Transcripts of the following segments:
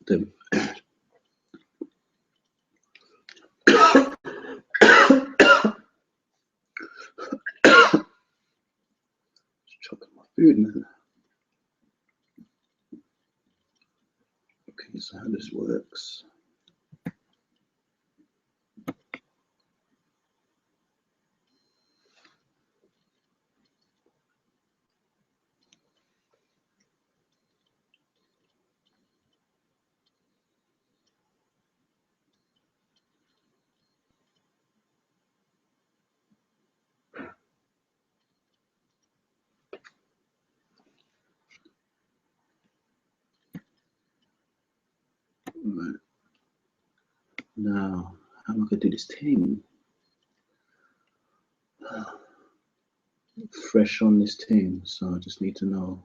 them. Choking my food, man. Okay, so how this works. Right. Now, how am I gonna do this thing? Fresh on this thing, so I just need to know.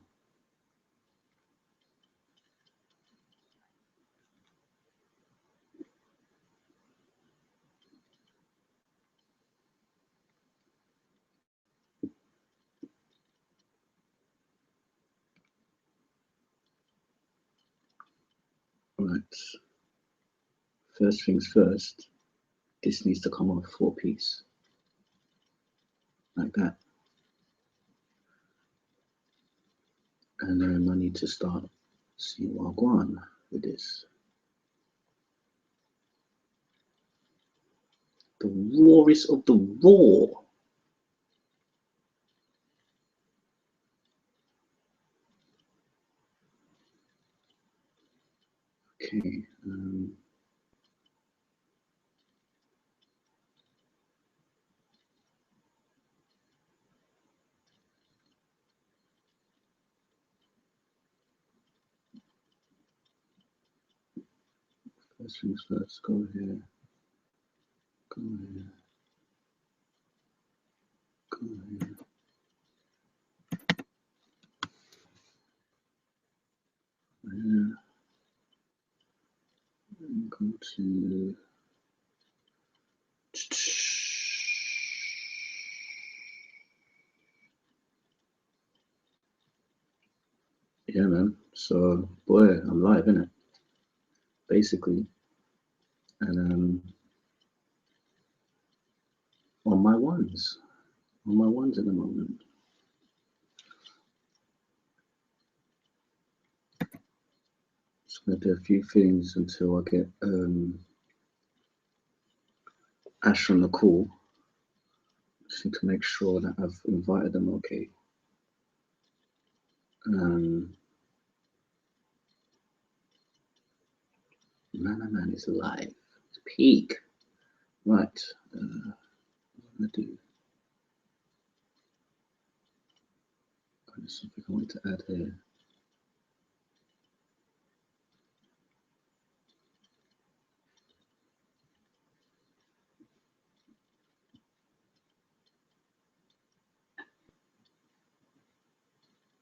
Right. First things first, this needs to come off 4-piece. Like that. And then I need to start seeing what I go on with this. The rawest of the raw. Okay. First things first, go here. Go here. Go here. Here. And go to yeah, man. So, boy, I'm live, innit? Basically. And on my ones at the moment. Just gonna do a few things until I get Ash on the call. Just need to make sure that I've invited them okay. Man, it's live. It's peak. Right. What am I gonna do? There's something I want to add here.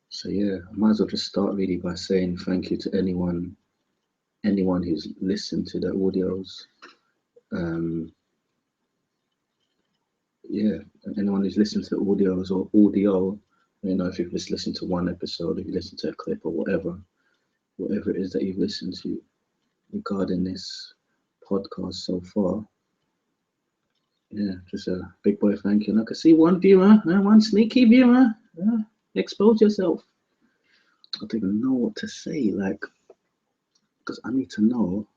So yeah, I might as well just start really by saying thank you to anyone who's listened to the audios. Yeah, anyone who's listened to the audios or audio, you know, if you've just listened to one episode, if you listen to a clip or whatever it is that you've listened to regarding this podcast so far. Yeah, just a big boy thank you. And I can see one viewer, one sneaky viewer. Expose yourself. I don't even know what to say, like, because I need to know.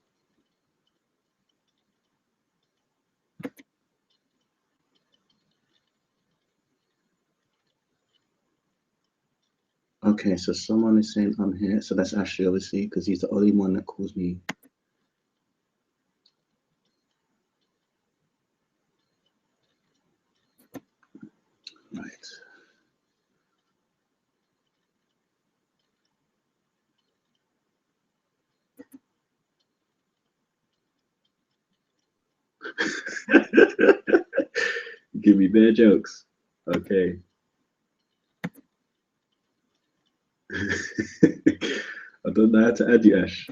Okay, so someone is saying I'm here. So that's Ashley, obviously, because he's the only one that calls me. Right. Give me bare jokes. Okay. I don't know how to add you, Ash.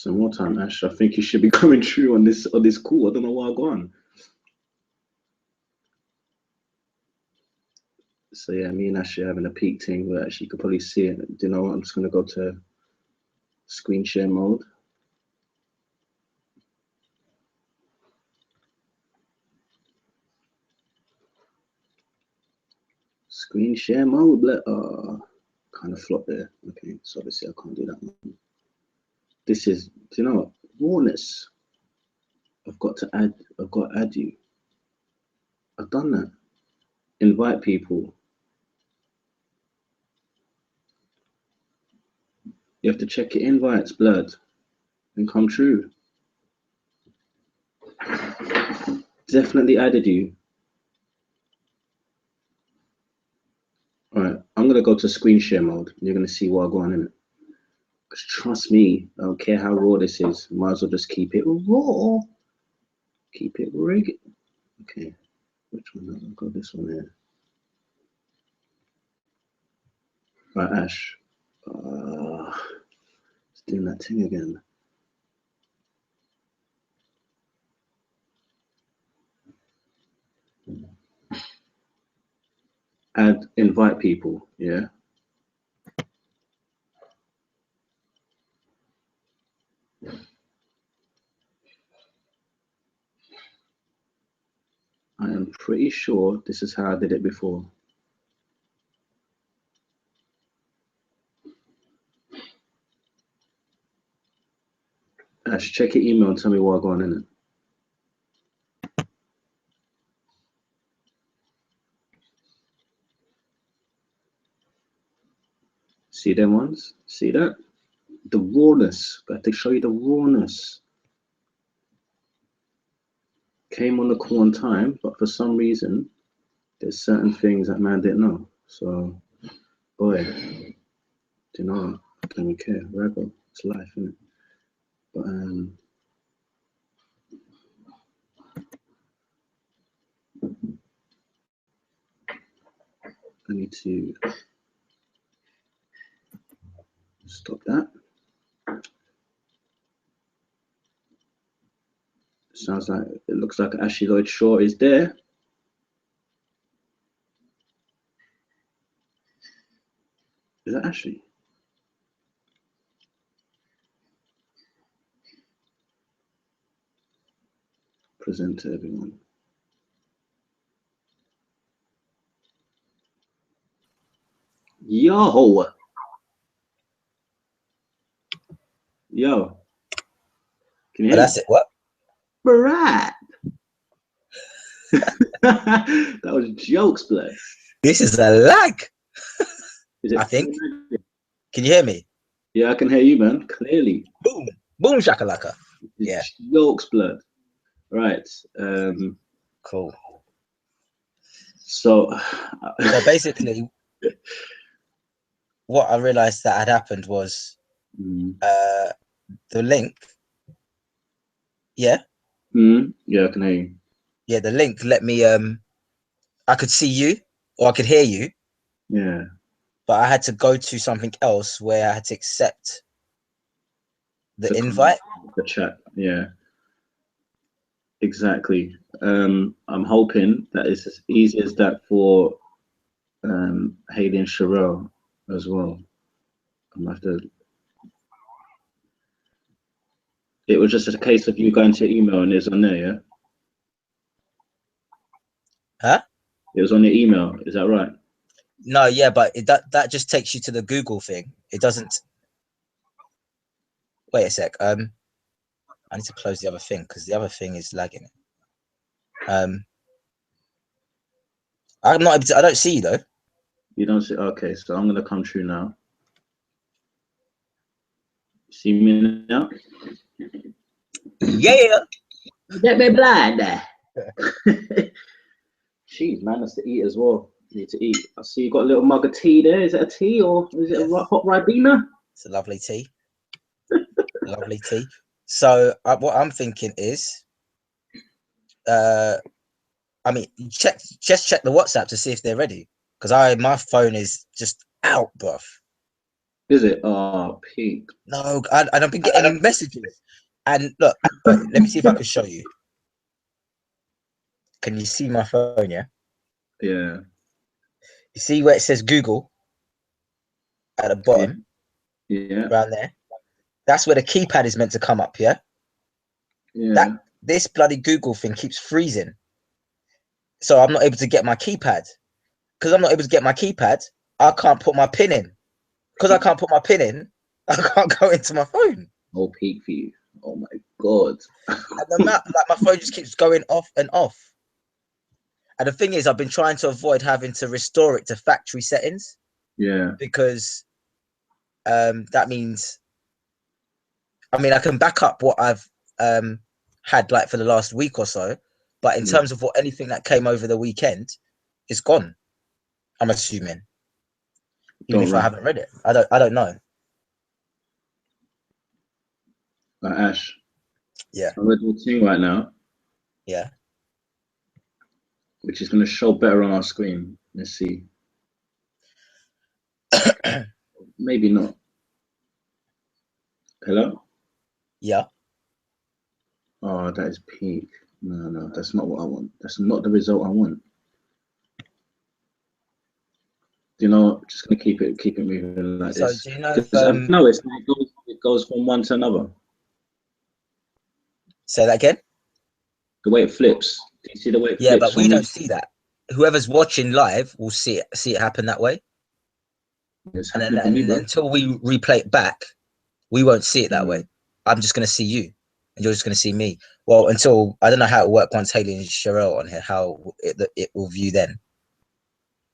Some more time, Ash. I think you should be coming through on this call. I don't know why I've gone. So yeah, me and Ash are having a peak thing where actually you could probably see it. Do you know what? I'm just gonna go to screen share mode. Screen share mode. Kind of flop there. Okay, so obviously I can't do that one. This is, do you know what? Rawness. I've got to add you. I've done that. Invite people. You have to check your invites, blood, and come true. Definitely added you. All right, I'm gonna go to screen share mode. You're gonna see what I go on in it. Because trust me, I don't care how raw this is. Might as well just keep it raw. Keep it rig. Okay, which one? I'll go this one here. Right, Ash. It's doing that thing again. Invite people, yeah. I am pretty sure this is how I did it before. Ash, check your email and tell me what I got on in it. See them ones? See that? The rawness. Got to show you the rawness. Came on the call on time, but for some reason, there's certain things that man didn't know. So, boy, do you know? I don't even care. Wherever. It's life, isn't it? But I need to stop that. Sounds like it looks like Ashley Lloyd Shaw is there. Is that Ashley? Present to everyone. Yo. Yo. Can you hear that's me? it. What? Right. That was jokes, blood. This is a lag. Is it? I think. Can you hear me? Yeah, I can hear you, man. Clearly. Boom. Boom shakalaka. Yeah. Jokes, blood. Right. Cool. So basically, what I realized that had happened was the link. Yeah. Yeah, I can hear you. Yeah, the link let me I could see you or I could hear you. Yeah. But I had to go to something else where I had to accept the invite. The chat. Yeah. Exactly. I'm hoping that it's as easy as that for Hayley and Sharelle as well. I'm gonna have to. It was just a case of you going to your email and it's on there, yeah? Huh? It was on your email, is that right? No, yeah, but that just takes you to the Google thing. It doesn't. Wait a sec. I need to close the other thing because the other thing is lagging. I'm not. I don't see you though. You don't see. Okay, so I'm gonna come through now. See me now? Yeah. Get me blind. Jeez, man, that's to eat as well. You need to eat. I see you got a little mug of tea there. Is it a tea or is it a hot Ribena? It's a lovely tea. Lovely tea. So what I'm thinking is, I mean, just check the WhatsApp to see if they're ready because my phone is just out, bruv. Is it? Oh, peak. No, and I've been getting messages. And look, wait, let me see if I can show you. Can you see my phone? Yeah. Yeah. You see where it says Google at the Yeah. bottom, Yeah. around there. That's where the keypad is meant to come up. Yeah. That Yeah. this bloody Google thing keeps freezing, so I'm not able to get my keypad. Because I'm not able to get my keypad, I can't put my pin in. Because I can't put my pin in, I can't go into my phone. Oh, peak for you. Oh my god. And the map, like my phone just keeps going off and off. And the thing is, I've been trying to avoid having to restore it to factory settings Yeah. because that means, I mean, I can back up what I've had like for the last week or so, but in Yeah. terms of what anything that came over the weekend, it's gone. I'm assuming, even Don't if I run. haven't read it, I don't know. Ash. Yeah, I'm gonna do a thing right now, yeah. which is gonna show better on our screen. Let's see. Maybe not. Hello? Yeah. Oh, that is peak. No, no, that's not what I want. That's not the result I want. You know, just gonna keep it moving like So this. do you know if Because I've noticed it goes from one to another. say that again? The way it flips. Do you see the way it Yeah, flips but we from don't one? see that. Whoever's watching live will see it happen that way. It's And then happening for me, bro. until we replay it back, we won't see it that Mm. way. I'm just gonna see you, and you're just gonna see me. Well, until I don't know how it worked once Hayley and Sharelle on here, how it will view then.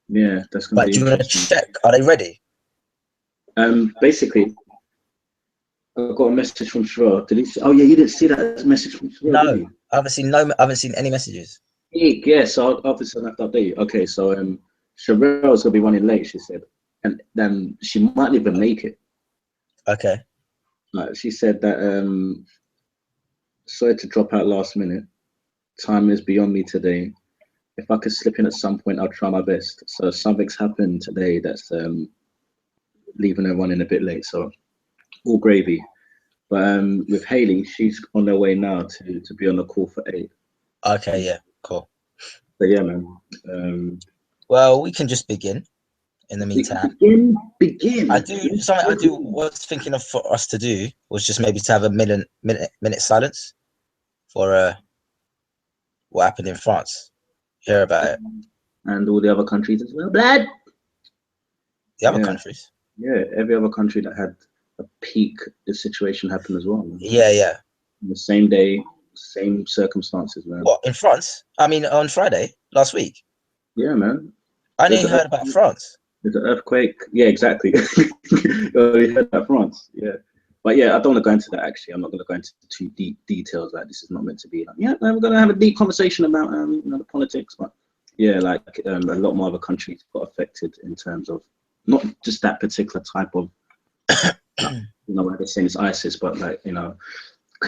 Yeah, that's gonna But be do you want to interesting. check? Are they ready? Basically, I got a message from Sherelle. Did he? Oh yeah, you didn't see that message from Sherelle, did No, you? I haven't seen any messages. Yeah, so obviously I have to update you. Okay, so Sherelle's gonna be running late, she said, and then she might even make it. Okay. She said that sorry to drop out last minute. Time is beyond me today. If I could slip in at some point, I'll try my best. So something's happened today that's leaving her running a bit late. So all gravy. But with Hayley, she's on her way now to be on the call for 8. Okay. Yeah. Cool. But yeah, man. Well, we can just begin. In the meantime, Begin. Let's something I do go. was thinking of for us to do was just maybe to have a minute silence for what happened in France. Hear about it. And all the other countries as well. Blood. The other Yeah, countries. yeah. Every other country that had a peak situation happened as well, man. Yeah, yeah. The same day, same circumstances, man. What in France? I mean, on Friday last week. Yeah, man. I There's only an heard about France. There's an earthquake. Yeah, exactly. You heard that France. Yeah. But yeah, I don't want to go into that actually. I'm not going to go into too deep details. Like this is not meant to be like, yeah, we're going to have a deep conversation about the politics. But yeah, like a lot more other countries got affected in terms of not just that particular type of, like they're saying it's ISIS, but like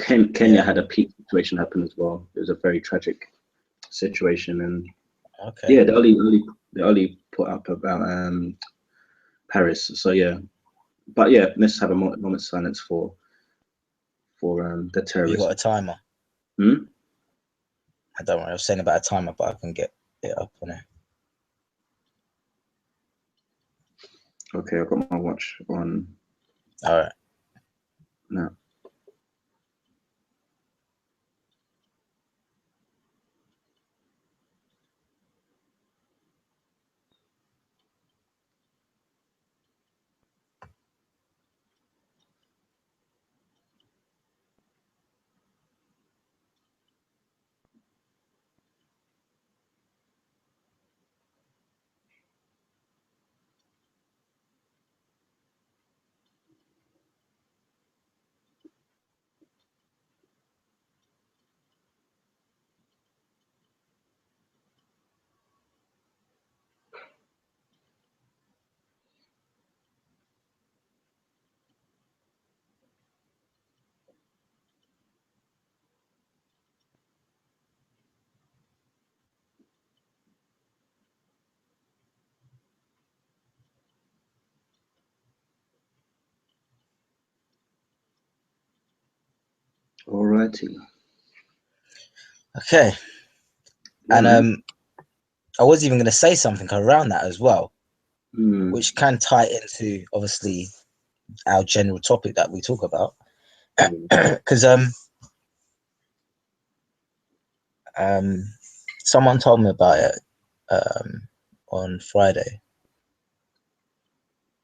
Kenya had a peak situation happen as well. It was a very tragic situation, and Okay. yeah, they only put up about Paris. So yeah, but yeah, let's have a moment of silence for the Have you got terrorists. a timer? Hmm? I don't know. I was saying about a timer, but I can get it up on it. Okay, I've got my watch on All right. now. Alrighty. Okay. Yeah, And man. I was even going to say something around that as well, Mm. which can tie into obviously our general topic that we talk about. Mm. Because someone told me about it on Friday.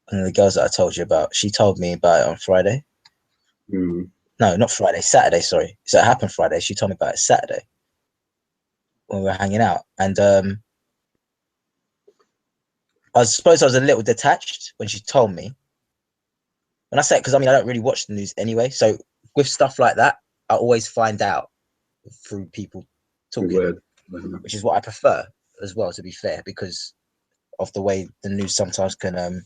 And the girls that I told you about, she told me about it on Friday. Mm. No, not Friday, Saturday, sorry. So it happened Friday. She told me about it Saturday when we were hanging out. And I suppose I was a little detached when she told me. When I say it, because I mean, I don't really watch the news anyway. So with stuff like that, I always find out through people talking, Word. which is what I prefer as well, to be fair, because of the way the news sometimes can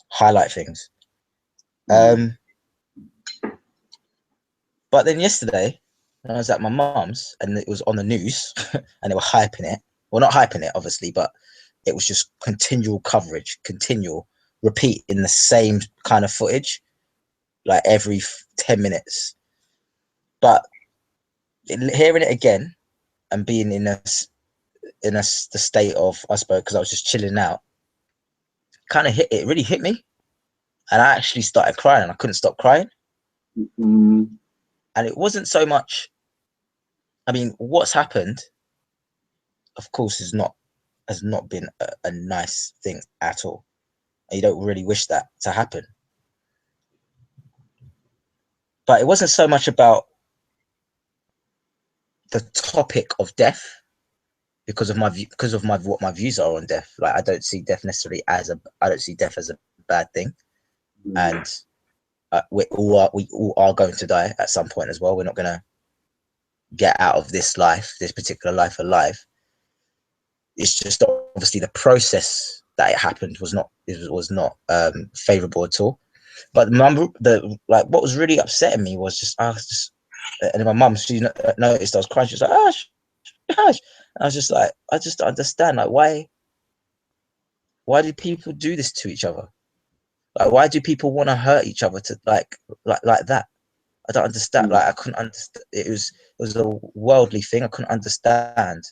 highlight things. Mm. But then yesterday, when I was at my mum's and it was on the news and they were hyping it. Well, not hyping it, obviously, but it was just continual coverage, continual, repeating the same kind of footage, like every 10 minutes. But hearing it again and being in the state of, I suppose, because I was just chilling out, kind of really hit me. And I actually started crying and I couldn't stop crying. Mm. And it wasn't so much, I mean, what's happened, of course, has not been a nice thing at all. And you don't really wish that to happen. But it wasn't so much about the topic of death because of what my views are on death. Like I don't see death necessarily I don't see death as a bad thing. Mm. And we all are going to die at some point as well. We're not going to get out of this particular life alive. It's just obviously the process that it happened was not favorable at all. But what was really upsetting me was and then my mum, she noticed I was crying. She was like, "Ash, Ash," and I was just like, I just don't understand, like why do people do this to each other? Like, why do people want to hurt each other to like that? I don't understand. Mm. Like, I couldn't understand. It was a worldly thing. I couldn't understand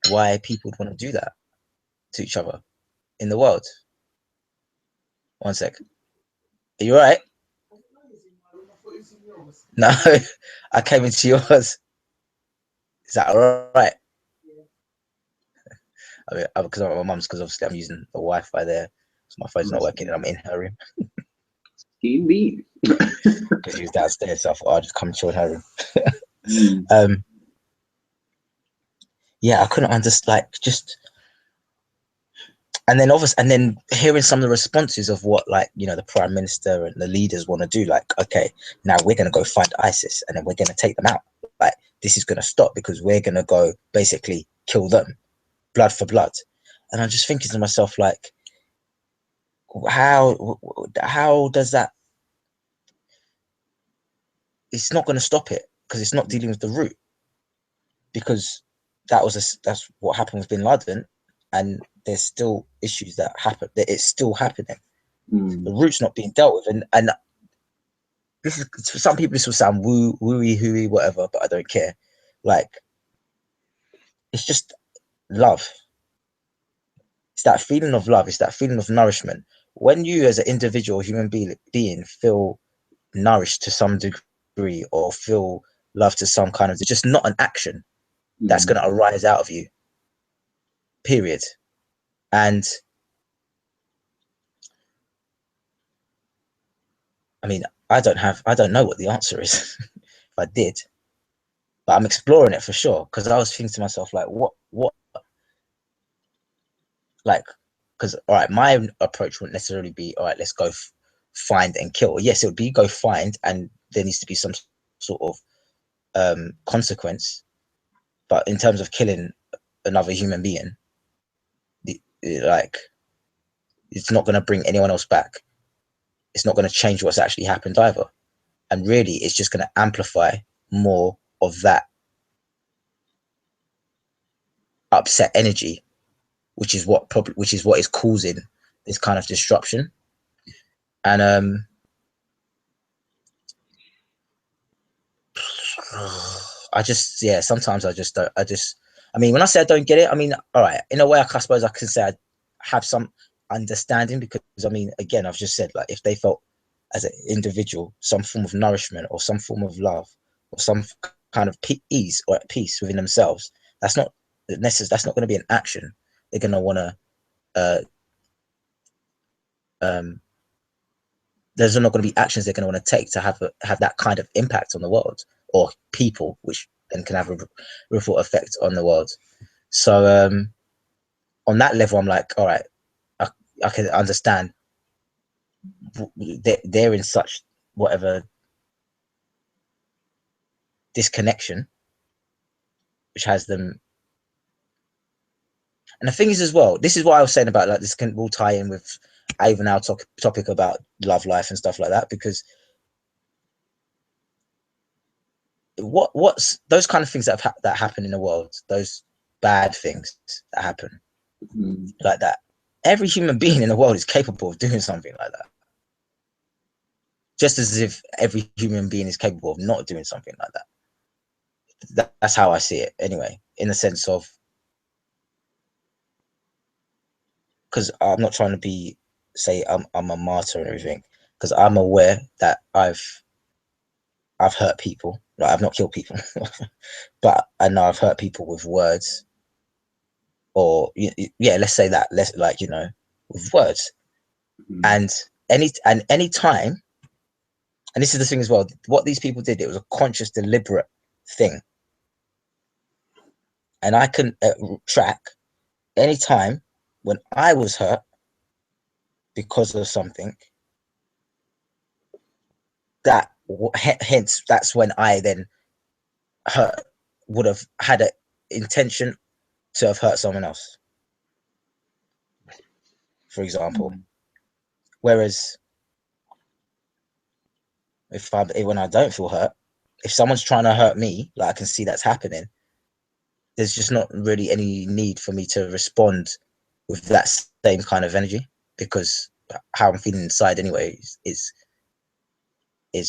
why people would want to do that to each other in the world. One sec. Are you all right? No, I came into yours. Is that all right? I mean, because I'm at my mum's, because obviously I'm using the Wi-Fi there, so my phone's not working, and I'm in her room TV. because she was downstairs. So I thought I'd just come chill in her room. Mm. Yeah, I couldn't understand. Like, just and then obviously, and then hearing some of the responses of what, like, the prime minister and the leaders want to do. Like, okay, now we're gonna go find ISIS, and then we're gonna take them out. Like, this is gonna stop because we're gonna go basically kill them, blood for blood. And I'm just thinking to myself, like, how does that? It's not going to stop it because it's not dealing with the root. Because that's what happened with Bin Laden, and there's still issues that happen. That it's still happening. Mm. The root's not being dealt with, and this is, for some people, this will sound wooey hooey whatever, but I don't care. Like, it's just love. It's that feeling of love. It's that feeling of nourishment. When you, as an individual human being, feel nourished to some degree or feel love to some kind of, it's just not an action that's Mm. going to arise out of you, period. And I mean, I don't know what the answer is if I did, but I'm exploring it for sure. Because I was thinking to myself, like, like, because, all right, my approach wouldn't necessarily be, all right, let's go find and kill. Yes, it would be go find, and there needs to be some sort of consequence. But in terms of killing another human being, like, it's not going to bring anyone else back. It's not going to change what's actually happened either. And really, it's just going to amplify more of that upset energy, which is what is causing this kind of disruption. And sometimes I just don't. I mean, when I say I don't get it, I mean, all right, in a way, I suppose I can say I have some understanding, because I mean, again, I've just said, like, if they felt as an individual some form of nourishment or some form of love or some kind of ease or peace within themselves, that's not necessary. That's not going to be an action they're going to want to. There's not going to be actions they're going to want to take to have that kind of impact on the world or people, which then can have a ripple effect on the world. So on that level, I'm like, all right, I can understand they're in such whatever disconnection, which has them. And the thing is, as well, this is what I was saying about, like, this can all tie in with even our topic about love life and stuff like that, because what's those kind of things that happen in the world, those bad things that happen like that, every human being in the world is capable of doing something like that, just as if every human being is capable of not doing something like that. That's how I see it anyway, in the sense of, because I'm not trying to say I'm a martyr and everything, because I'm aware that I've hurt people. Like, I've not killed people, but I know I've hurt people with words, or let's say that, let's, like, with words. And any time, and this is the thing as well, what these people did, it was a conscious, deliberate thing. And I can track any time when I was hurt because of something, that hence that's when I then would have had an intention to have hurt someone else, for example. Whereas when I don't feel hurt, if someone's trying to hurt me, like, I can see that's happening, there's just not really any need for me to respond with that same kind of energy, because how I'm feeling inside anyway is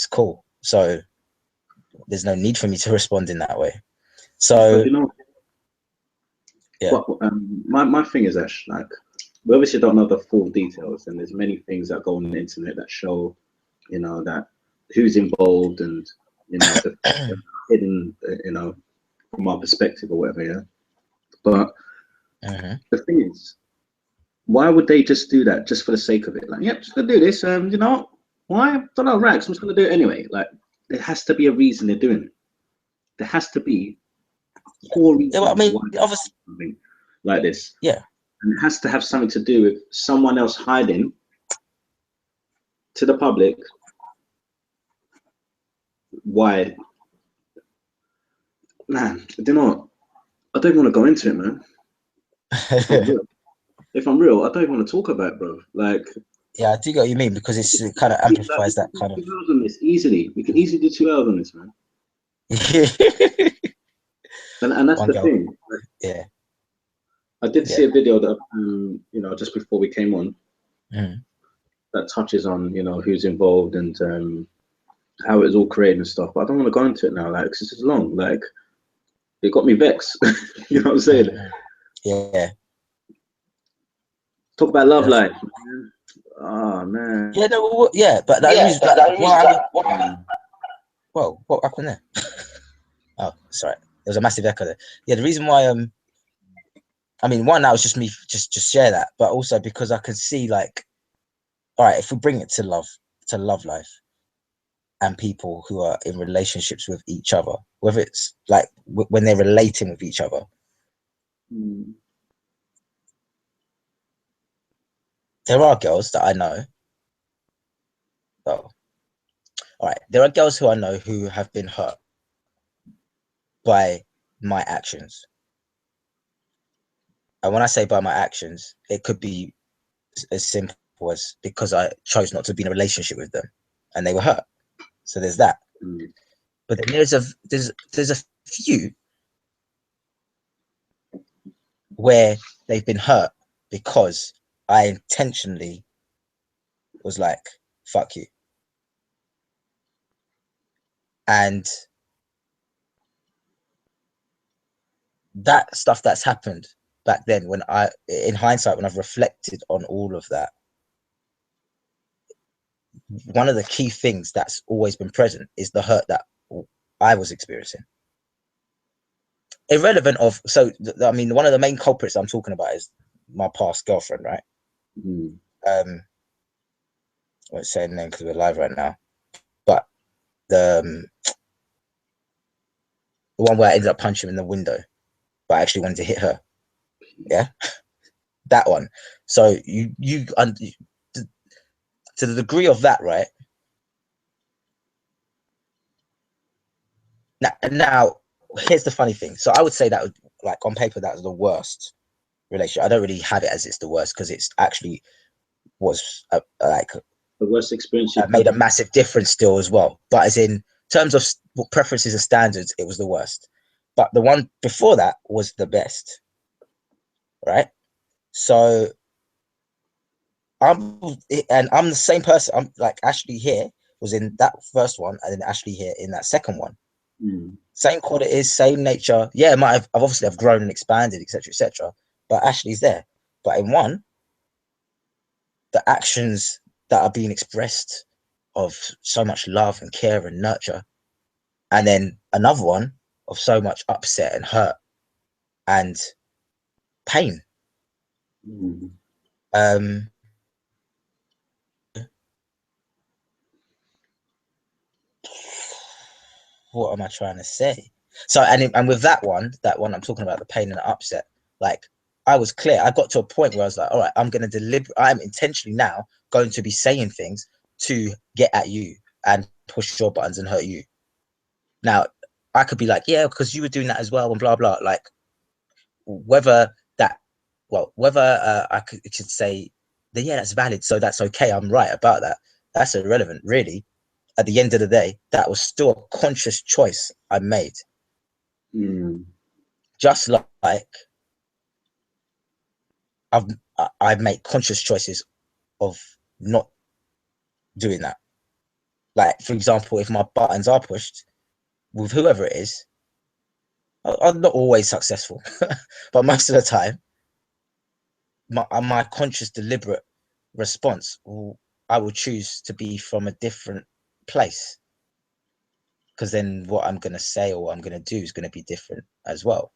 cool. So there's no need for me to respond in that way. So, yeah. But my thing is, Ash, like, we obviously don't know the full details, and there's many things that go on the internet that show, that who's involved, and the hidden, from our perspective or whatever. Yeah. But the thing is, why would they just do that just for the sake of it? Like, yep, just gonna do this. Why? I don't know, Rags. I'm just gonna do it anyway. Like, there has to be a reason they're doing it. There has to be core reason. I mean, obviously, something like this. Yeah. And it has to have something to do with someone else hiding to the public why. Man, I don't know. I don't want to go into it, man. If I'm real, I don't even want to talk about it, bro. Like, yeah, I do get what you mean, because it kind of amplifies that kind of. 2 hours on this easily. We can easily do 2 hours on this, man. and that's the thing. Yeah. I did see a video that just before we came on, that touches on who's involved and how it was all created and stuff. But I don't want to go into it now, like, because it's long. Like, it got me vexed. You know what I'm saying? Yeah. Talk about love life. Oh man. Yeah, no, yeah, but that is whoa, what happened there? Oh, sorry, there was a massive echo there. Yeah, the reason why I mean, one, that was just me just share that, but also because I could see, like, all right, if we bring it to love life, and people who are in relationships with each other, whether it's like when they're relating with each other, there are girls that I know. Oh, all right, there are girls who I know who have been hurt by my actions. And when I say by my actions, it could be as simple as because I chose not to be in a relationship with them and they were hurt. So there's that. But then there's a few where they've been hurt because I intentionally was like, fuck you. And that stuff that's happened back then, when in hindsight, when I've reflected on all of that, one of the key things that's always been present is the hurt that I was experiencing. Irrelevant of, so I mean, one of the main culprits I'm talking about is my past girlfriend, right? Mm. I won't say her name because we're live right now, but the one where I ended up punching in the window, but I actually wanted to hit her. Yeah, that one. So to the degree of that, right? Now, here's the funny thing. So I would say that, like, on paper, that was the worst relationship. I don't really have it as it's the worst because it's actually was like The worst experience you've made a had. massive difference still as well. But as in terms of preferences and standards, it was the worst. But the one before that was the best, right? So I'm the same person. I'm like Ashley here was in that first one, and then Ashley here in that second one. Mm. Same qualities, same nature. Yeah, I've obviously I've grown and expanded, etc., etc. But Ashley's there. But in one, the actions that are being expressed of so much love and care and nurture, and then another one of so much upset and hurt and pain. Mm. Um, what am I trying to say? So, and with that one I'm talking about, the pain and the upset, like, I was clear. I got to a point where I was like, all right, I'm intentionally now going to be saying things to get at you and push your buttons and hurt you. Now, I could be like, yeah, because you were doing that as well, and blah blah. Like, whether that, well, whether I could say that, yeah, that's valid, so that's okay, I'm right about that. That's irrelevant, really. At the end of the day, that was still a conscious choice I made. Mm. Just like I've made conscious choices of not doing that. Like, for example, if my buttons are pushed with whoever it is, I'm not always successful, but most of the time, my conscious, deliberate response, I will choose to be from a different place, because then what I'm going to say or what I'm going to do is going to be different as well.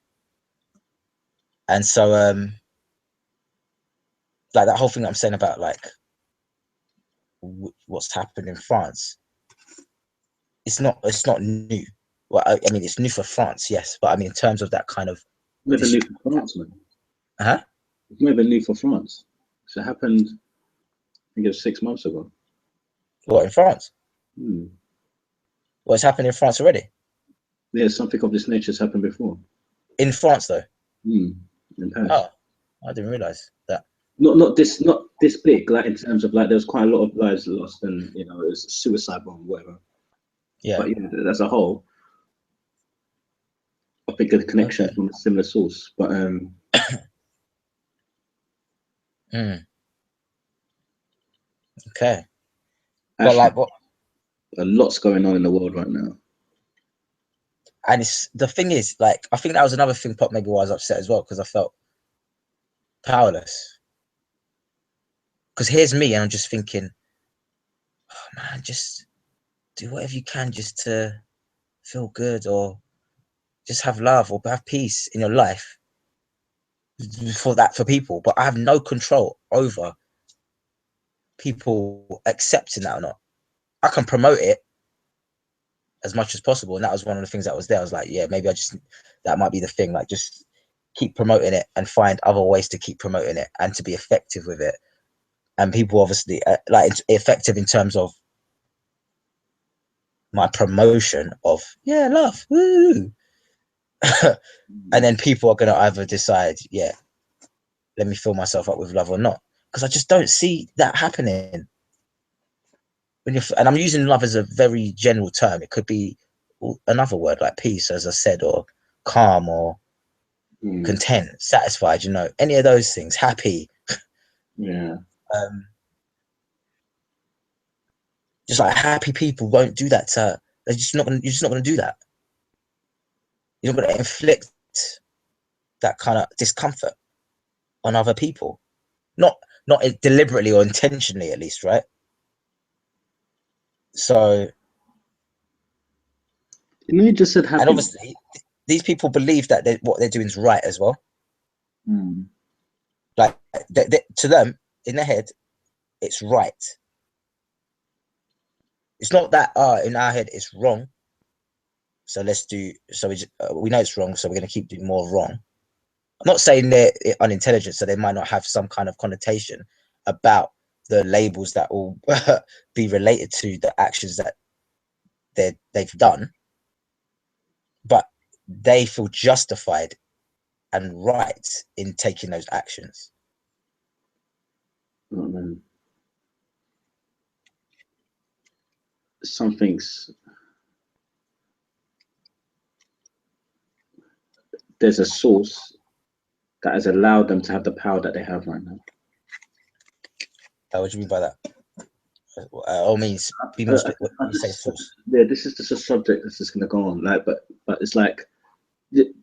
And so, like, that whole thing I'm saying about, like, what's happened in France, it's not new. Well, I mean, it's new for France, yes, but I mean, in terms of that kind of Never new for France, man. uh-huh. It's never new for France. So it happened, I think it was 6 months ago. What, in France? Hmm. What's happened in France already? Yeah, something of this nature has happened before. In France, though? Hmm. In Paris. Oh, I didn't realize that. Not this big. Like, in terms of, like, there was quite a lot of lives lost, and it was a suicide bomb, whatever. Yeah. But as a whole, I think the connection Okay. from a similar source. But Okay. But, actually, like, what? a lot's going on in the world right now. And it's the thing is, like, I think that was another thing. Pop maybe why I was upset as well, because I felt powerless. Because here's me, and I'm just thinking, oh, man, just do whatever you can just to feel good, or just have love, or have peace in your life for people. But I have no control over people accepting that or not. I can promote it as much as possible, and that was one of the things that was there. I was like, yeah, maybe that might be the thing. Like, just keep promoting it and find other ways to keep promoting it and to be effective with it. And people obviously, like, it's effective in terms of my promotion of, yeah, love, woo. And then people are going to either decide, yeah, let me fill myself up with love or not, because I just don't see that happening. And I'm using love as a very general term. It could be another word like peace, as I said, or calm, or Mm. content, satisfied, any of those things, happy. Yeah. Just like, happy people won't do that you're just not gonna do that. You're not gonna inflict that kind of discomfort on other people, not deliberately or intentionally, at least, right? So, You just said and happiness. obviously these people believe that what they're doing is right as well. Like to them, in their head, it's right. It's not that in our head it's wrong. So we know it's wrong, so we're going to keep doing more wrong. I'm not saying they're unintelligent, so they might not have some kind of connotation about the labels that will be related to the actions that they've done, but they feel justified and right in taking those actions. There's a source that has allowed them to have the power that they have right now. What do you mean by that? All means be more specific when you say source. Yeah, this is just a subject that's just going to go on. Like, but it's like you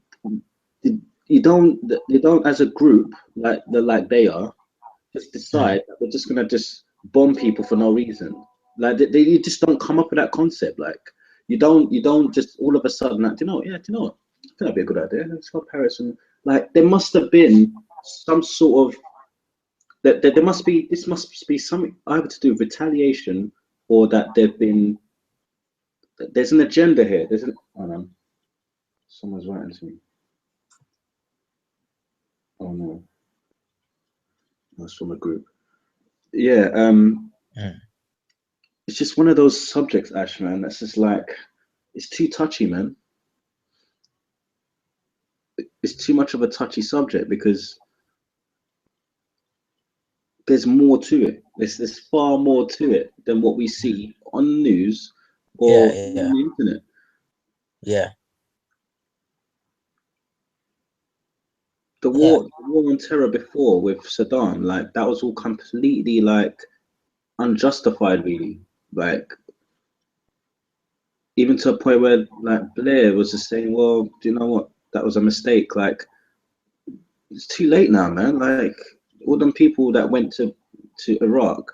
don't as a group like they are just decide that we're just going to just bomb people for no reason. Like you just don't come up with that concept. Like you don't just all of a sudden like, do you know what? I think that'd be a good idea. Let's go Paris. And like there must have been some sort of there must be something either to do with retaliation or that there's an agenda here. Hold on. Someone's writing to me. Oh no. That's from a group. Yeah, it's just one of those subjects, Ash, man. That's just like it's too touchy, man. It's too much of a touchy subject because there's more to it. There's far more to it than what we see on the news or on the internet. Yeah. The war on terror before with Saddam, like that was all completely like unjustified, really. Like even to a point where like Blair was just saying, "Well, do you know what? That was a mistake." Like it's too late now, man. Like all them people that went to Iraq,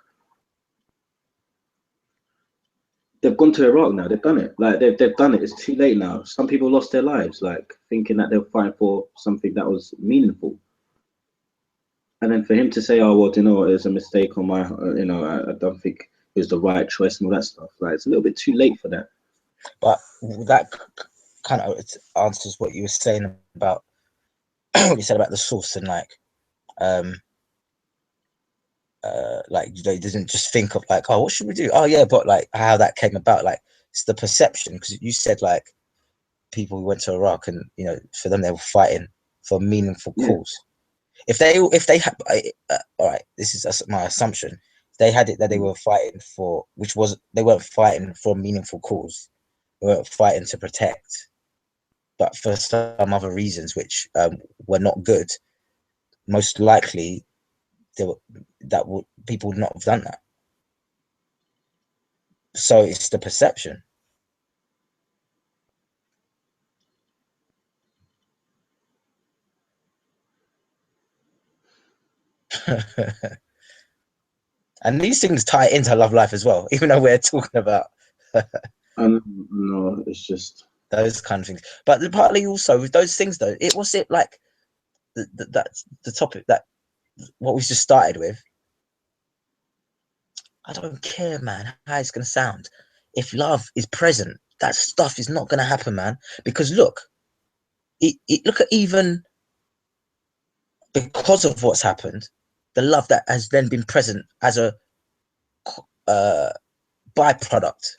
they've gone to Iraq now. They've done it. Like they've done it. It's too late now. Some people lost their lives, like thinking that they'll fight for something that was meaningful. And then for him to say, "Oh well, do you know what? It was a mistake on my, I don't think it was the right choice and all that stuff." Like it's a little bit too late for that. But that kind of answers what you were saying about what you said about the source and like he doesn't just think of like, oh, what should we do? Oh yeah, but like how that came about, like it's the perception, because you said like people who went to Iraq and for them they were fighting for a meaningful cause. If they had all right, this is my assumption. They had it that they were fighting for, they weren't fighting for a meaningful cause. They weren't fighting to protect, but for some other reasons which were not good. Most likely, people would not have done that. So it's the perception. And these things tie into love life as well, even though we're talking about no, it's just those kind of things. But partly also with those things, though, it like that's the topic that what we just started with. I don't care, man, how it's gonna sound. If love is present, that stuff is not gonna happen, man. Because look at even because of what's happened, the love that has then been present as a byproduct.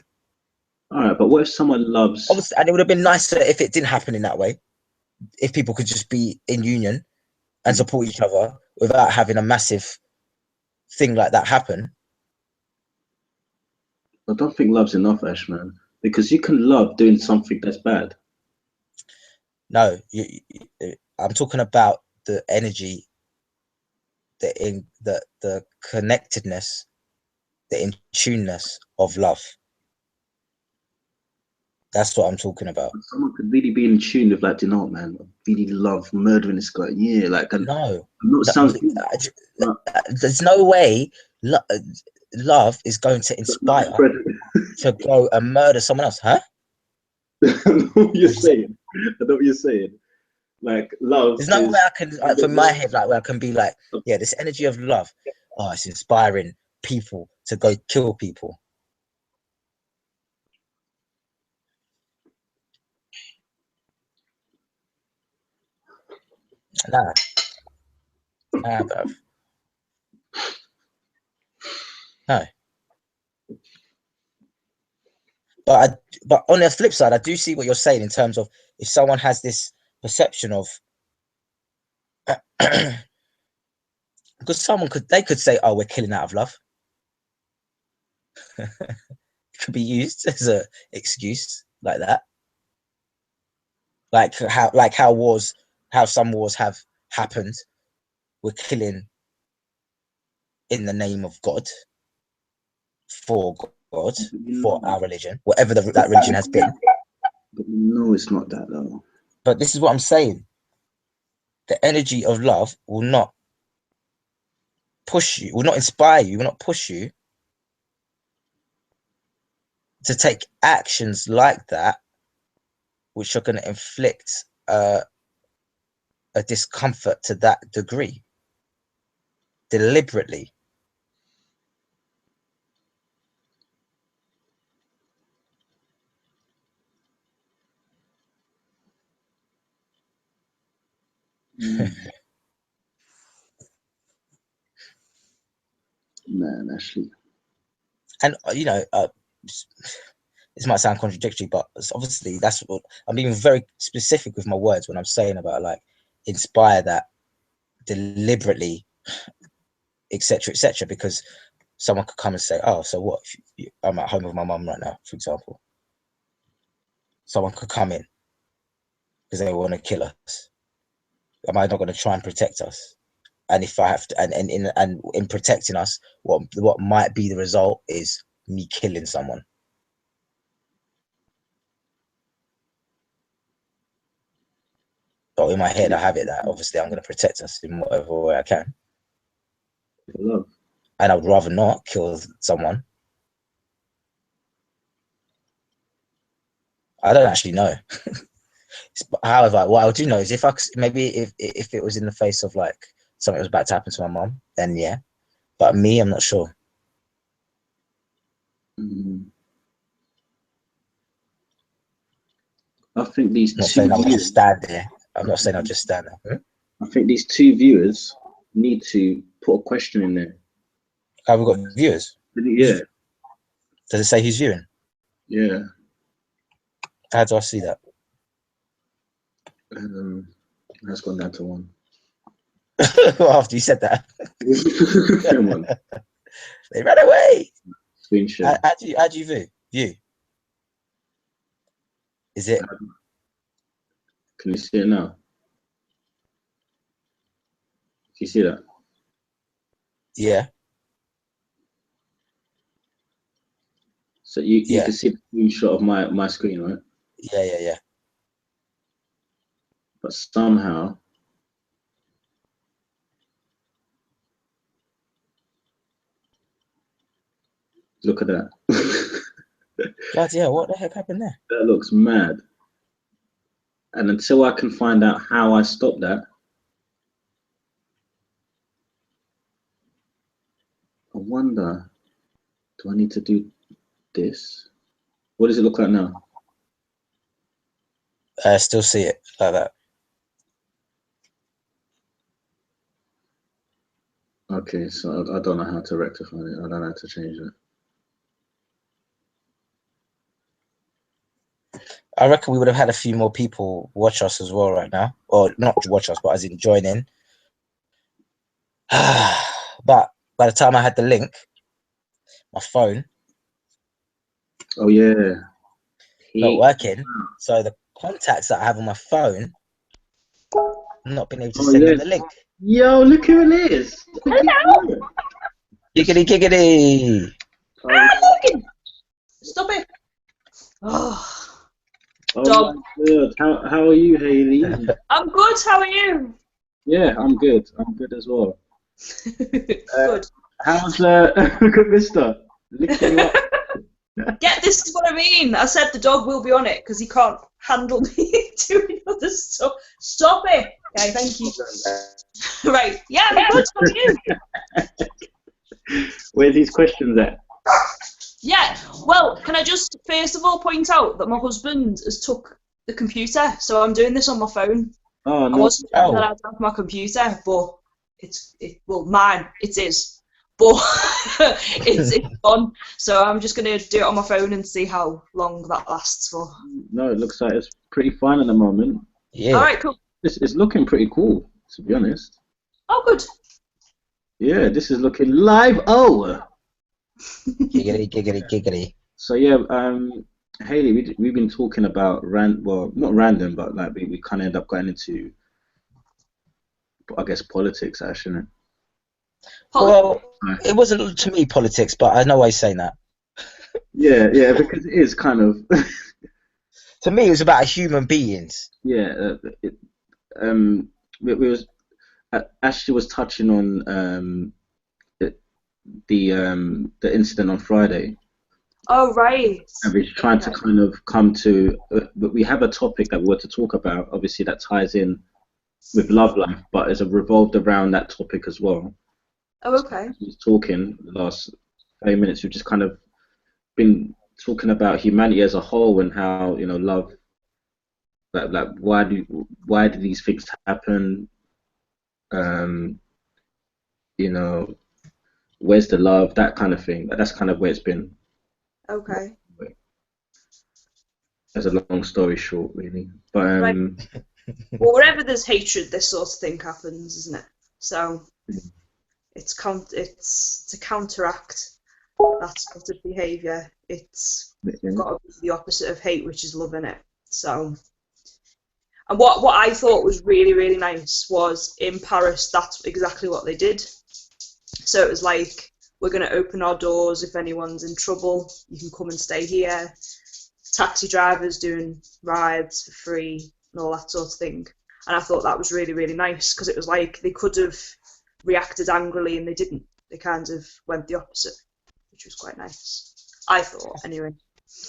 All right, but what if someone loves? Obviously, and it would have been nicer if it didn't happen in that way. If people could just be in union and support each other without having a massive thing like that happen. I don't think love's enough, Ash, man, because you can love doing something that's bad. No, I'm talking about the energy, the connectedness, the in tuneness of love. That's what I'm talking about. Someone could really be in tune with, like, you know, man, I really love murdering this guy. Yeah, like, No, not sounds good, but there's no way love is going to inspire to go and murder someone else, huh? I know what you're saying. I know what you're saying. Like, love There's no is way I can, like, from my head, like, where I can be like, yeah, this energy of love, oh, it's inspiring people to go kill people. Nah, bruv. No. But on the flip side, I do see what you're saying in terms of if someone has this perception of, because they could say, oh, we're killing out of love. It could be used as a excuse like that. Like how some wars have happened. We're killing in the name of God, for God, for our religion, whatever that religion has been. But no, it's not that though. But this is what I'm saying. The energy of love will not push you, will not inspire you, will not push you to take actions like that, which are going to inflict a discomfort to that degree, deliberately. Man, Ashley. And you know, this might sound contradictory, but obviously that's what I'm being very specific with my words when I'm saying about, like, inspire that deliberately, etc., because someone could come and say, oh, so what if I'm at home with my mum right now, for example. Someone could come in because they want to kill us. Am I not going to try and protect us? And if I have to, and in protecting us, what might be the result is me killing someone. But in my head, I have it that obviously I'm going to protect us in whatever way I can. Love. And I would rather not kill someone. I don't actually know. However, what I do know is if it was in the face of, like, something was about to happen to my mom, then yeah. But me, I'm not sure. I think these I'm not two saying I would viewers, just stand there. I'm not saying I'll just stand there. I think these two viewers need to put a question in there. Have we got viewers? Yeah. Does it say who's viewing? Yeah. How do I see that? That's gone down to 1. After you said that. Come on. They ran away. Screen share. How do you view? Is it? Can you see it now? Can you see that? Yeah. So you can see the screenshot of my screen, right? Yeah. But somehow, look at that. God, yeah. What the heck happened there? That looks mad. And until I can find out how I stop that, I wonder, do I need to do this? What does it look like now? I still see it like that. Okay, so I don't know how to rectify it. I don't know how to change it. I reckon we would have had a few more people watch us as well right now, or not watch us, but as in join in. But by the time I had the link, my phone, oh yeah, not working. So the contacts that I have on my phone, I've not been able to send them the link. Yo, look who it is. Giggity. Stop it. Oh. Oh dog. my God. How are you, Hayley? I'm good. How are you? Yeah, I'm good. I'm good as well. Good. How's good Mister? Licking you up. This is what I mean. I said the dog will be on it because he can't handle me doing other stuff. Stop it. Okay, thank you. Right. Yeah, I'm good. How are you? Where's these questions at? Yeah. Well, can I just first of all point out that my husband has took the computer, so I'm doing this on my phone. Oh I no. wasn't sure that I'd have my computer, but mine. It is. But it's on, so I'm just going to do it on my phone and see how long that lasts for. No, it looks like it's pretty fine at the moment. Yeah. All right, cool. It's looking pretty cool, to be honest. Oh, good. Yeah, this is looking live. Oh. Giggity, giggity, giggity. So yeah, Hayley, we've been talking about not random, but like we kind of end up going into, I guess, politics, actually. Well, it wasn't to me politics, but I know why he's saying that. Yeah, because it is kind of. To me, it was about human beings. Yeah, we was Ashley was touching on the incident on Friday. Oh, right. And we're trying to kind of come to, but we have a topic that we want to talk about, obviously that ties in with love life, but it's revolved around that topic as well. Oh, okay. So talking the last 30 minutes, we've just kind of been talking about humanity as a whole and how, you know, love, like why do these things happen? You know, where's the love? That kind of thing. That's kind of where it's been. Okay. As a long story short, really. But Right. Well, wherever there's hatred, this sort of thing happens, isn't it? So it's to counteract that sort of behaviour. It's got to be the opposite of hate, which is love, in it. So, and what I thought was really, really nice was in Paris, that's exactly what they did. So it was like, we're going to open our doors if anyone's in trouble. You can come and stay here. Taxi drivers doing rides for free and all that sort of thing. And I thought that was really, really nice because it was like they could have reacted angrily and they didn't. They kind of went the opposite, which was quite nice. I thought, anyway.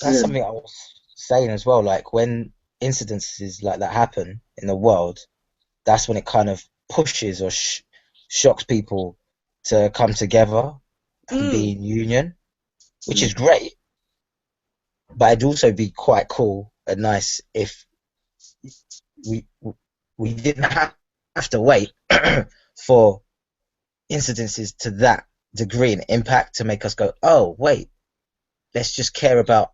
That's something I was saying as well. Like when incidences like that happen in the world, that's when it kind of pushes or shocks people to come together and be in union, which is great. But it'd also be quite cool and nice if we didn't have to wait for incidences to that degree and impact to make us go, oh wait, let's just care about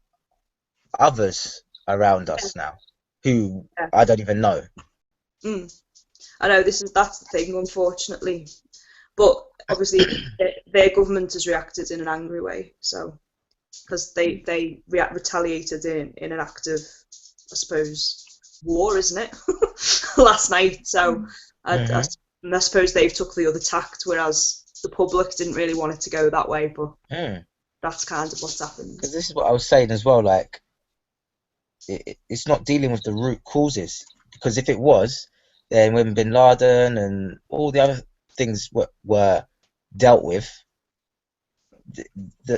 others around us now who I don't even know. I know that's the thing, unfortunately, but obviously their government has reacted in an angry way, so because they retaliated in an act of, I suppose, war, isn't it? Last night. So I suppose they've took the other tact, whereas the public didn't really want it to go that way. But that's kind of what's happened. Because this is what I was saying as well. Like, it's not dealing with the root causes. Because if it was, then when Bin Laden and all the other things were dealt with,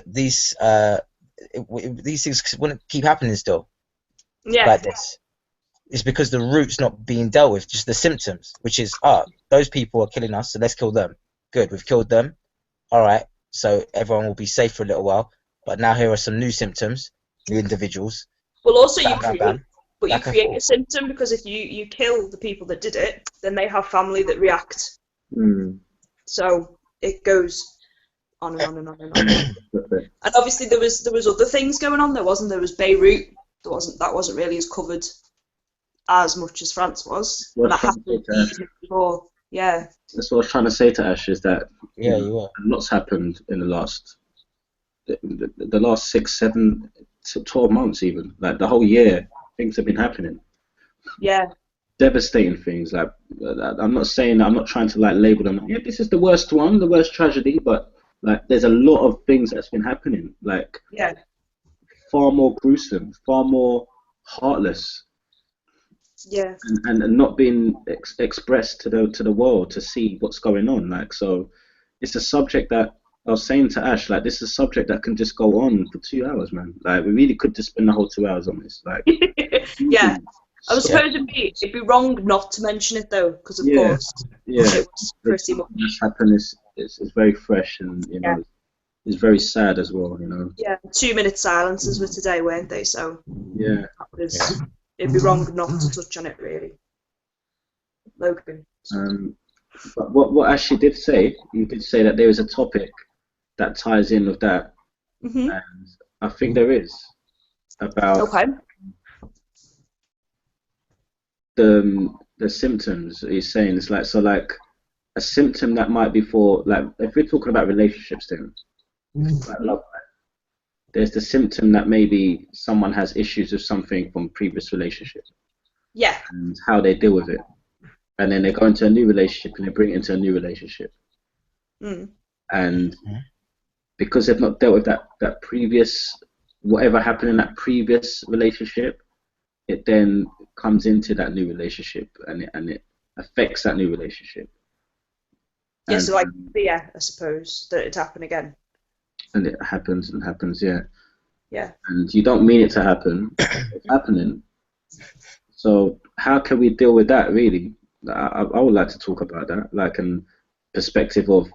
these things wouldn't keep happening still. Yeah. Like this. It's because the root's not being dealt with, just the symptoms, which is, those people are killing us, so let's kill them. Good, we've killed them. All right, so everyone will be safe for a little while. But now here are some new symptoms, new individuals. Well, also you create a symptom, because if you kill the people that did it, then they have family that react. So it goes on and on and on and on. And obviously there was other things going on. There was Beirut. That wasn't really as covered as much as France was. Well, that happened before. Yeah. That's what I was trying to say to Ash, is that you were. Lots happened in the last 6, 7, 12 months even. Like the whole year, things have been happening. Yeah. Devastating things. Like I'm not trying to like label them. Yeah, this is the worst one, the worst tragedy, but like there's a lot of things that's been happening. Like far more gruesome, far more heartless, Yeah. and not being expressed to the world to see what's going on. Like, so it's a subject that I was saying to Ash, like, this is a subject that can just go on for 2 hours, man. Like, we really could just spend the whole 2 hours on this. Like, Yeah. I was suppose it'd be wrong not to mention it though, because of course it was pretty much. What's happened is very fresh, and you know, it's very sad as well. You know. Yeah, 2 minute silences were today, weren't they? So yeah, it'd be wrong not to touch on it, really. Logan. But what Ashley did say, you did say that there is a topic that ties in with that, and I think there is about the symptoms. He's saying it's like, so like a symptom that might be for, like, if we're talking about relationships, then like love, there's the symptom that maybe someone has issues with something from previous relationship, and how they deal with it, and then they go into a new relationship and they bring it into a new relationship, and because they've not dealt with that previous, whatever happened in that previous relationship, it then comes into that new relationship, and it affects that new relationship. Yeah, so like fear, I suppose, that it'd happen again. And it happens and happens, yeah. Yeah. And you don't mean it to happen, it's happening. So how can we deal with that, really? I would like to talk about that, like, in perspective of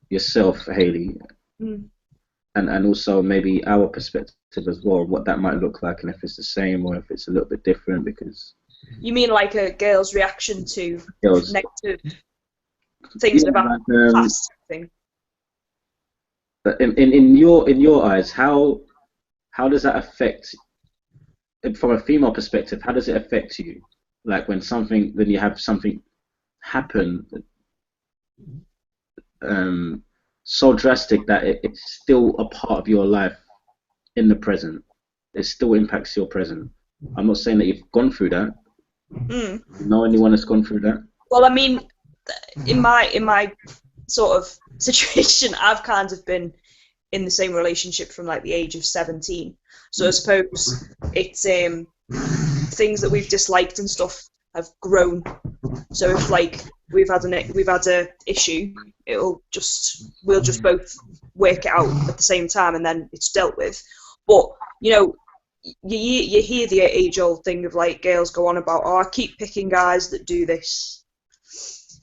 yourself, Hayley, and also maybe our perspective as well, what that might look like, and if it's the same or if it's a little bit different. Because you mean like a girl's reaction to negative things about the past thing? In your eyes, how does that affect, from a female perspective, how does it affect you? Like when you have something happen so drastic that it's still a part of your life in the present. It still impacts your present. I'm not saying that you've gone through that. You know anyone that's gone through that? Well, I mean, in my sort of situation, I've kind of been in the same relationship from like the age of 17. So I suppose it's things that we've disliked and stuff have grown. So if like we've had a issue, we'll just both work it out at the same time, and then it's dealt with. But you know, you hear the age-old thing of like girls go on about, oh, I keep picking guys that do this,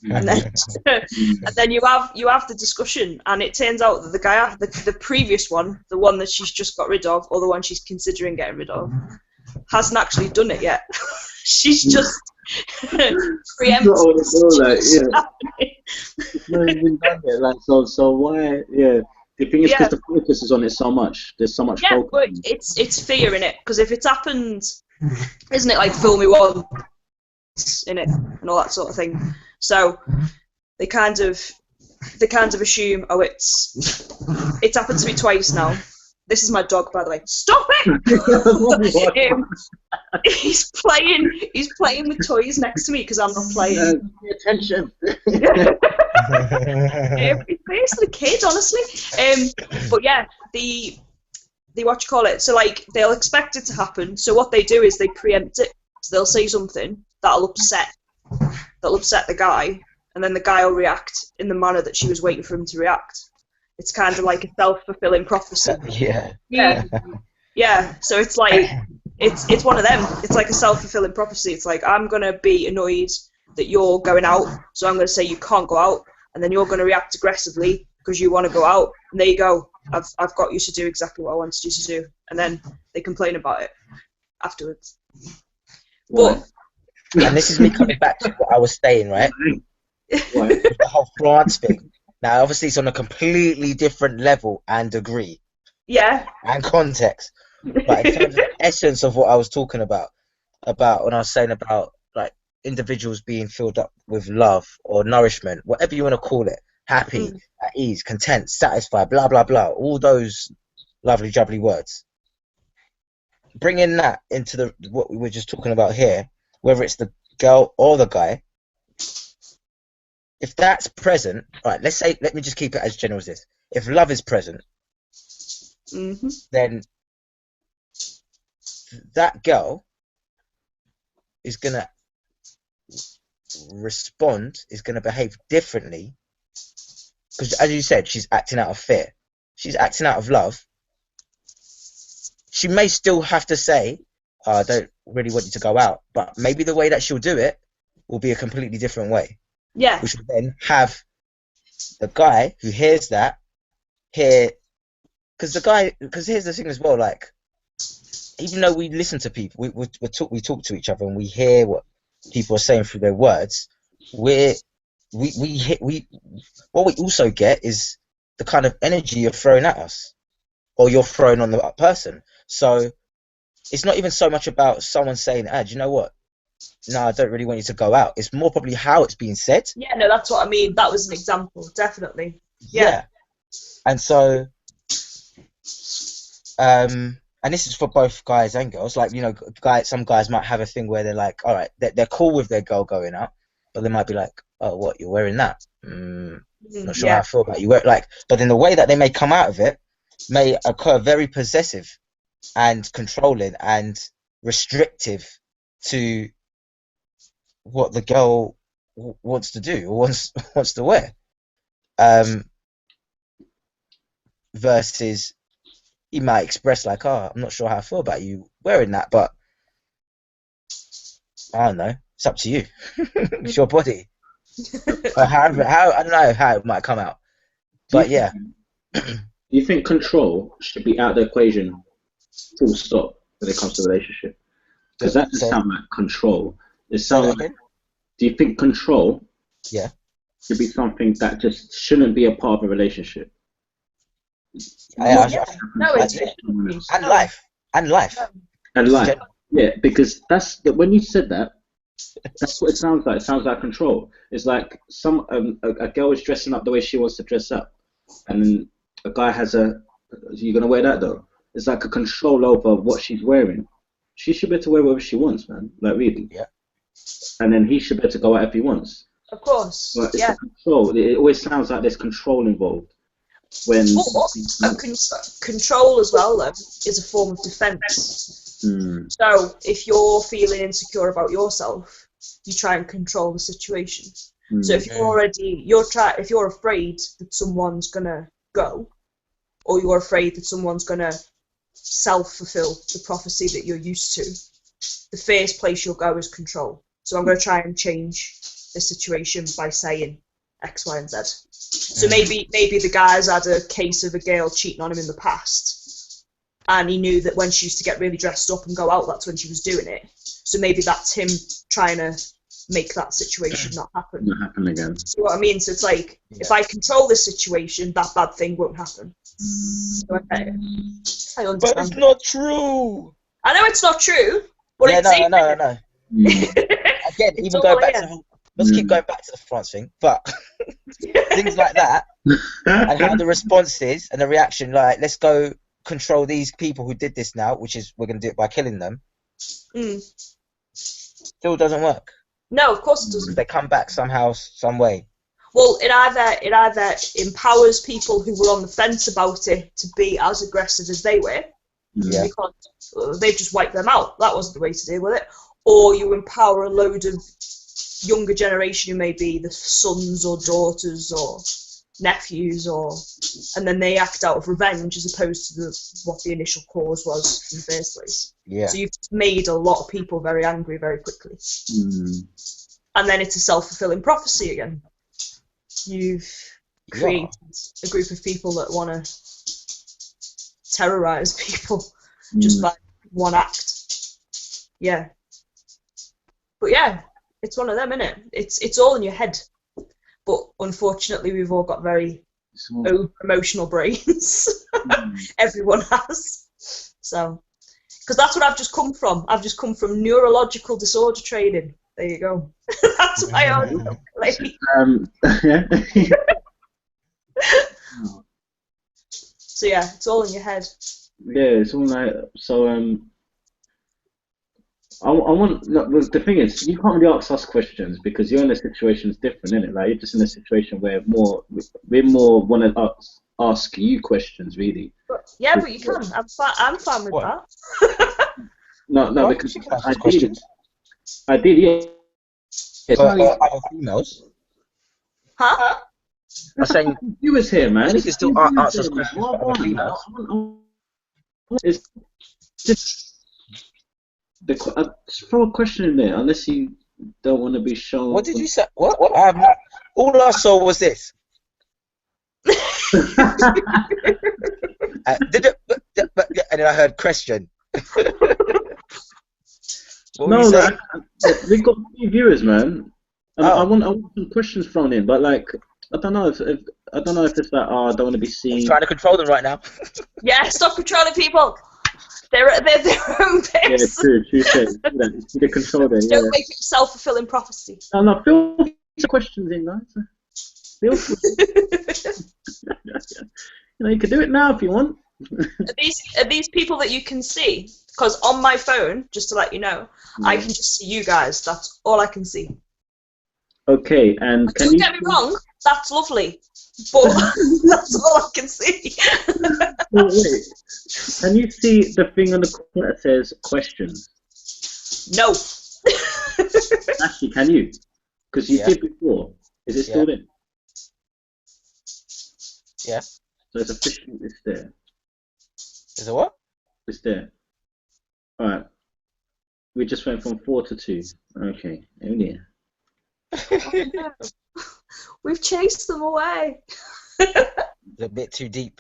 and then you have the discussion, and it turns out that the guy, the previous one, the one that she's just got rid of, or the one she's considering getting rid of, hasn't actually done it yet. She's just preempted. Not even done it. Like, so why? Yeah. The thing is, because the focus is on it so much. There's so much focus. But it's fear in it, because if it's happened, isn't it like fool me once in it and all that sort of thing? So they kind of assume, oh, it's happened to me twice now. This is my dog, by the way. Stop it! He's playing with toys next to me because I'm not playing. Pay attention. He's basically a kid, honestly. But yeah, the what you call it. So like they'll expect it to happen. So what they do is they preempt it. So they'll say something that'll upset the guy, and then the guy will react in the manner that she was waiting for him to react. It's kind of like a self-fulfilling prophecy. Yeah. So it's like it's one of them. It's like a self-fulfilling prophecy. It's like, I'm gonna be annoyed that you're going out, so I'm gonna say you can't go out, and then you're gonna react aggressively because you want to go out. And there you go. I've got you to do exactly what I wanted you to do, and then they complain about it afterwards. But and this is me coming back to what I was saying, right? The whole France thing. Now, obviously, it's on a completely different level and degree. Yeah. And context. But in terms of the essence of what I was talking about when I was saying about like individuals being filled up with love or nourishment, whatever you want to call it, happy, at ease, content, satisfied, blah, blah, blah, all those lovely, jubbly words. Bringing that into what we were just talking about here, whether it's the girl or the guy, if that's present, right, let me just keep it as general as this. If love is present, then that girl is gonna respond, is gonna behave differently, because as you said, she's acting out of fear. She's acting out of love. She may still have to say, oh, I don't really want you to go out, but maybe the way that she'll do it will be a completely different way. Yeah. Which will then have the guy who hears that hear, because here's the thing as well, like, even though we listen to people, we talk to each other and we hear what people are saying through their words, what we also get is the kind of energy you're throwing at us, or you're throwing on the person. So it's not even so much about someone saying, do you know what? No, I don't really want you to go out. It's more probably how it's being said. Yeah, no, that's what I mean. That was an example, definitely. Yeah. And so, and this is for both guys and girls. Like, you know, some guys might have a thing where they're like, all right, they're cool with their girl going out, but they might be like, oh, what, you're wearing that? Not sure how I feel about you. Like, but then the way that they may come out of it may occur very possessive and controlling and restrictive to what the girl wants to do or wants to wear, versus he might express like, oh, I'm not sure how I feel about you wearing that, but I don't know, it's up to you. It's your body. However, I don't know how it might come out, but yeah. Do you think control should be out of the equation, full stop, when it comes to a relationship? Because that just sounds like control. It sounds like, do you think control should be something that just shouldn't be a part of a relationship? No, it's and life. Yeah, because when you said that, that's what it sounds like. It sounds like control. It's like a girl is dressing up the way she wants to dress up, and then a guy has you're gonna wear that though. It's like a control over what she's wearing. She should be able to wear whatever she wants, man. Like, really. Yeah. And then he should be able to go out if he wants. Of course. But it's control. It always sounds like there's control involved. Control as well, though, is a form of defense. So if you're feeling insecure about yourself, you try and control the situation. So if if you're afraid that someone's gonna go, or you're afraid that someone's gonna self-fulfill the prophecy that you're used to, the first place you'll go is control. So I'm going to try and change the situation by saying X, Y, and Z. So maybe the guy's had a case of a girl cheating on him in the past, and he knew that when she used to get really dressed up and go out, that's when she was doing it. So maybe that's him trying to make that situation not happen. Not happen again. See what I mean? So it's like, if I control this situation, that bad thing won't happen. So, okay. I understand. But it's not true. I know it's not true. But Yeah, it's no. Again, even going back to let's keep going back to the France thing, but things like that, and how the response is and the reaction, like, let's go control these people who did this now, which is we're going to do it by killing them, still doesn't work. No, of course it doesn't. They come back somehow, some way. Well, it either empowers people who were on the fence about it to be as aggressive as they were, because they've just wiped them out. That wasn't the way to deal with it. Or you empower a load of younger generation who may be the sons or daughters or nephews, and then they act out of revenge as opposed to what the initial cause was in the first place. Yeah. So you've made a lot of people very angry very quickly. And then it's a self-fulfilling prophecy again. You've created a group of people that want to terrorize people just by one act. Yeah. But yeah, it's one of them, isn't it? It's all in your head. But unfortunately, we've all got very over-emotional brains. Everyone has. So, because that's what I've just come from. I've just come from neurological disorder training. There you go. That's why I was lady. So yeah, it's all in your head. Yeah, it's all like so. I want. The thing is, you can't really ask us questions because you're in a situation that's different, isn't it? Like, you're just in a situation where we're more want to ask you questions, really. But you can. I'm fine with that. No, because I did, yeah. It's For not other females. Huh? I'm saying viewers here, man. you can still answer questions for other females. It's just throw a question in there, unless you don't want to be shown. What did you say? What? All I saw was this. And then I heard question. What were you saying? We've got 3 viewers, man. And Oh. I want some questions thrown in, but like I don't know if it's like, oh, I don't want to be seen. I'm trying to control them right now. Yeah, stop controlling people. They're their own pace. Yeah, true. You the control there. Don't make it self-fulfilling prophecy. No, feel some questions in, guys. Feel free. You can do it now if you want. Are these people that you can see? Because on my phone, just to let you know, I can just see you guys. That's all I can see. Okay, and Don't get me wrong, that's lovely, but that's all I can see. Well, wait. Can you see the thing on the corner that says questions? No. Actually, can you? Because you did before. Is it still there? Yeah. So it's officially there. Is it what? It's there. All right. We just went from 4 to 2. Okay. Oh yeah. Oh, no. We've chased them away. A bit too deep.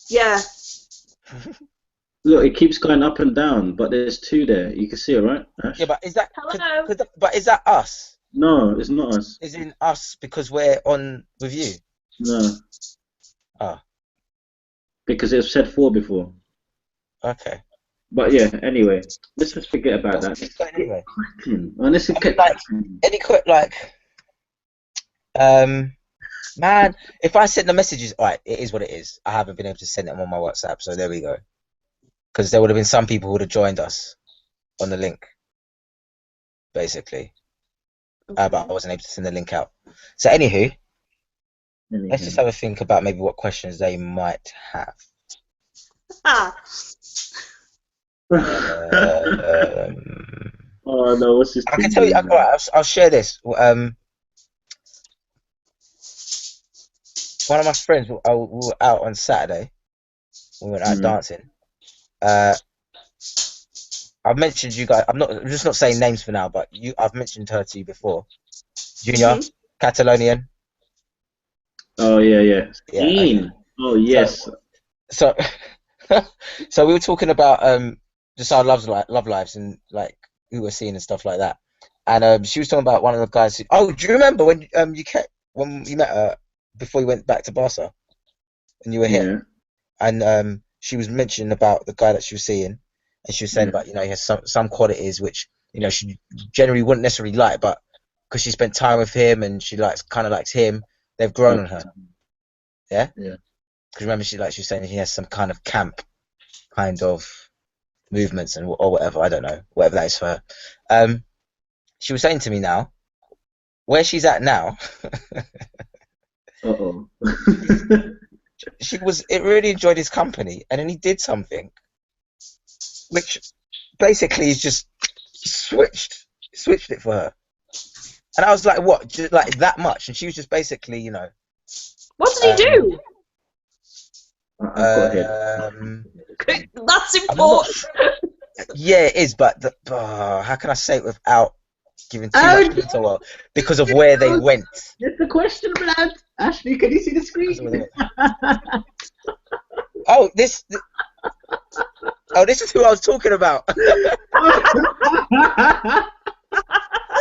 Yeah. Look, it keeps going up and down, but there's 2 there. You can see it, right? Ash? Yeah, but is that? Hello. But is that us? No, it's not us. Is in us because we're on with you? No. Ah. Because it was said 4 before. Okay. But yeah, anyway, let's just forget about that. Anyway. Unless it kept man, if I send the messages, alright, it is what it is. I haven't been able to send them on my WhatsApp, so there we go. Because there would have been some people who would have joined us on the link, basically. Okay. But I wasn't able to send the link out. So anywho, let's just have a think about maybe what questions they might have. Oh no, what's this? I can tell you. I'll share this. One of my friends, we were out on Saturday. We went out dancing. I've mentioned you guys. I'm just not saying names for now, but I've mentioned her to you before. Junior, Catalonian. Oh yeah. Okay. Oh yes. So so we were talking about just our love lives and like who we're seeing and stuff like that. And she was talking about one of the guys. Do you remember when you met her before you went back to Barca and you were here? And she was mentioning about the guy that she was seeing, and she was saying about he has some qualities which she generally wouldn't necessarily like, but because she spent time with him and she kind of likes him, they've grown on her. Yeah. Because remember, she was saying he has some kind of camp kind of movements or whatever. I don't know, whatever that is for her. She was saying to me now, where she's at now. It really enjoyed his company, and then he did something which basically is just switched it for her. And I was like, what? Just like that much? And she was just basically, What did he do? That's important. Yeah, it is, but how can I say it without giving too much detail? Because of where they went. That's the question, Brad. Ashley, can you see the screen? This is who I was talking about. How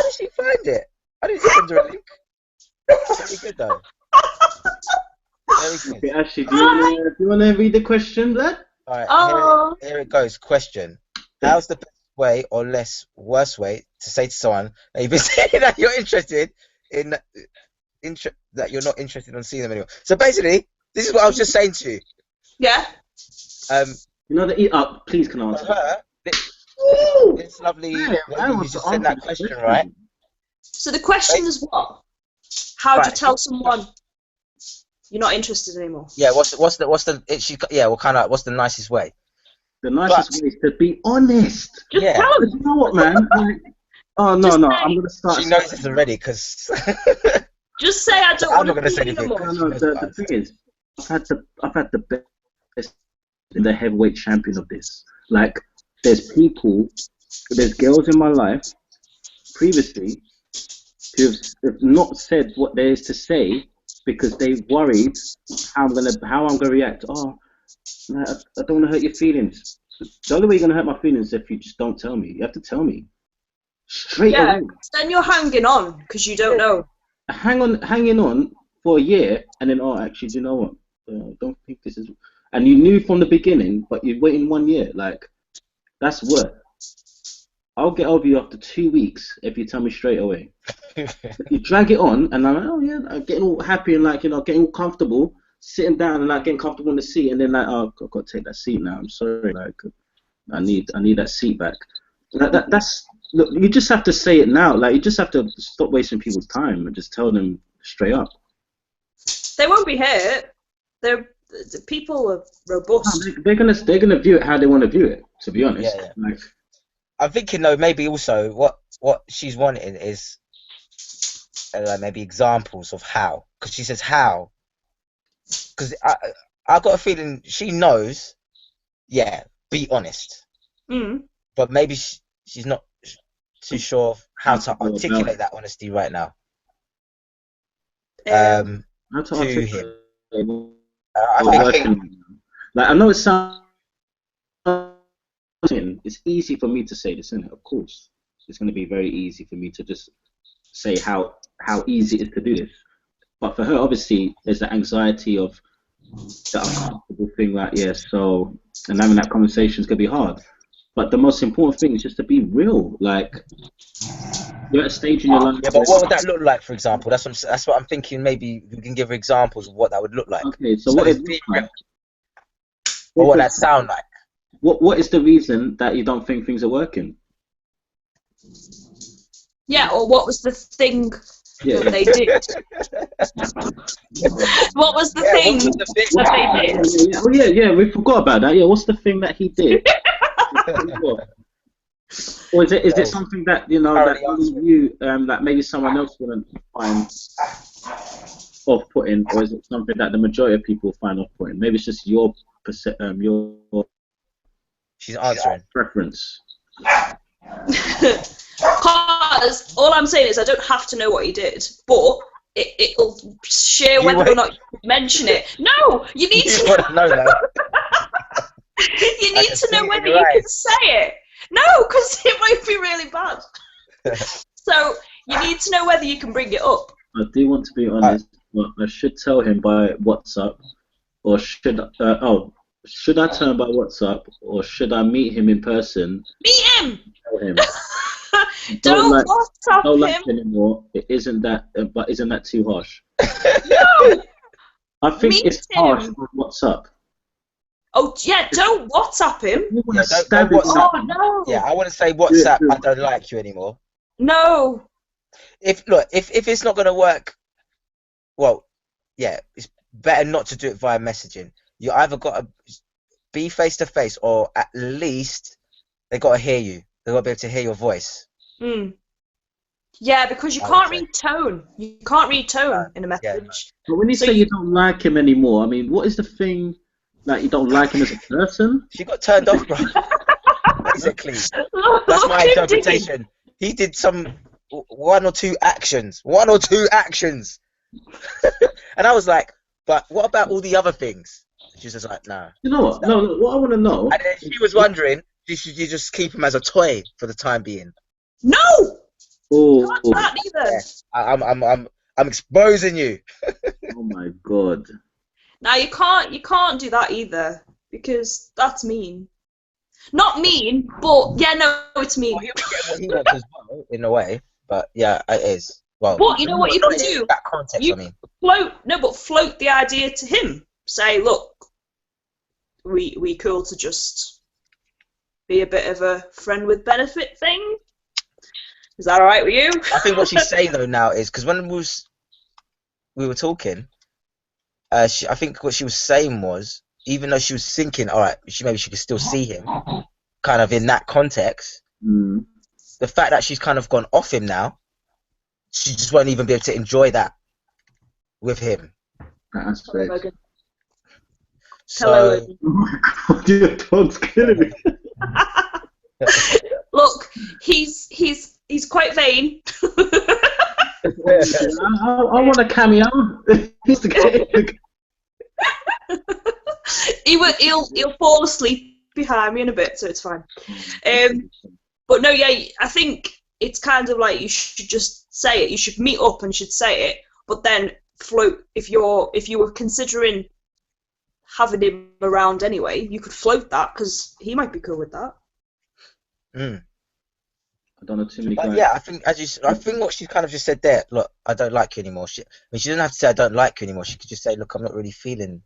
did she find it? I didn't send her a link. Very good though. Very good. Okay, Ashley, do you want to read the question, Brad? Alright, here it goes. Question. How's the best way or worst way to say to someone that you've been saying that you're interested in that you're not interested in seeing them anymore? So basically, this is what I was just saying to you. Yeah. Please can I answer. This lovely lady who just sent that question, right? So the question is what? How do you tell someone you're not interested anymore? Yeah. What's the nicest way? The nicest way is to be honest. Just tell them. You know what, man? Oh no, no, I'm gonna start. She knows this already because. Just say I don't I'm want not to gonna see say you anything. anymore. No, no. The thing is, I've had the best, the heavyweight champion of this. Like, there's girls in my life previously who have not said what there is to say because they worried how I'm gonna react. Oh, like, I don't want to hurt your feelings. The only way you're gonna hurt my feelings is if you just don't tell me. You have to tell me straight away. Then you're hanging on because you don't know. Hanging on for a year, and then actually, do you know what? I don't think this is. And you knew from the beginning, but you're waiting 1 year. Like, that's work. I'll get over you after 2 weeks if you tell me straight away. You drag it on, and I'm like, oh yeah, I'm getting all happy and like, getting all comfortable, sitting down and like getting comfortable in the seat, and then like, oh, I've got to take that seat now. I'm sorry, like, I need that seat back. That's look. You just have to say it now. Like, you just have to stop wasting people's time and just tell them straight up. They won't be hurt. The people are robust. No, they're gonna view it how they want to view it. To be honest, Yeah. Like, I'm thinking though, maybe also what she's wanting is maybe examples of how, because she says how, because I got a feeling she knows. Yeah, be honest. But maybe she's not too sure of how to articulate that honesty right now. how to To articulate him. I think like, I know it sounds. It's easy for me to say this, isn't it? Of course, it's going to be very easy for me to just say how easy it is to do this. But for her, obviously, there's the anxiety of the uncomfortable thing, like, yeah, so, and having that conversation is going to be hard. But the most important thing is just to be real. Like, you're at a stage in your life. Yeah, but what would that look like, for example? That's what I'm thinking. Maybe we can give her examples of what that would look like. Okay, so what it looks like? Or what that sound like? What is the reason that you don't think things are working? Yeah, or what was the thing that they did? What was the thing that they did? Yeah, we forgot about that. Yeah, what's the thing that he did? Or is it something that that you that maybe someone else wouldn't find off-putting, or is it something that the majority of people find off-putting? Maybe it's just your She's answering preference. Because all I'm saying is I don't have to know what he did, but it'll share whether or not you mention it. No, you need to know that. You need to know whether you can say it. No, because it might be really bad. So you need to know whether you can bring it up. I do want to be honest. Well, I should tell him by WhatsApp, or should I tell him by WhatsApp, or should I meet him in person? Meet him. Tell him. Don't WhatsApp don't him. like anymore. It isn't that, but isn't that too harsh? No. I think it's harsh on WhatsApp. Oh yeah, don't WhatsApp him. Don't WhatsApp. Oh no. Yeah, I wouldn't say WhatsApp. I don't like you anymore. No. If it's not gonna work, well, yeah, it's better not to do it via messaging. You either got to be face to face, or at least they got to hear you. They got to be able to hear your voice. Yeah, because you can't read tone. You can't read tone in a message. Yeah, no. But when you say you don't like him anymore, I mean, what is the thing that you don't like him as a person? She got turned off, bro. Basically, that's my interpretation. He did one or two actions, and I was like, but what about all the other things? She's just like, nah. You know what? No, what I want to know. And then she was wondering, should you just keep him as a toy for the time being? No. Oh, Not that either. Yeah, I'm exposing you. Oh my god. Now you can't do that either, because that's mean. Not mean, but yeah, no, it's mean. Well, he'll get what he wants as well, in a way. But yeah, it is. Well, but you know what you can do? That context, you float the idea to him. Say, look, we cool to just be a bit of a friend with benefit thing. Is that all right with you? I think what she's saying though now is, because when we were talking, I think what she was saying was, even though she was thinking, all right, maybe she could still see him, kind of in that context. the fact that she's kind of gone off him now, she just won't even be able to enjoy that with him. That aspect. Hello, So, Oh my god, your dog's killing me. look, he's quite vain. I want a cameo. He'll fall asleep behind me in a bit, so it's fine. But no, yeah, I think it's kind of like you should just say it. You should meet up and should say it, but then float. If you were considering having him around anyway, you could float that because he might be cool with that. I don't know too many but guys. yeah, I think what she kind of just said there. Look, I don't like you anymore. She doesn't have to say I don't like you anymore. She could just say, look, I'm not really feeling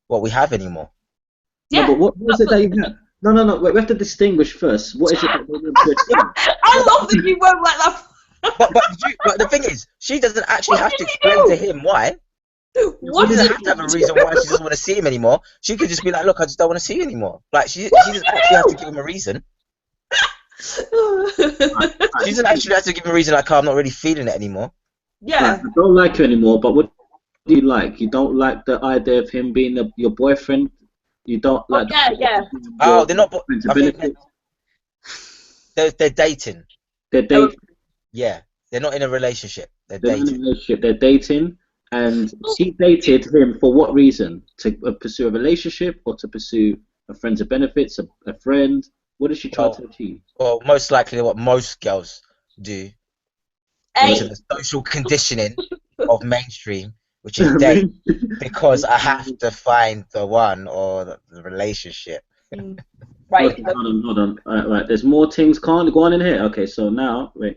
what we have anymore. Yeah. No, but what was it that you had? No. Wait, we have to distinguish first. What is it that we're going to achieve? I love that you won't let that. But the thing is, she doesn't actually have to explain to him why. What She did doesn't have to have a reason why she doesn't want to see him anymore. She could just be like, look, I just don't want to see you anymore. Like, she doesn't actually have to give him a reason. She doesn't actually have to give him a reason like, oh, I'm not really feeling it anymore. Yeah. I don't like you anymore, but what do you like? You don't like the idea of him being your boyfriend? You don't like... Yeah. Oh, they're not... I think they're dating. They're dating. Yeah, they're not in a relationship. They're They're dating. in a relationship. They're dating. And she dated him for what reason? To pursue a relationship or to pursue a friends of benefits, a friend? What does she try to achieve? Well, most likely what most girls do. Into the social conditioning of mainstream, which is date, because I have to find the one or the relationship. Right. Okay, hold on. Right, there's more things. Can't go on in here. Okay, so now, wait.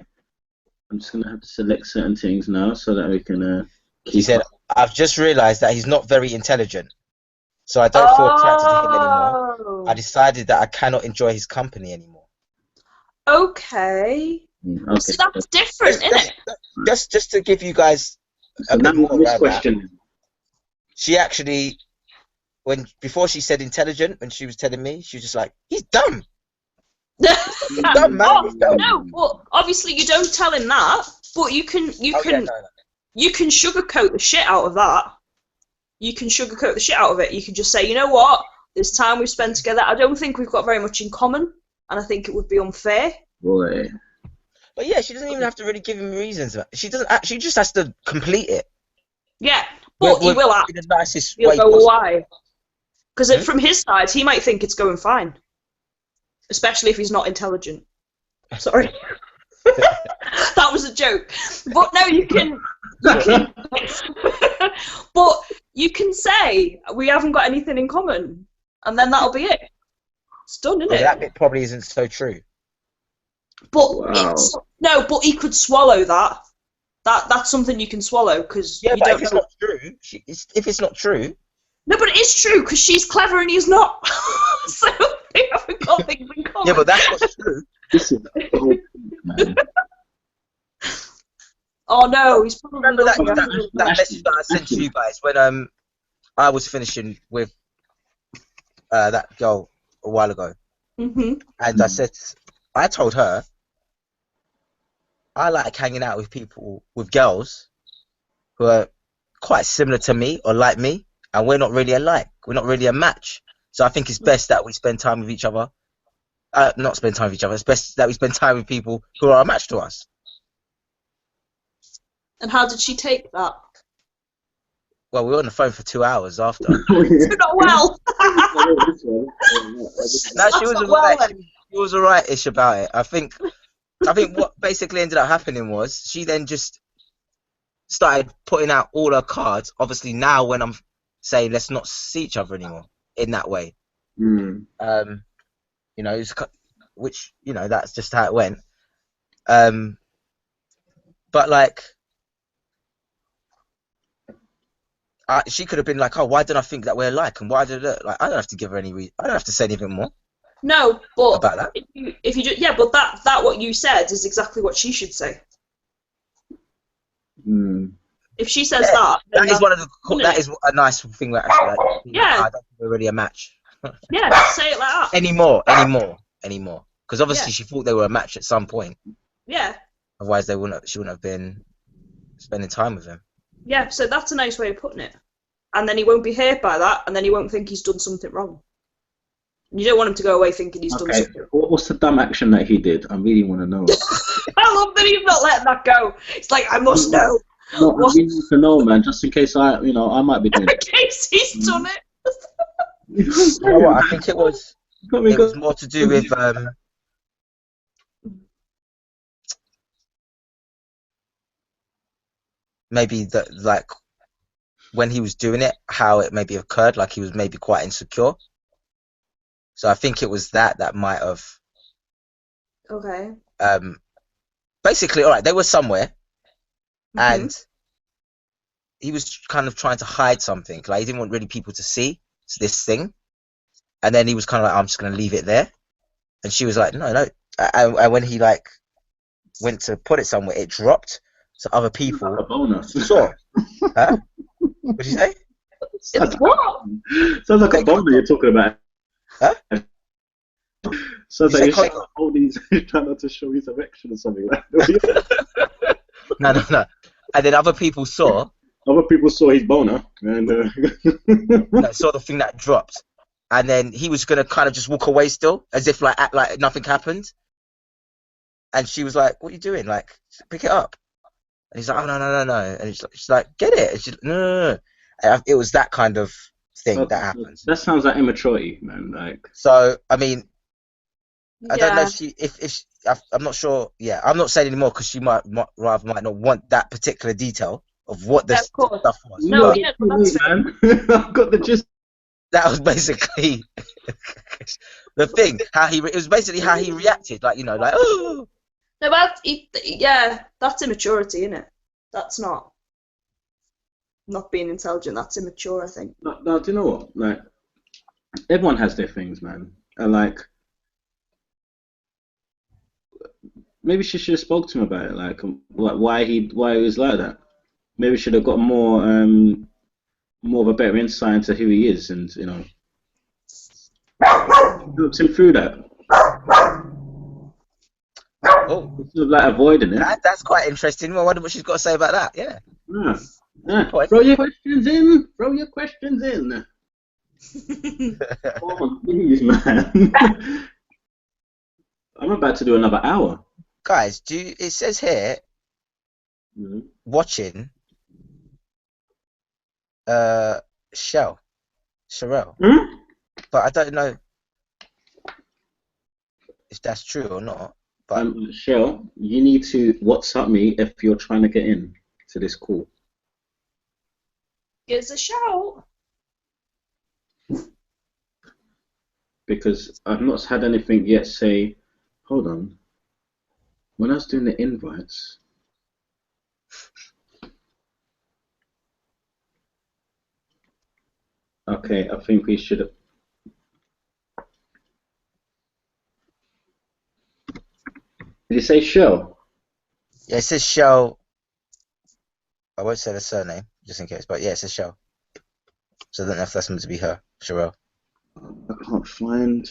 I'm just going to have to select certain things now so that we can... He said, I've just realised that he's not very intelligent, so I don't feel attracted to him anymore. I decided that I cannot enjoy his company anymore. Okay. So that's different, isn't it? Just to give you guys a bit more around that. She actually, before she said intelligent, when she was telling me, she was just like, he's dumb. He's dumb, man. He's dumb. No, well, obviously you don't tell him that, but you can sugarcoat the shit out of that. You can sugarcoat the shit out of it. You can just say, you know what, this time we've spent together, I don't think we've got very much in common, and I think it would be unfair. Boy. But yeah, she doesn't even have to really give him reasons. She doesn't. She just has to complete it. Yeah, but he will ask. In the nicest He'll way go, possible. why? Because from his side, he might think it's going fine, especially if he's not intelligent. Sorry. That was a joke. But no, you can but you can say we haven't got anything in common, and then that'll be it. It's done, isn't it? That bit probably isn't so true. But but he could swallow that. That's something you can swallow because yeah, you but don't if it's know. not true, if it's not true. No, but it is true because she's clever and he's not. So they haven't got things in common. Yeah, but that's what's true. This is the whole thing, man. Oh no, he's probably Remember that looking message that I sent to you guys when I was finishing with that girl a while ago, and I told her I like hanging out with people, with girls who are quite similar to me or like me, and we're not really alike. We're not really a match. So I think it's best that we spend time with each other. Not spend time with each other. It's best that we spend time with people who are a match to us. And how did she take that? Well, we were on the phone for 2 hours after. Not well. No, she was alright. She was alright-ish about it. I think what basically ended up happening was she then just started putting out all her cards. Obviously now when I'm saying let's not see each other anymore in that way. You know, which, you know, that's just how it went. But like, she could have been like, oh, why don't I think that we're alike? And why did it? Like, I don't have to give her any reason. I don't have to say anything more. No, but about that. If you just, yeah, but that what you said is exactly what she should say. If she says that is one of the that is a nice thing that actually, like, yeah, I don't think we're really a match. Yeah, say it like that. Anymore. because obviously she thought they were a match at some point. Yeah. Otherwise, she wouldn't have been spending time with him. Yeah, so that's a nice way of putting it. And then he won't be hurt by that, and then he won't think he's done something wrong. You don't want him to go away thinking he's done something. What's the dumb action that he did? I really want to know. I love that he's not letting that go. It's like, I must know. No, I really need to know, man, just in case I might be doing it. In case he's done it. You know what? I think it was more to do with maybe that, like, when he was doing it, how it maybe occurred, like he was maybe quite insecure. So I think it was that might have. Okay. Basically, all right, they were somewhere, and he was kind of trying to hide something. Like, he didn't want really people to see this thing, and then he was kind of like, I'm just going to leave it there. And she was like, no. And when he like went to put it somewhere, it dropped. So other people saw. Huh? What did you say? What? Sounds like a boner you're talking about. Huh? Sounds like he's trying not to show his erection or something like that. No. And then other people saw. Other people saw his boner and saw the thing that dropped, and then he was gonna kind of just walk away still, as if like act like nothing happened. And she was like, "What are you doing? Like, pick it up." And he's like, "Oh no!" And she's like, "Get it!" And she's like, No. And it was that kind of thing that happened. That sounds like immaturity, man. Like, so I mean, I don't know if I'm not sure. Yeah, I'm not saying anymore because she might not want that particular detail of what this stuff was. No, yeah, that's man. I've got the gist. That was basically the thing. It was basically how he reacted. Like, like, oh. No, but that's immaturity, isn't it? That's not being intelligent. That's immature, I think. No, do you know what? Like, everyone has their things, man, and like, maybe she should have spoke to him about it, like why he was like that. Maybe should have got more of a better insight into who he is, and helped him through that. Oh, sort of like avoiding it. That's quite interesting. Well, I wonder what she's got to say about that. Yeah. Throw your questions in. Oh, please, man. I'm about to do another hour. Guys, it says here, watching Sharelle. But I don't know if that's true or not. But Sharelle, you need to WhatsApp me if you're trying to get in to this call. Give us a shout. Because I've not had anything yet say, hold on, when I was doing the invites, okay, I think we should have. Did it say Shell? Yeah, it says Shell. I won't say the surname, just in case, but yeah, it says Shell. So I don't know if that's meant to be her, Sharelle. I can't find.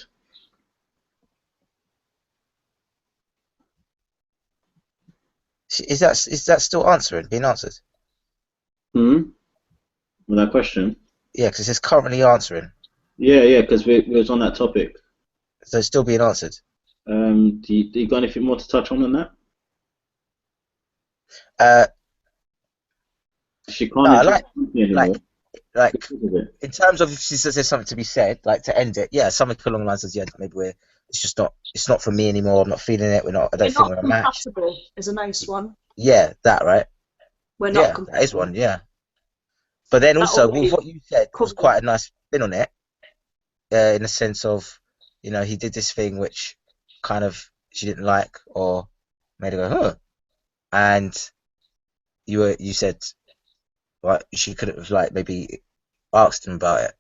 Is that still being answered? With that question? Yeah, because it says currently answering. Yeah, because we was on that topic. So it's still being answered. Do you got anything more to touch on than that? She can't. No, like in terms of if she says there's something to be said, like to end it, yeah, something along the lines of maybe it's not for me anymore. I'm not feeling it. I don't think we're a match. Compatible is a nice one. Yeah, that right. We're not compatible. That is one. Yeah. But then also, with what you said was quite a nice spin on it, in the sense of, he did this thing which kind of she didn't like or made her go, huh, and you said, like, she could have like maybe asked him about it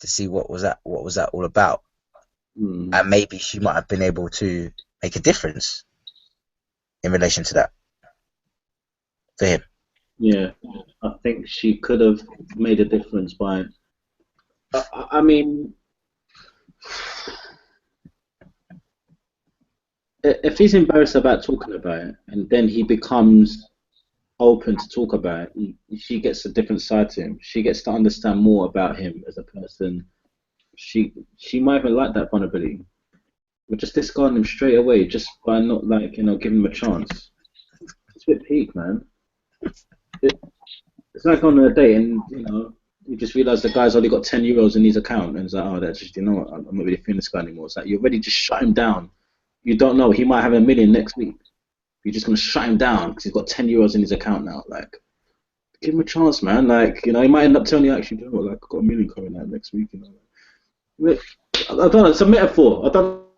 to see what was that all about, and maybe she might have been able to make a difference in relation to that for him. Yeah, I think she could have made a difference by. I mean, if he's embarrassed about talking about it, and then he becomes open to talk about it, she gets a different side to him. She gets to understand more about him as a person. She might even like that vulnerability. We're just discarding him straight away just by not giving him a chance. It's a bit peak, man. It's like on a date and you just realise the guy's only got €10 in his account and it's like, oh, that's just, you know what, I'm not really feeling this guy anymore. It's like you already just shut him down. You don't know, he might have $1 million next week. You're just gonna shut him down because he's got €10 in his account now. Like, give him a chance, man. Like, he might end up telling you, actually, you know what, like, I've got $1 million coming out next week. I don't know. It's a metaphor.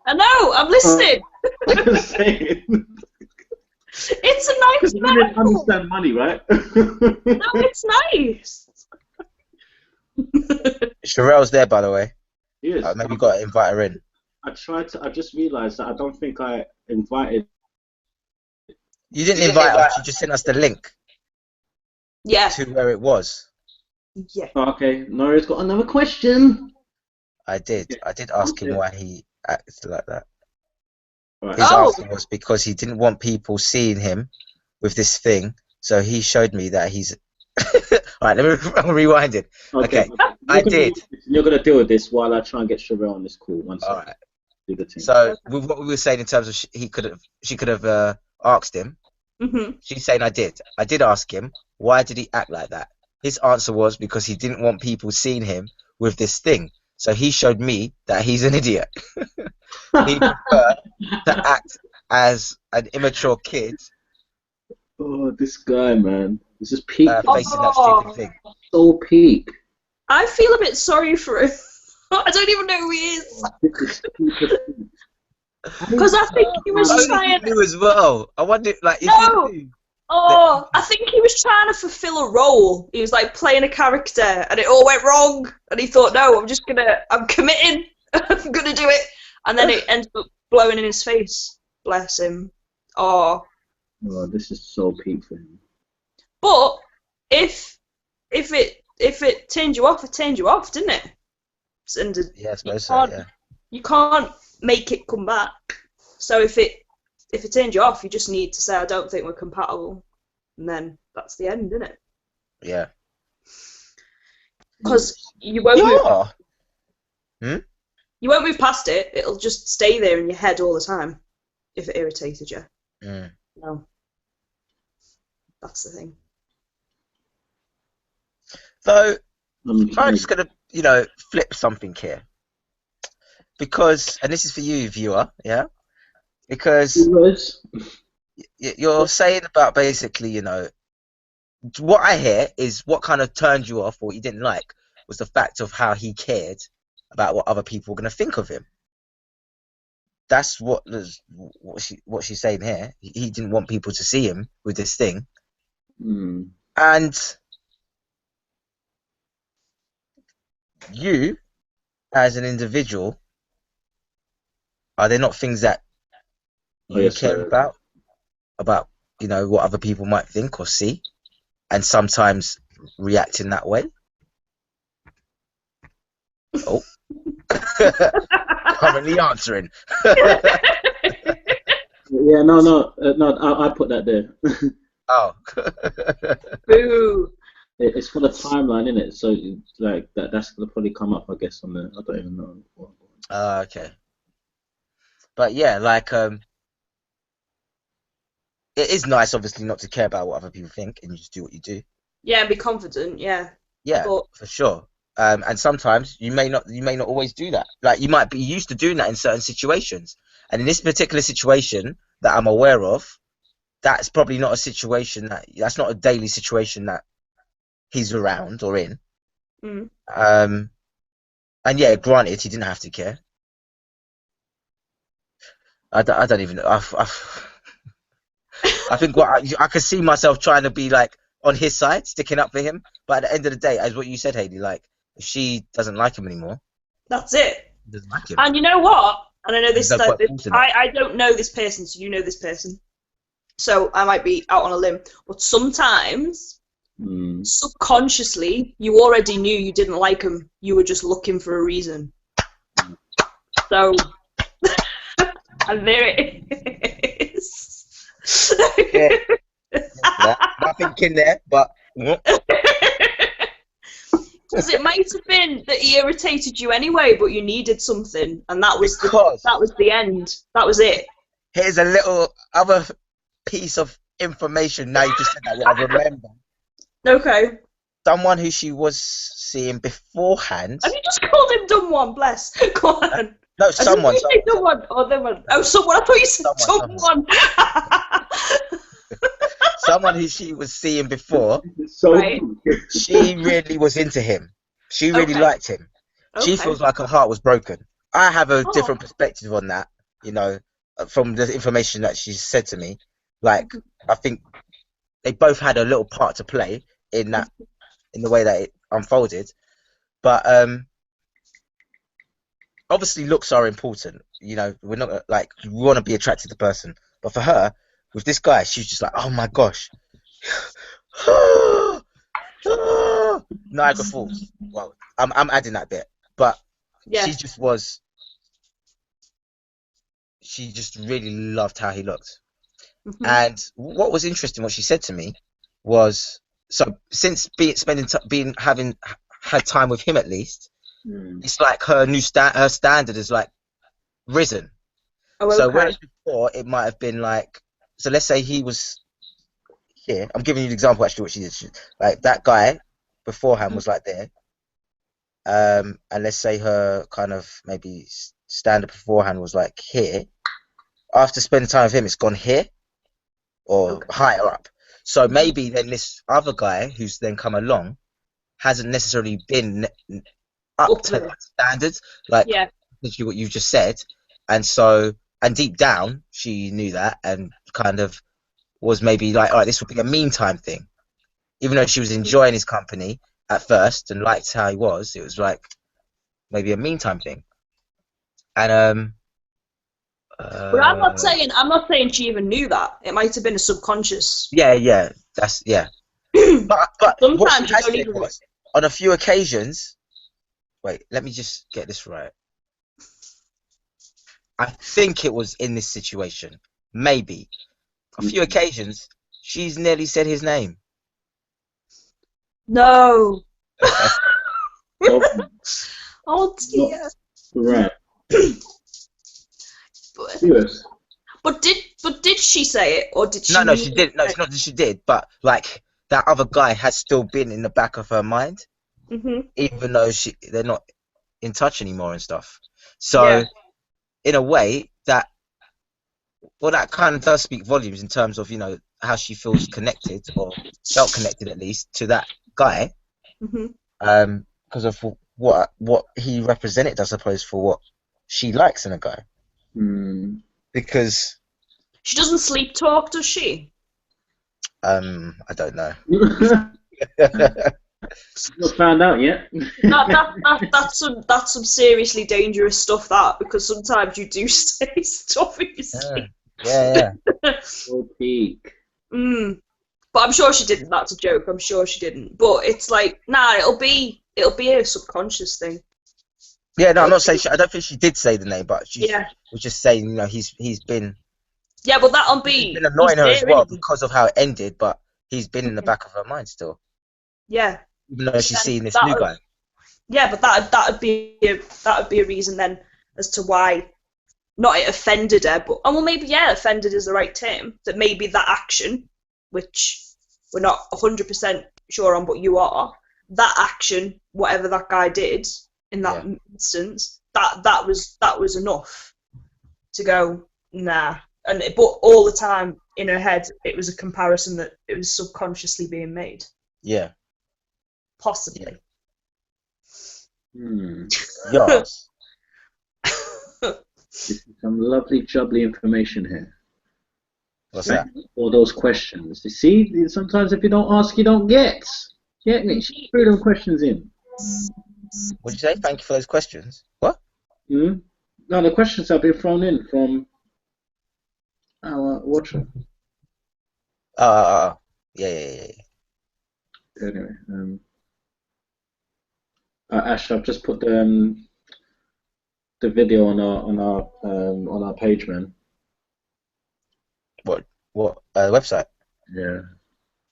I know. I'm listening. I'm just saying. It's a nice You metaphor. didn't understand money, right? No, it's nice. Sharelle's there, by the way. Yes. Maybe you got to invite her in. I just realised that I don't think I invited. You didn't invite her. She just sent us the link Yeah. to where it was. Yeah. Oh, okay, Nori's got another question. I did ask him why he acted like that. Right. His Oh. answer was because he didn't want people seeing him with this thing. So he showed me that he's. All right, I'll rewind it. Okay. I did. You're gonna deal with this while I try and get Sharelle on this call. One second. All right. Do the thing. So with what we were saying in terms of she could have asked him. Mm-hmm. She's saying I did ask him why did he act like that. His answer was because he didn't want people seeing him with this thing. So he showed me that he's an idiot. He preferred to act as an immature kid. Oh, this guy, man. This is peak. Facing that stupid thing. So peak. I feel a bit sorry for him. I don't even know who he is. Because I think he was trying. Knew as well. I wonder, like, if No. he knew. Oh, I think he was trying to fulfill a role. He was like playing a character, and it all went wrong. And he thought, "No, I'm committing. I'm gonna do it." And then it ended up blowing in his face. Bless him. Oh. Oh, this is so peak for him. But if it turned you off, it turned you off, didn't it? And Yeah, I suppose so. Yeah. you can't make it come back. So if it turned you off, you just need to say, I don't think we're compatible, and then that's the end, isn't it? Yeah. Because you won't you won't move past it. It'll just stay there in your head all the time if it irritated you. No, that's the thing. So I'm just gonna, flip something here, because, and this is for you, viewer, yeah, because you're saying about basically, what I hear is what kind of turned you off or what you didn't like was the fact of how he cared about what other people were gonna think of him. That's what she's saying here. He didn't want people to see him with this thing, and you, as an individual, are there not things that you care about what other people might think or see, and sometimes react in that way? Oh, currently answering. Yeah, no, I put that there. Oh. Boo. It's for the timeline, isn't it? So like that's gonna probably come up, I guess, on the. I don't even know. Okay. But yeah, like it is nice, obviously, not to care about what other people think, and you just do what you do. Yeah, and be confident. Yeah. Yeah, for sure. And sometimes you may not always do that. Like, you might be used to doing that in certain situations, and in this particular situation that I'm aware of, that's probably not a situation that's not a daily situation that he's around or in. And yeah, granted, he didn't have to care. I don't even know. I think I could see myself trying to be like on his side, sticking up for him. But at the end of the day, as what you said, Hayley, like, if she doesn't like him anymore, that's it. Doesn't like him. And you know what? And I know this. I don't know this person, so you know this person. So I might be out on a limb, but sometimes. Subconsciously, you already knew you didn't like him. You were just looking for a reason. So, I And there it is. Yeah. Nothing in there, but Because it might have been that he irritated you anyway, but you needed something, and that was the end. That was it. here's a little other piece of information. Now you just said that, what I remember. Okay. Someone who she was seeing beforehand. Have you just called him dumb one? Bless. Go on. No, someone. Dumb one. Oh, someone. Oh, someone. I thought you said someone. Someone who she was seeing before. So Right. She really was into him. She really liked him. She feels like her heart was broken. I have a different perspective on that, you know, from the information that she said to me. Like, I think they both had a little part to play in that, in the way that it unfolded. But obviously, looks are important. You know, we're not like, we want to be attracted to the person. But for her, with this guy, she's just like, oh my gosh. Niagara Falls. Well, I'm adding that bit, but she just really loved how he looked. And what was interesting, what she said to me was, so since having had time with him at least, it's like her her standard is like risen. So whereas before it might have been like, so let's say he was here. I'm giving you an example actually what she did. Like that guy beforehand was like there. And let's say her kind of maybe standard beforehand was like here. After spending time with him, it's gone here or higher up. So maybe then this other guy who's then come along hasn't necessarily been up to that standards, like literally what you've just said. And so, and deep down, she knew that and kind of was maybe like, all right, this will be a meantime thing. Even though she was enjoying his company at first and liked how he was, it was like maybe a meantime thing. And but I'm not saying she even knew that. It might have been a subconscious. Yeah, that's but sometimes what she was, on a few occasions. Wait, let me just get this right. I think it was in this situation. Maybe a few occasions she's nearly said his name. No. Oh dear. Right. But did she say it, or did she? No, she didn't. No, it's not that she did, but like that other guy has still been in the back of her mind, even though they're not in touch anymore and stuff. So, in a way, that kind of does speak volumes in terms of, you know, how she feels connected, or felt connected at least, to that guy, because of what he represented, I suppose, for what she likes in a guy. Because she doesn't sleep talk, does she? I don't know. Not found out yet. That's some seriously dangerous stuff. That, because sometimes you do say stuff in your sleep. Yeah. So peak. But I'm sure she didn't. That's a joke. I'm sure she didn't. But it's like, nah, it'll be a subconscious thing. Yeah, no, I'm not saying. I don't think she did say the name, but she was just saying, you know, he's been. Yeah, but that'll be. He's been annoying her as well because of how it ended, but he's been in the back of her mind still. Yeah. Even though she's seeing this new guy. Yeah, but that'd be a reason then as to why not it offended her, but well, maybe offended is the right term. That maybe that action, which we're not 100% sure on, but you are, that action, whatever that guy did in that instance, that was enough to go nah. But all the time in her head, it was a comparison that it was subconsciously being made. Yeah. Possibly. Yes. Some lovely jubbly information here. What's that? All those questions. You see, sometimes if you don't ask, you don't get. Get me? She threw them questions in. What'd you say? Thank you for those questions. What? No, the questions have been thrown in from our watcher. Yeah. Anyway, Ash, I've just put the video on our page, man. What website? Yeah.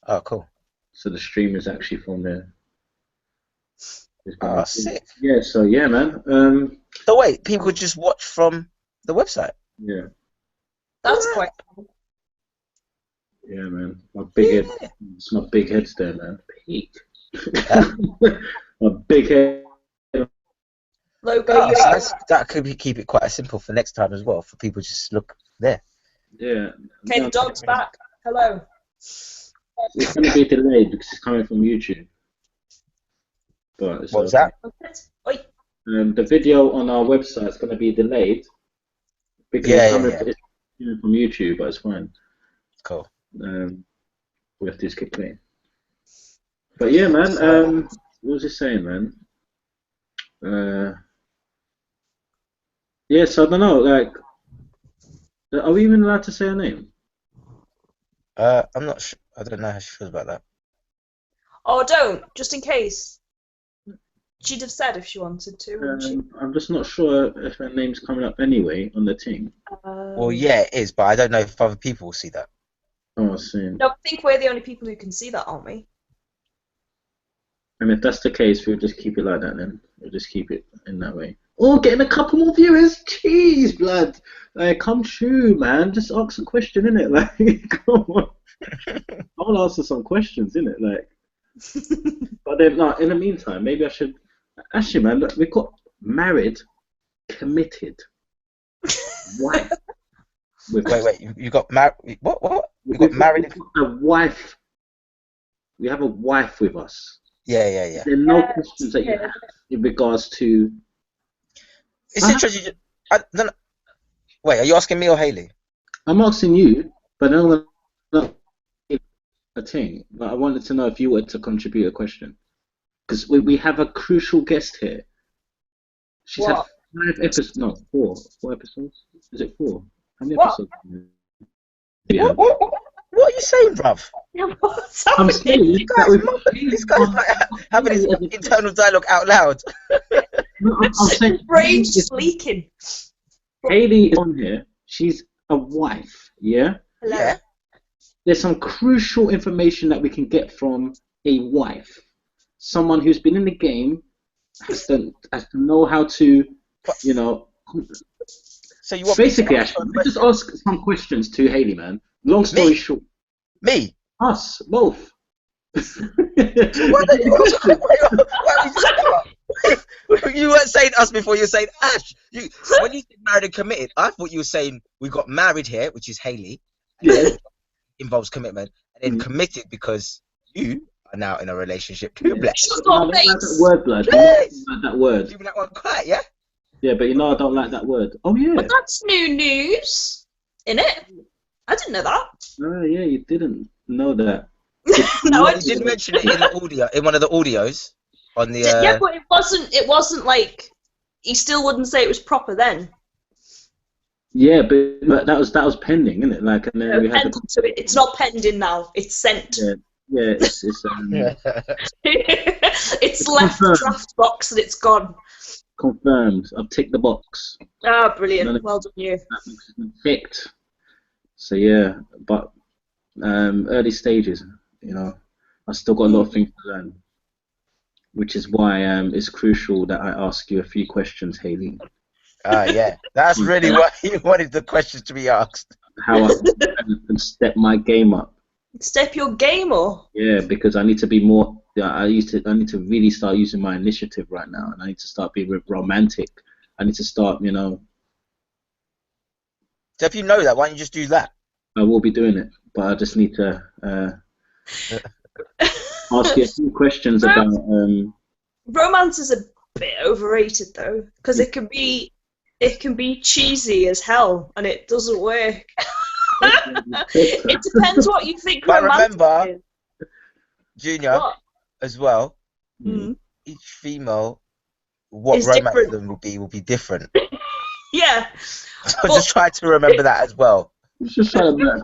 Oh, cool. So the stream is actually from there. Oh, sick. Yeah. So yeah, man. So wait, people could just watch from the website. Yeah. That's quite. Yeah, man. My big head. It's my big heads there, man. Peak. My big head. Logo. Oh, so that could keep it quite simple for next time as well. For people just look there. Yeah. Okay, the dog's back. Hello. It's going to be delayed because it's coming from YouTube. But it's What was that? Oi. The video on our website is going to be delayed because Yeah, it's coming yeah. from YouTube, but it's fine. Cool. We have to just keep playing. But yeah, man. What was he saying, man? Yes, I don't know. Like, are we even allowed to say her name? I'm not sure. I don't know how she feels about that. Oh, don't. Just in case. She'd have said if she wanted to, wouldn't she? I'm just not sure if her name's coming up anyway on the team. Well, yeah, it is, but I don't know if other people will see that. Oh, I see. No, I think we're the only people who can see that, aren't we? And if that's the case, we'll just keep it like that then. We'll just keep it in that way. Oh, getting a couple more viewers. Jeez, blood. Like, come true, man. Just ask a question, innit? Like, come on. I'll answer some questions, innit? Like, but then, no, in the meantime, maybe I should. Actually, man, look, we got married, committed, wife. Wait, you got married? What? You got married? A wife. We have a wife with us. Yeah. There are no questions that you have in regards to. It's interesting. I don't know. Wait, are you asking me or Hayley? I'm asking you, but I don't want a thing. But I wanted to know if you wanted to contribute a question, because we have a crucial guest here. She's had 5 episodes. No, 4. 4 episodes. Is it 4? How many episodes? Yeah. What are you saying, bruv? I'm saying This guy's like having his internal dialogue out loud. No, I'm saying Brain's just leaking. Hayley is on here. She's a wife, yeah? Hello. Yeah. There's some crucial information that we can get from a wife. Someone who's been in the game, has to know how to, you know. So you want basically, actually, let's just ask some questions to Hayley, man. Long story short. Me? Us, both. You weren't saying us before, you were saying Ash. When you said married and committed, I thought you were saying we got married here, which is Hayley. Yeah. Involves commitment. And then committed because you are now in a relationship too. I don't like that word, blood. I don't like that word. You like one quiet, yeah? Yeah, but you know I don't like that word. Oh, yeah. But that's new news, innit? I didn't know that. Oh, yeah, you didn't know that. No, I You did mention it in the audio, in one of the audios. On the yeah, but it wasn't like he still wouldn't say it was proper then. Yeah, but that was pending, isn't it? Like, and then we had So it's not pending now. It's sent. Yeah, it's it's left the draft box and it's gone. Confirmed. I've ticked the box. Ah, brilliant. Well done, you. Ticked. So yeah, but early stages, you know, I still got a lot of things to learn, which is why it's crucial that I ask you a few questions, Hayley. Yeah, that's really what you wanted the questions to be asked. How I can step my game up. Step your game up. Yeah, because I need to be more. I need to really start using my initiative right now, and I need to start being romantic. I need to start, you know. So if you know that, why don't you just do that? I will be doing it, but I just need to ask you a few questions about. Romance is a bit overrated though, because it can be cheesy as hell, and it doesn't work. It depends what you think romantic remember, is. Junior, as well. Each female, what romance them will be different. Yeah. So just try to remember that as well. Just try to man.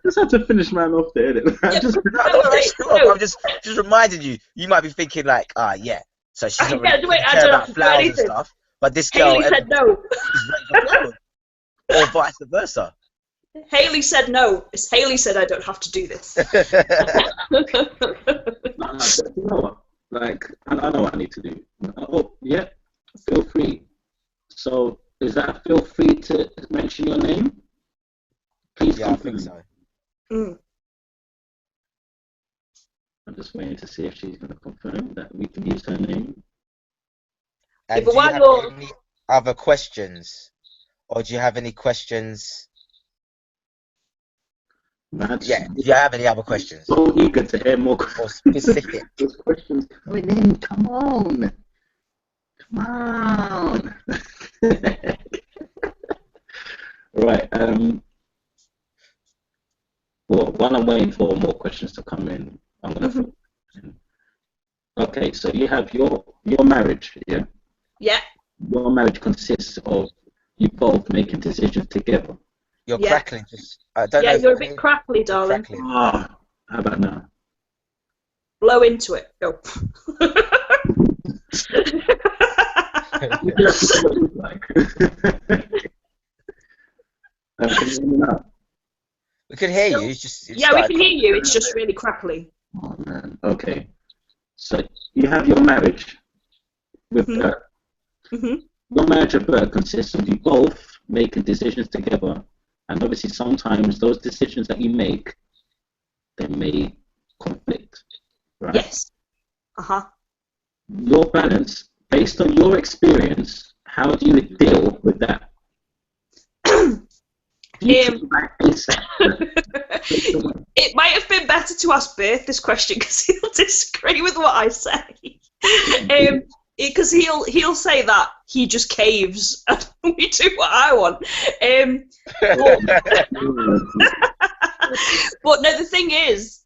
Just have to finish man off there. I'm just reminding you. You might be thinking like, yeah. So she's not really care about flowers and stuff. But this girl Hayley said no. vice versa. Hayley said no. It's Hayley said I don't have to do this. No, you know what? Like, I know what I need to do. Oh, yeah, feel free. So, is that feel free to mention your name? Please Yeah, I confirm. think so. Mm. I'm just waiting to see if she's going to confirm that we can use her name. And but do you while have you're- any other questions? Or do you have any questions? That's Yeah, do you have any other questions? so eager to hear more Or specific? those questions coming in. Come on. Come on. Right. Well, while I'm waiting for more questions to come in, I'm going to. Okay, so you have your marriage, yeah? Yeah. Your marriage consists of you both making decisions together. You're Yeah. crackling. Just I don't know. Yeah, if you're a can bit you- crackly, you're darling. crackling. Oh, how about now? Blow into it. Go. What do you reckon it looks like? Can you hear me now? We can hear you. It's just Yeah, we can hear you. It's just really crackly. Oh man. Okay. So you have your marriage with Mhm. her. Hmm. Your marriage with her consists of you both making decisions together, and obviously sometimes those decisions that you make, they may conflict, right? Yes. Uh-huh. Your balance, based on your experience, how do you deal with that? It might have been better to ask Bert this question because he'll disagree with what I say. Because he'll say that he just caves and we do what I want. But no, the thing is,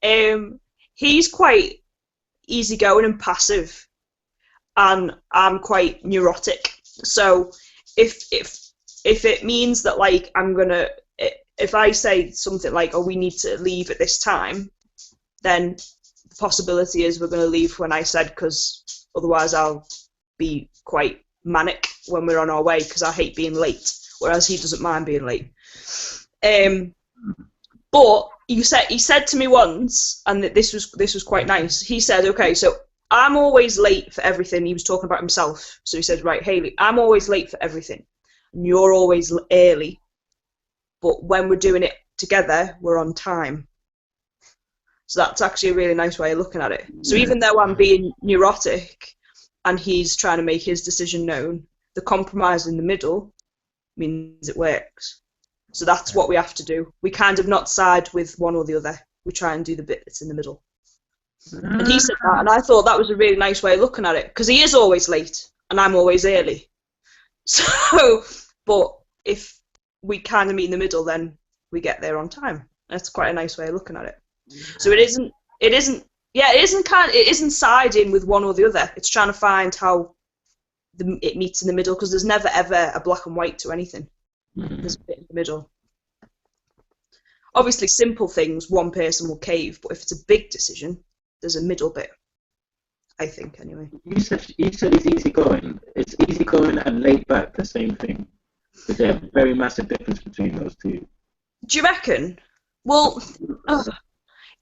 he's quite easygoing and passive, and I'm quite neurotic. So if it means that like if I say something like, "Oh, we need to leave at this time," then the possibility is we're going to leave when I said, because otherwise I'll be quite manic when we're on our way because I hate being late, whereas he doesn't mind being late. But he said to me once, and this was quite nice. He said, "Okay, so I'm always late for everything." He was talking about himself, so he said, "Right, Hayley, I'm always late for everything, and you're always early. But when we're doing it together, we're on time." So that's actually a really nice way of looking at it. So even though I'm being neurotic and he's trying to make his decision known, the compromise in the middle means it works. So that's what we have to do. We kind of not side with one or the other. We try and do the bit that's in the middle. And he said that, and I thought that was a really nice way of looking at it, because he is always late and I'm always early. So, but if we kind of meet in the middle, then we get there on time. That's quite a nice way of looking at it. So it isn't siding with one or the other. It's trying to find how it meets in the middle, because there's never ever a black and white to anything. There's a bit in the middle. Obviously, simple things, one person will cave, but if it's a big decision, there's a middle bit. I think, anyway. You said it's easygoing. It's easygoing and laid back, the same thing. But there's a very massive difference between those two. Do you reckon? Well,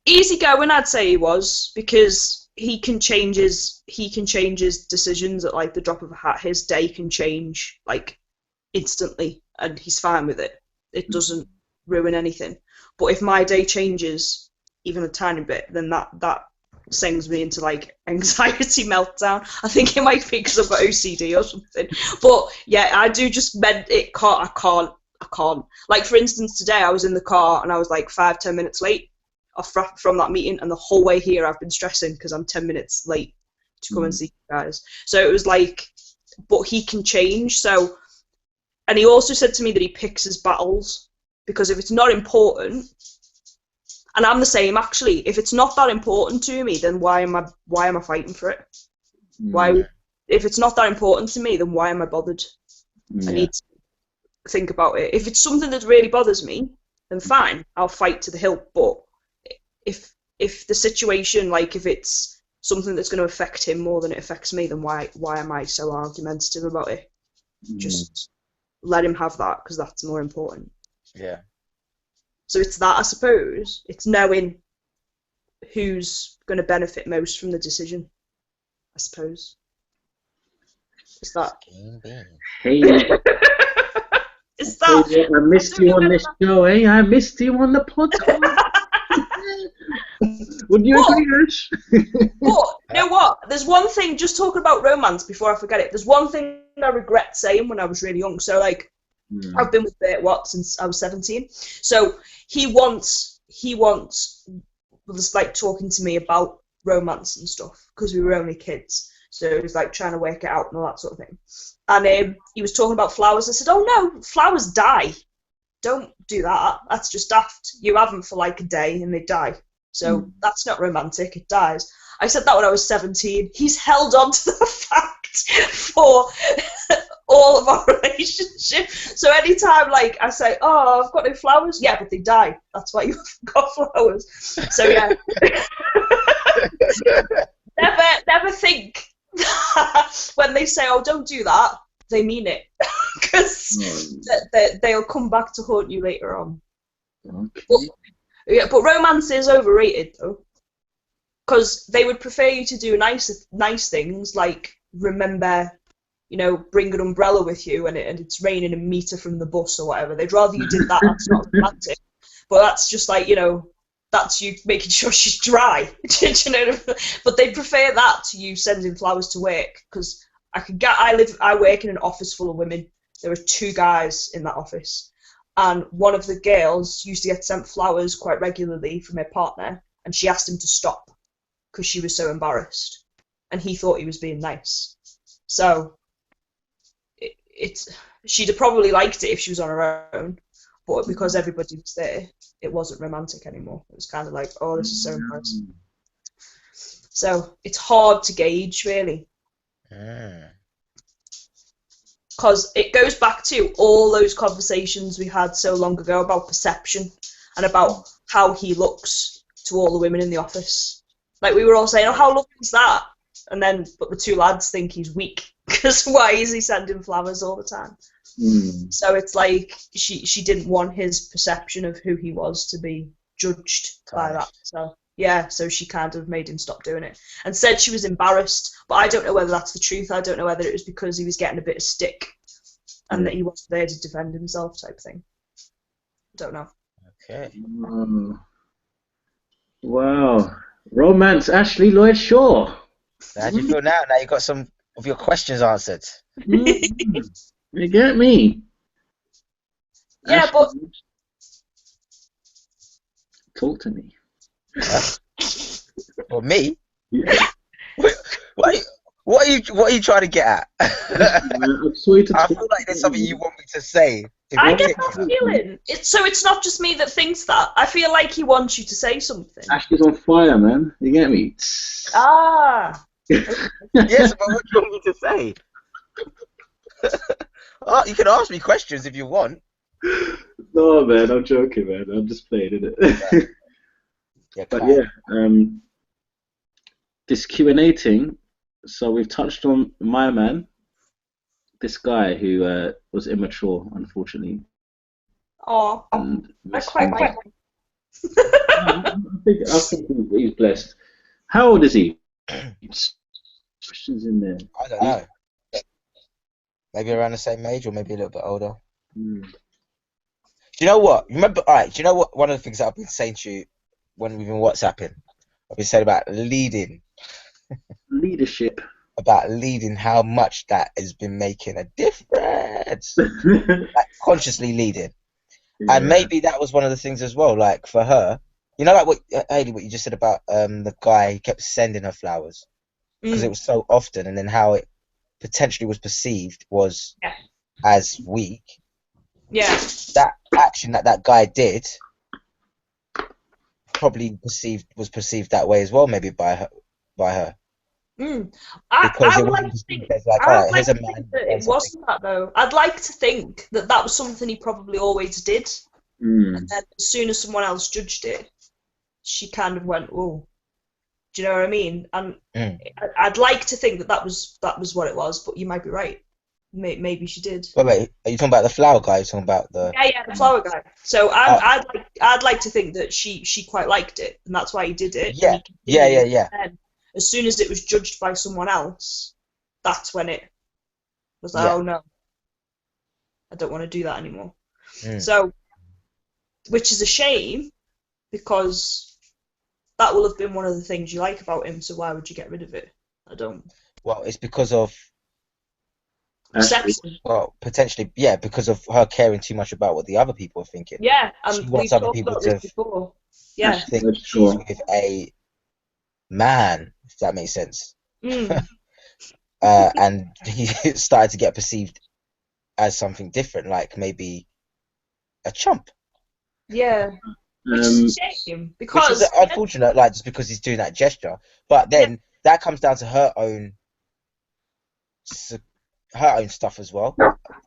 easygoing, I'd say he was, because he can change his decisions at like the drop of a hat. His day can change like instantly, and he's fine with it. It doesn't ruin anything. But if my day changes even a tiny bit, then that sends me into like anxiety meltdown. I think it might be because I've got OCD or something. But yeah, I do just I can't. Like for instance, today I was in the car and I was like 5-10 minutes late from that meeting, and the whole way here I've been stressing because I'm 10 minutes late to come and see you guys. So it was like, but he can change. So, and he also said to me that he picks his battles, because if it's not important, and I'm the same actually, if it's not that important to me, then why am I fighting for it? Why, if it's not that important to me, then why am I bothered? I need to think about it. If it's something that really bothers me, then fine, I'll fight to the hilt. But if the situation, like if it's something that's going to affect him more than it affects me, then why am I so argumentative about it? Just let him have that because that's more important. Yeah. So it's that, I suppose. It's knowing who's going to benefit most from the decision, I suppose. Is that? Hey, Is that? hey, I missed you on this show. Hey, I missed you on the podcast. Would you agree, Ash? But you know what? There's one thing, just talking about romance before I forget it, there's one thing I regret saying when I was really young. So, like, I've been with Bert Watt since I was 17. So he once was like talking to me about romance and stuff because we were only kids. So he was like trying to work it out and all that sort of thing. And he was talking about flowers. I said, "Oh no, flowers die. Don't do that. That's just daft. You have them for like a day and they die. So that's not romantic. It dies." I said that when I was 17. He's held on to the fact for all of our relationship. So anytime, like, I say, "Oh, I've got no flowers," "Yeah, but they die. That's why you've got flowers." So yeah. never think when they say, "Oh, don't do that," they mean it, because they'll come back to haunt you later on. Okay. But romance is overrated though, because they would prefer you to do nice things like remember, bring an umbrella with you and it's raining a meter from the bus or whatever. They'd rather you did that. That's not romantic, but that's just like, that's you making sure she's dry. But they prefer that to you sending flowers to work, because I work in an office full of women. There were 2 guys in that office, and one of the girls used to get sent flowers quite regularly from her partner, and she asked him to stop because she was so embarrassed, and he thought he was being nice. So she'd have probably liked it if she was on her own, but because everybody was there, it wasn't romantic anymore. It was kind of like, "Oh, this is so embarrassing." So it's hard to gauge, really. Because it goes back to all those conversations we had so long ago about perception and about how he looks to all the women in the office. Like, we were all saying, "Oh, how lovely is that?" But the 2 lads think he's weak, because why is he sending flowers all the time? So it's like she didn't want his perception of who he was to be judged by that. So yeah, so she kind of made him stop doing it and said she was embarrassed. But I don't know whether that's the truth. I don't know whether it was because he was getting a bit of stick and that he wasn't there to defend himself, type thing. Don't know. Okay. Wow. Romance, Ashley Lloyd Shaw. How do you feel now? Now you got some of your questions answered. You get me? Yeah, Ashley, but talk to me. For me? Yeah. What are you trying to get at? I feel like there's something you want me to say. I get that feeling. It's not just me that thinks that. I feel like he wants you to say something. Ashley's on fire, man. You get me? Ah. Yes, but what do you want me to say? Oh, you can ask me questions if you want. No, man, I'm joking, man. I'm just playing, innit? Yeah, but yeah, this Q&A thing. So we've touched on my man, this guy who was immature, unfortunately. Oh, I quite like him. I think he's blessed. How old is he? Questions in there. I don't know. Maybe around the same age, or maybe a little bit older. Do you know what? Remember? All right. Do you know what? One of the things that I've been saying to you when we've been WhatsApping, I've been saying about leading. Leadership. About leading, how much that has been making a difference. Like, consciously leading. Yeah. And maybe that was one of the things as well, like for her, like what Hayley, what you just said about the guy who kept sending her flowers because it was so often, and then how it potentially was perceived was as weak. Yeah. That action that guy did probably was perceived that way as well, maybe by her. I would like to think that it wasn't that, though. I'd like to think that was something he probably always did. And then as soon as someone else judged it, she kind of went, "Oh," do you know what I mean? And I'd like to think that was what it was, but you might be right. maybe she did. Wait, are you talking about the flower guy? Are you talking about the? Yeah, the flower guy. So I'd like to think that she quite liked it, and that's why he did it. Yeah, and he continued. yeah. And as soon as it was judged by someone else, that's when it was like, Yeah. oh no, I don't want to do that anymore. Mm. So, which is a shame, because that will have been one of the things you like about him. So why would you get rid of it? I don't. Well, it's because of Sex. well, potentially, yeah, because of her caring too much about what the other people are thinking. Yeah, She and wants we've other talked people about to this before. Yeah. think That's she's sure. with a man, if that makes sense. Mm. And he started to get perceived as something different, like maybe a chump. Yeah. Which is a shame, Which because is unfortunate, like just because he's doing that gesture. But then that comes down to her own stuff as well,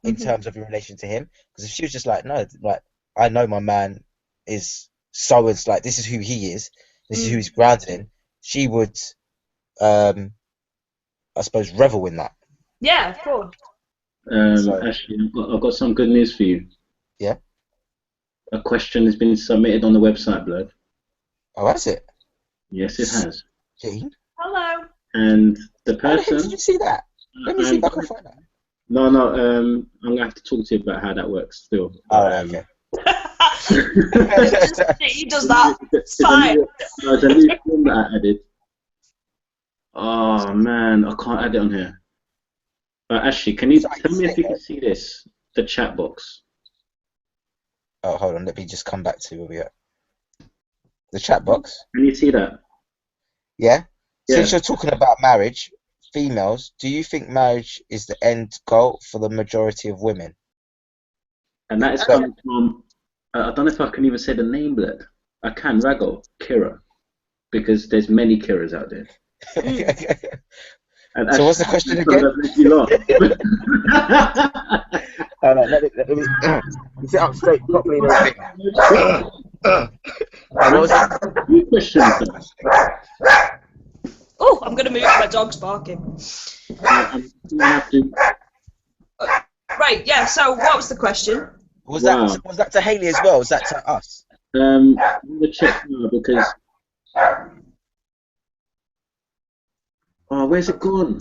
in terms of in relation to him. Because if she was just like, no, like I know my man is so, it's like this is who he is, this is who he's grounded in, she would, I suppose, revel in that. Yeah, of course. Ashley, I've got some good news for you. Yeah. A question has been submitted on the website, blood. Oh, that's it. Yes, it has. Gene? Hello. And the How the heck person. did you see that? Let me see if I can find that. No, I'm gonna have to talk to you about how that works still. Oh, okay. He does that. It's fine. There's a new form that I added. Oh man, I can't add it on here. Ashley, can you tell me if you can see this? The chat box. Oh, hold on. Let me just come back to where we are. The chat box. Can you see that? Yeah. Yeah. Since you're talking about marriage, females, do you think marriage is the end goal for the majority of women? And that is coming from, I don't know if I can even say the name, but I can, Rago, Kira, because there's many Kiras out there. And So what's the question again? Hold on, let me sit up straight properly. What was that? Oh, I'm gonna move. My dog's barking. Right. Yeah. So, what was the question? Was that to Hayley as well? Was that to us? Let me check now because. Oh, where's it gone?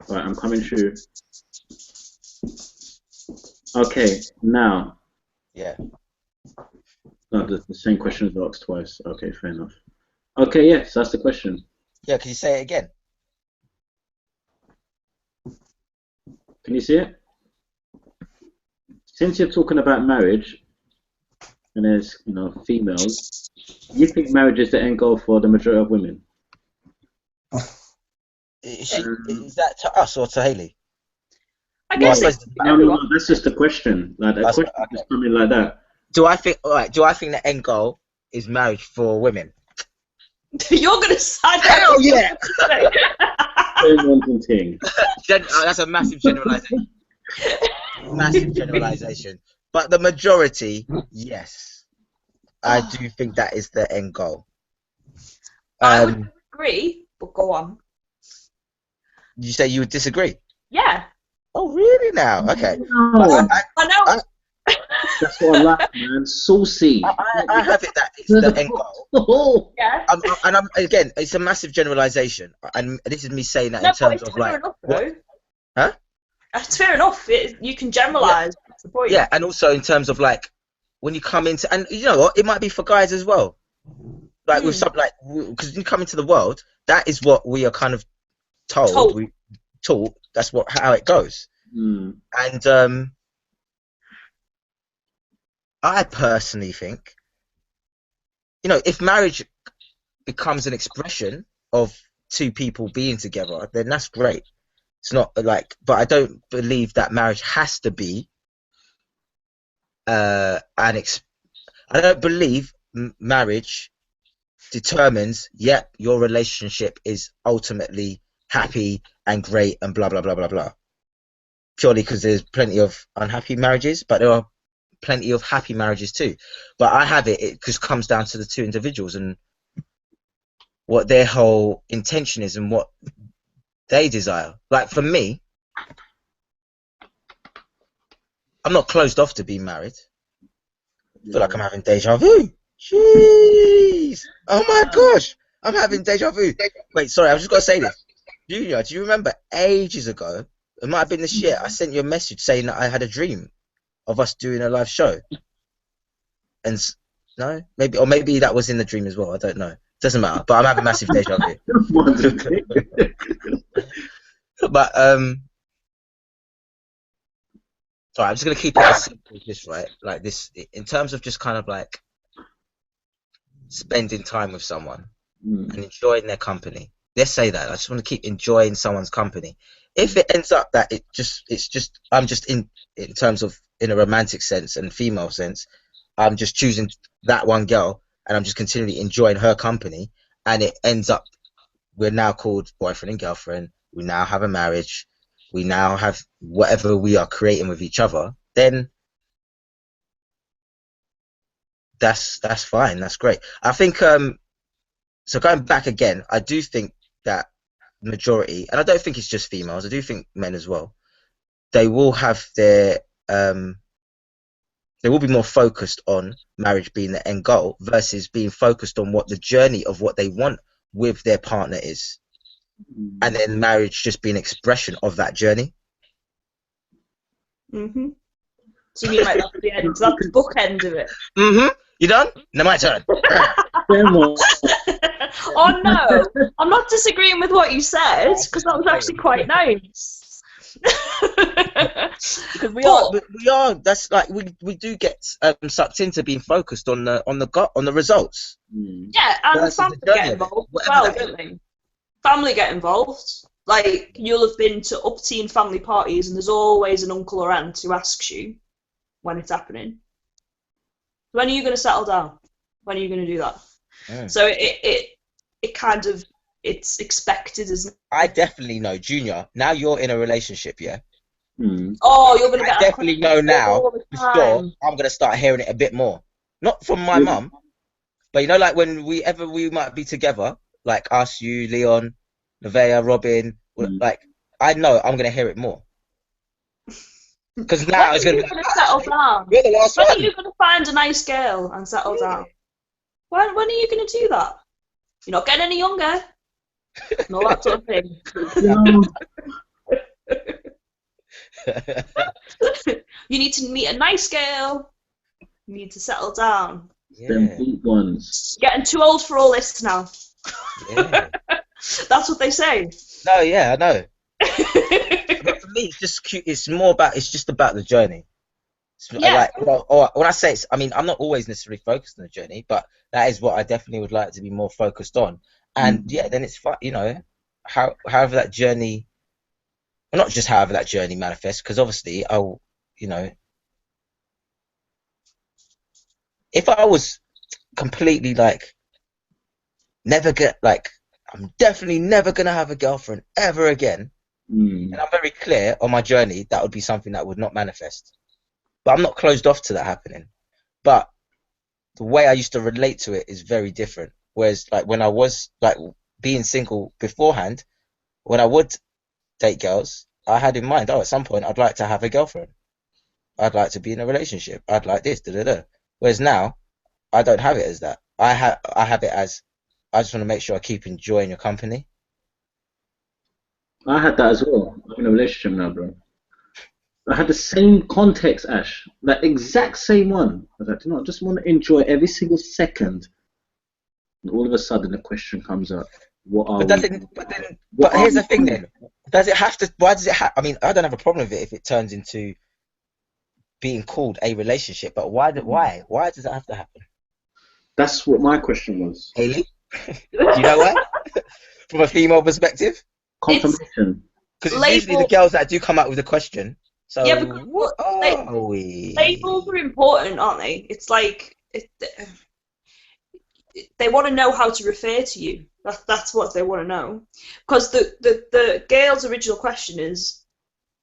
Right, I'm coming through. Okay, now. Yeah. No, the same question is asked twice. Okay, fair enough. Okay, yes, that's the question. Yeah, can you say it again? Can you see it? Since you're talking about marriage, and there's, females, you think marriage is the end goal for the majority of women? Is that to us or to Hayley? I guess No, that's just a question. Like, the question is coming like that. Do I think the end goal is marriage for women? You're gonna sign. Hell yeah! That's a massive generalization. Massive generalization. But the majority, yes, I do think that is the end goal. I would agree, but go on. You say you would disagree? Yeah. Oh, really? Now, okay. No. I know. That's what I like, man. Saucy. I have it that it's the end goal. Yeah. Again, it's a massive generalization, and this is me saying that No, in terms but it's of fair like, enough, though. Huh? It's fair enough. You can generalize. Yeah. That's the point. Yeah, and also in terms of like when you come into, and you know what, it might be for guys as well. Like with something like, because you come into the world, that is what we are kind of told. We taught. That's how it goes. And I personally think, if marriage becomes an expression of two people being together, then that's great. It's not like, but I don't believe that marriage has to be I don't believe marriage determines, your relationship is ultimately happy and great and blah, blah, blah, blah, blah. Purely because there's plenty of unhappy marriages, but there are plenty of happy marriages too. But I have it just comes down to the two individuals and what their whole intention is and what they desire. Like for me, I'm not closed off to being married. I feel like I'm having deja vu. Jeez. Oh my gosh. I'm having deja vu. Wait, sorry, I've just got to say this. Junior, do you remember ages ago, it might have been this year, I sent you a message saying that I had a dream of us doing a live show? And no? Maybe that was in the dream as well. I don't know. Doesn't matter. But I'm having massive deja vu. But sorry, I'm just gonna keep it as simple as this, right? Like this, in terms of just kind of like spending time with someone and enjoying their company. Let's say that I just want to keep enjoying someone's company. If it ends up that I'm just in terms of in a romantic sense and female sense, I'm just choosing that one girl and I'm just continually enjoying her company, and it ends up we're now called boyfriend and girlfriend. We now have a marriage. We now have whatever we are creating with each other. Then that's fine. That's great. I think so going back again, I do think that majority, and I don't think it's just females, I do think men as well, they will have their they will be more focused on marriage being the end goal versus being focused on what the journey of what they want with their partner is, and then marriage just being an expression of that journey. So you mean like that's the end? That's the bookend of it. You done? Now my turn. Oh no, I'm not disagreeing with what you said because that was actually quite nice. Because we are. That's like we do get sucked into being focused on the results. Yeah, and family get involved as well, don't they? Family get involved. Like you'll have been to up-teen family parties, and there's always an uncle or aunt who asks you when it's happening. When are you going to settle down? When are you going to do that? So it kind of, it's expected, isn't it? I definitely know, Junior. Now you're in a relationship, yeah. Oh, you're going to get. I definitely know now. For sure, I'm going to start hearing it a bit more. Not from my mum, but you know, like when we might be together, like us, you, Leon, Nevaeh, Robin. Like I know I'm going to hear it more. Because now it's going to be like, settle down. You're the last one. When are you going to find a nice girl and settle down? When are you going to do that? You're not getting any younger. No, that sort of thing. You need to meet a nice girl. You need to settle down. Them big ones. Getting too old for all this now. Yeah. That's what they say. No, yeah, I know. But for me, it's just cute. It's just about the journey. Like, or when I say it's, I mean, I'm not always necessarily focused on the journey, but that is what I definitely would like to be more focused on. And yeah, then it's fun, you know, however that journey, well, not just however that journey manifests, because obviously I'll, you know, if I was completely like, I'm definitely never going to have a girlfriend ever again, and I'm very clear on my journey, that would be something that would not manifest. But I'm not closed off to that happening. But the way I used to relate to it is very different. Whereas, like, when I was, like, being single beforehand, when I would date girls, I had in mind, at some point, I'd like to have a girlfriend. I'd like to be in a relationship. I'd like this, da-da-da. Whereas now, I don't have it as that. I have it as, I just want to make sure I keep enjoying your company. I had that as well. I'm in a relationship now, bro. I had the same context, Ash. That exact same one. I was like, I just want to enjoy every single second. And all of a sudden, the question comes up: what are we? But here's the thing, then. Does it have to? Why does it have? I mean, I don't have a problem with it if it turns into being called a relationship. But why? Why does it have to happen? That's what my question was. Hayley, do you know why? From a female perspective, confirmation. Because it's usually the girls that do come out with the question. So yeah, what are we? Labels are important, aren't they? It's like they want to know how to refer to you. That's what they want to know. Because the girl's original question is,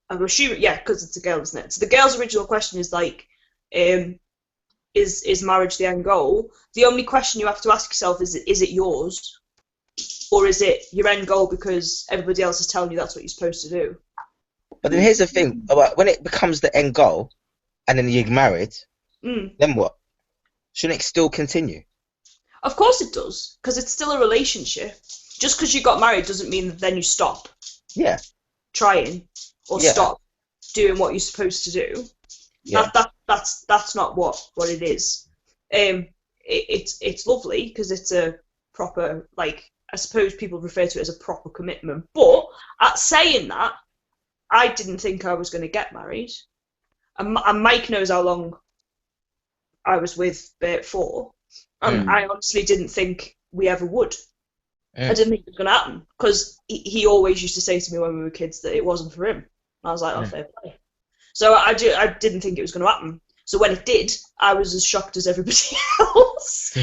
I'm assuming, yeah, because it's a girl, isn't it? So the girl's original question is like, is marriage the end goal? The only question you have to ask yourself is it yours? Or is it your end goal because everybody else is telling you that's what you're supposed to do? But then here's the thing, about when it becomes the end goal and then you're married, then what? Shouldn't it still continue? Of course it does, because it's still a relationship. Just because you got married doesn't mean that then you stop trying or stop doing what you're supposed to do. That's not what it is. It's lovely because it's a proper, like, I suppose people refer to it as a proper commitment. But at saying that, I didn't think I was going to get married. And Mike knows how long I was with Bert for. And I honestly didn't think we ever would. I didn't think it was going to happen. Because he always used to say to me when we were kids that it wasn't for him. And I was like, oh, fair play. So I didn't think it was going to happen. So when it did, I was as shocked as everybody else.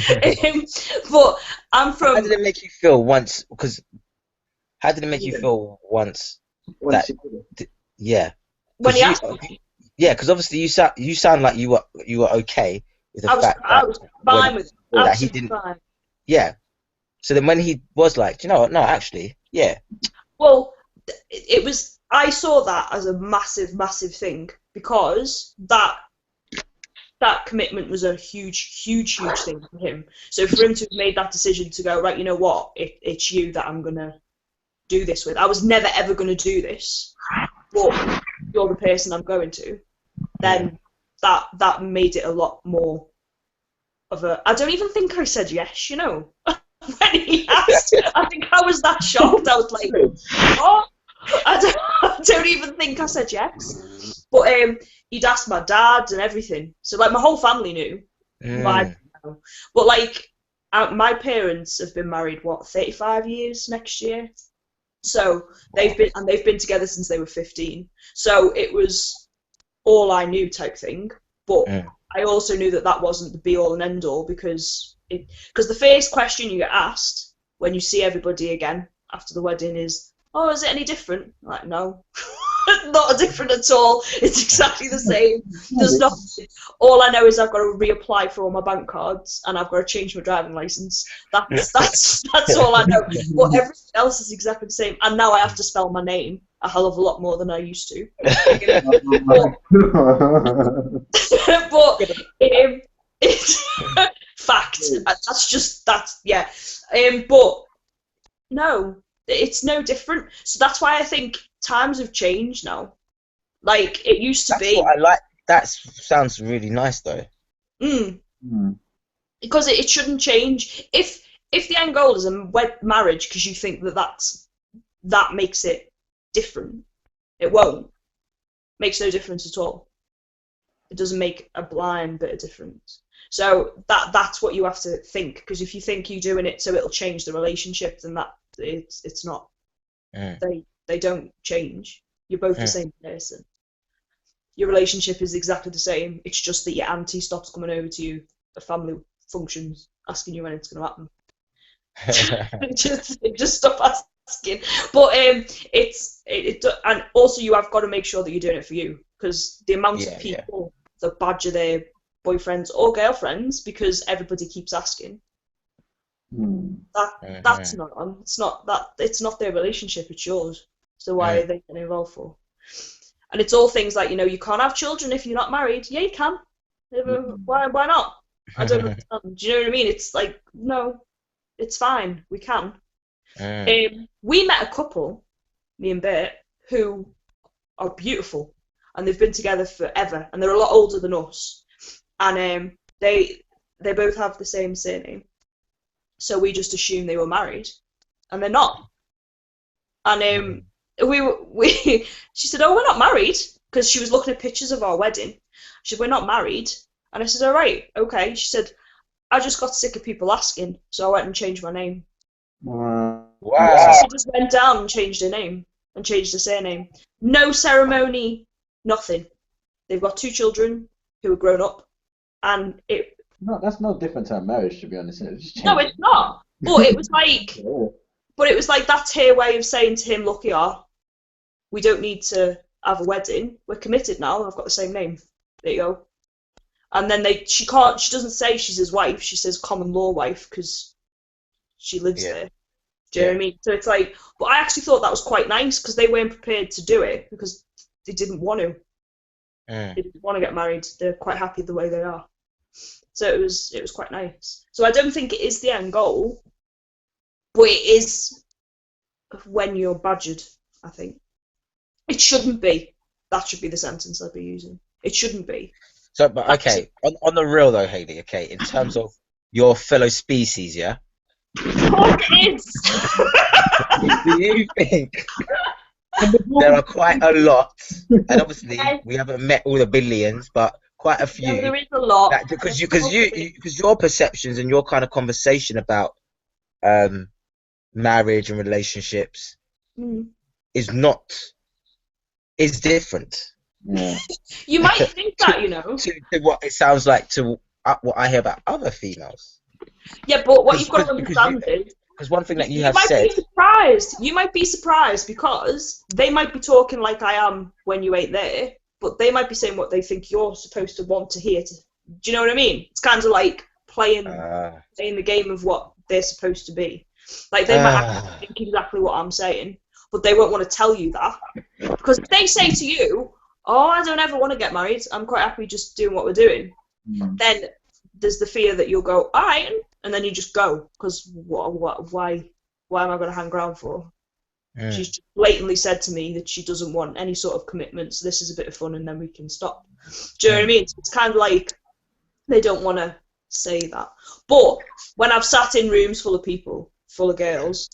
But I'm from... How did it make you feel once? Because how did it make you feel once? When he asked me. Yeah, because obviously you sound like you were okay with the fact that I was fine with that he didn't. Fine. Yeah. So then when he was like, you know what? No, actually, yeah. Well, it was. I saw that as a massive, massive thing because that commitment was a huge, huge, huge thing for him. So for him to have made that decision to go, right, you know what? It's you that I'm gonna do this with. I was never ever gonna do this, but you're the person I'm going to. Then that made it a lot more of a... I don't even think I said yes, you know. When he asked, I think I was that shocked. I was like, oh, I don't even think I said yes. But he'd asked my dad and everything. So, like, my whole family knew. But like, my parents have been married, 35 years next year? So they've been together since they were 15. So it was all I knew type thing. But I also knew that wasn't the be all and end all because the first question you get asked when you see everybody again after the wedding is, oh, is it any different? I'm like, no. Not different at all. It's exactly the same. There's nothing. All I know is I've got to reapply for all my bank cards and I've got to change my driving license. That's all I know. But everything else is exactly the same. And now I have to spell my name a hell of a lot more than I used to. But it's fact. But no. It's no different. So that's why I think times have changed now. Like, it used to be... What I like. That sounds really nice, though. Because it shouldn't change. If the end goal is a marriage because you think that makes it different, it won't. Makes no difference at all. It doesn't make a blind bit of difference. So that's what you have to think. Because if you think you're doing it so it'll change the relationship, then it's not. They don't change. You're both the same person. Your relationship is exactly the same. It's just that your auntie stops coming over to you at family functions asking you when it's going to happen. just stop asking. But and also you have got to make sure that you're doing it for you, because the amount of people that badger their boyfriends or girlfriends because everybody keeps asking. That's not on. It's not their relationship, it's yours. So why are they getting involved for? And it's all things like, you can't have children if you're not married. Yeah, you can. Why not? I don't understand. Do you know what I mean? It's like, no, it's fine. We can. We met a couple, me and Bert, who are beautiful, and they've been together forever, and they're a lot older than us. And they both have the same surname. So we just assumed they were married, and they're not. And she said, "Oh, we're not married," because she was looking at pictures of our wedding. She said, "We're not married," and I said, "All right, okay." She said, "I just got sick of people asking, so I went and changed my name." Wow! So she just went down and changed her name and changed her surname. No ceremony, nothing. They've got 2 children who are grown up, and it. No, that's no different to a marriage, to be honest. No, it's not. But it was like, that's her way of saying to him, "Look, we don't need to have a wedding. We're committed now. I've got the same name. There you go." And then she doesn't say she's his wife, she says common law wife because she lives there. Do you know what I mean? So it's like, but I actually thought that was quite nice because they weren't prepared to do it because they didn't want to. They didn't want to get married. They're quite happy the way they are. So it was quite nice. So I don't think it is the end goal, but it is when you're badgered, I think. It shouldn't be. That should be the sentence I'd be using. It shouldn't be. So, but okay, on the real though, Hayley, okay, in terms of your fellow species, yeah? Of course it is! Do you think there are quite a lot, and obviously we haven't met all the billions, but quite a few. No, there is a lot. Because your perceptions and your kind of conversation about marriage and relationships is different. Yeah. You might think that, you know. To what it sounds like to what I hear about other females. Yeah, but what you've got to understand is... Because one thing that you have said... You might be surprised because they might be talking like I am when you ain't there, but they might be saying what they think you're supposed to want to hear. Do you know what I mean? It's kind of like playing the game of what they're supposed to be. Like, they might actually think exactly what I'm saying, but they won't want to tell you that. Because if they say to you, oh, I don't ever want to get married, I'm quite happy just doing what we're doing, then there's the fear that you'll go, all right, and then you just go, because why am I going to hang around for? She's just blatantly said to me that she doesn't want any sort of commitment, so this is a bit of fun and then we can stop. Do you know what I mean? It's kind of like they don't want to say that. But when I've sat in rooms full of people, full of girls,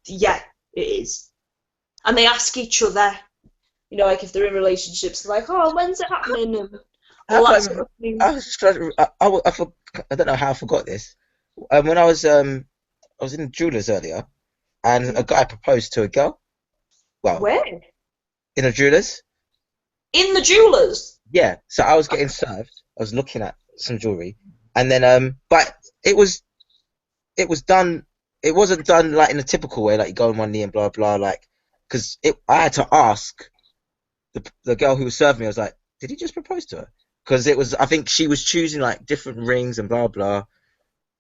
yeah, it is. And they ask each other, you know, like if they're in relationships, they're like, oh, when's it happening? And all that sort of thing. I don't know how I forgot this. When I was in the jewelers earlier, and a guy proposed to a girl. Well, where? In a jewelers. In the jewelers. Yeah. So I was getting served. I was looking at some jewelry, and then but it was done. It wasn't done like in a typical way, like you go on one knee and blah blah, like because I had to ask the girl who was serving me. I was like, did he just propose to her? Because it was, I think she was choosing like different rings and blah blah,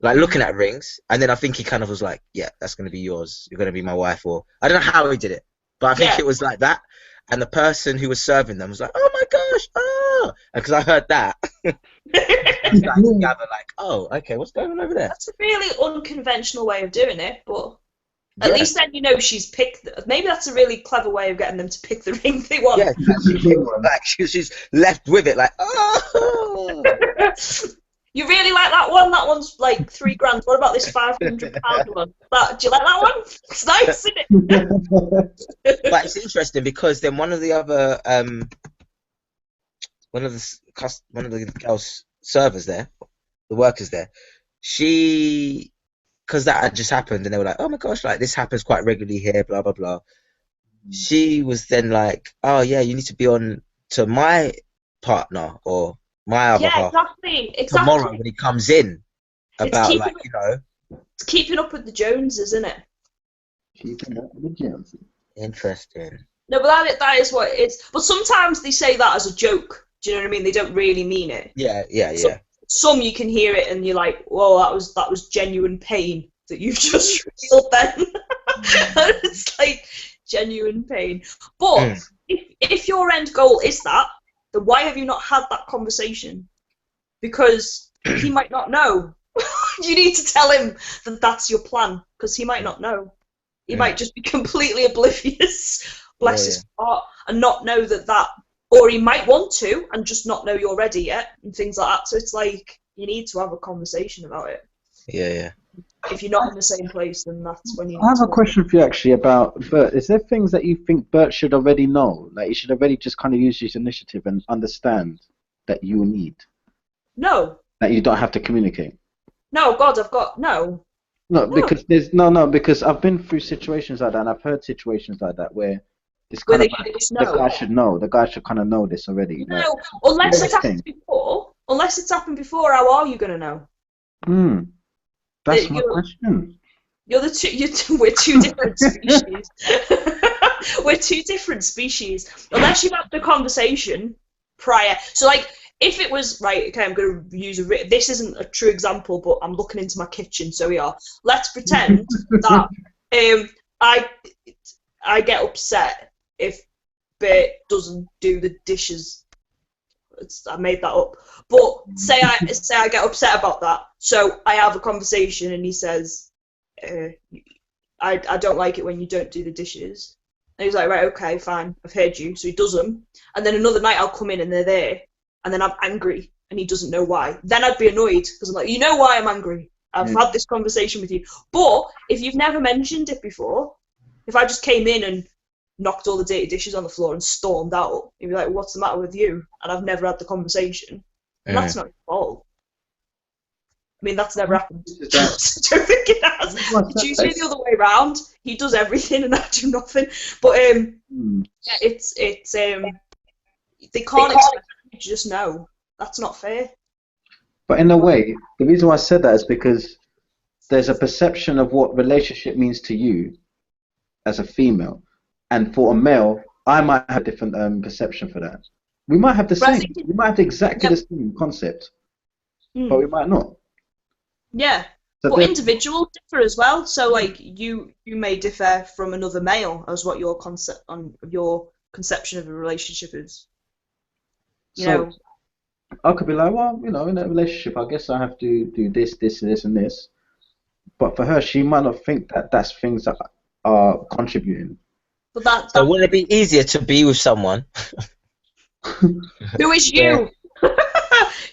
like looking at rings, and then I think he kind of was like, yeah, that's gonna be yours. You're gonna be my wife, or I don't know how he did it, but I think it was like that. And the person who was serving them was like, oh my gosh, oh, because I heard that. I was like, oh, okay, what's going on over there? That's a really unconventional way of doing it, but at least then you know she's picked. Maybe that's a really clever way of getting them to pick the ring they want. Yeah, she's left with it, like, oh. You really like that one? That one's like $3,000. What about this £500 one? Do you like that one? It's nice, isn't it? But it's interesting because then one of the other one of the girls servers there, the workers there, because that had just happened and they were like, oh my gosh, like this happens quite regularly here, blah blah blah. She was then like, oh yeah, you need to be on to my partner or my other half exactly. tomorrow when he comes in, about like, you know, it's keeping up with the Joneses, isn't it? Keeping up with the Joneses. Interesting. No, but that is what it is. But sometimes they say that as a joke. Do you know what I mean? They don't really mean it. Yeah. Some you can hear it and you're like, whoa, that was genuine pain that you've just felt then. It's like genuine pain. But if your end goal is that, then why have you not had that conversation? Because he might not know. You need to tell him that that's your plan, because he might not know. He might just be completely oblivious, bless his heart, and not know that, or he might want to and just not know you're ready yet, and things like that. So it's like, you need to have a conversation about it. Yeah. If you're not in the same place, then that's when you... I have a question for you actually about Bert. Is there things that you think Bert should already know? Like he should already just kind of use his initiative and understand that you need? No. That you don't have to communicate? No, God, I've got... No. Because there's... because I've been through situations like that, and I've heard situations like that where it's kind of like, the guy should know. The guy should kind of know this already. No, like, unless it's happened before. Unless it's happened before, how are you going to know? That's my question. We're two different species. We're two different species. Unless you've had the conversation prior. So, like, if it was right, okay, I'm going to use this isn't a true example, but I'm looking into my kitchen, so we are. Let's pretend that I get upset if Bert doesn't do the dishes. I made that up, but say I get upset about that. So I have a conversation, and he says, "I don't like it when you don't do the dishes." And he's like, "Right, okay, fine, I've heard you." So he does them, and then another night I'll come in and they're there, and then I'm angry, and he doesn't know why. Then I'd be annoyed because I'm like, "You know why I'm angry? I've had this conversation with you." But if you've never mentioned it before, if I just came in and knocked all the dirty dishes on the floor and stormed out, you'd be like, "What's the matter with you?" And I've never had the conversation. And that's not your fault. I mean, that's never happened. I don't think it has. It's usually the other way around. He does everything and I do nothing. But yeah, it's they can't expect you to just know. That's not fair. But in a way, the reason why I said that is because there's a perception of what relationship means to you as a female. And for a male, I might have a different perception for that. We might have the same. We might have exactly the same concept, but we might not. Yeah, so but individuals differ as well. So, like, you may differ from another male as what your conception of a relationship is. You know, I could be like, well, you know, in a relationship, I guess I have to do this, this, this, and this. But for her, she might not think that that's things that are contributing. But so wouldn't it be easier to be with someone who is you?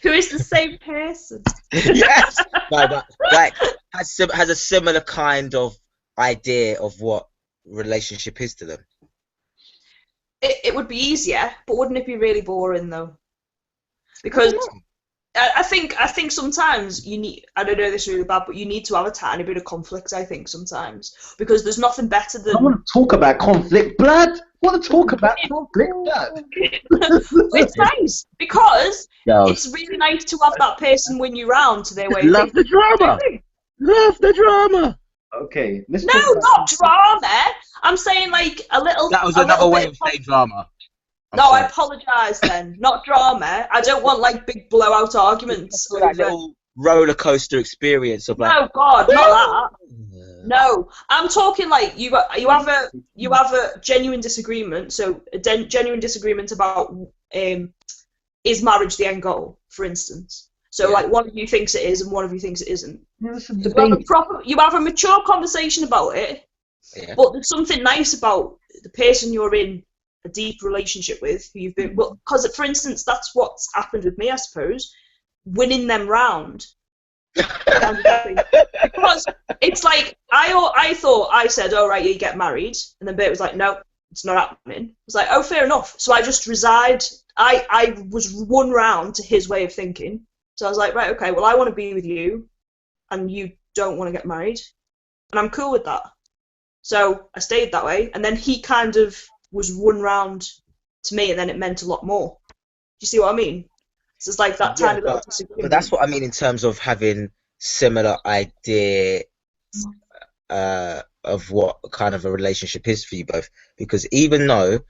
Who is the same person? Yes, like has a similar kind of idea of what relationship is to them. It would be easier, but wouldn't it be really boring though? Because I think sometimes you need. I don't know this is really bad, but you need to have a tiny bit of conflict. I think sometimes because there's nothing better than. I want to talk about conflict, blood. I want to talk about conflict, blood. It's nice because it's really nice to have that person win you round to their way. Love the drama. Love the drama. Okay. No, not drama. I'm saying like a little. That was another way of saying drama. No, I apologise then. Not drama. I don't want like big blowout arguments. That little roller coaster experience of like. No, God, not that. No, I'm talking like you have a genuine disagreement. So a genuine disagreement about is marriage the end goal, for instance. So like one of you thinks it is and one of you thinks it isn't. You have a mature conversation about it. Yeah. But there's something nice about the person you're in a deep relationship with, who you've been, well, because for instance, that's what's happened with me, I suppose, winning them round. Because it's like I said, "Oh right, you get married," and then Bert was like, "No, it's not happening." I was like, "Oh, fair enough." So I just reside. I was won round to his way of thinking. So I was like, "Right, okay, well, I want to be with you, and you don't want to get married, and I'm cool with that." So I stayed that way, and then he kind of was won round to me, and then it meant a lot more. Do you see what I mean? So it's like that tiny little disagreement. But that's what I mean in terms of having similar idea of what kind of a relationship is for you both. Because even though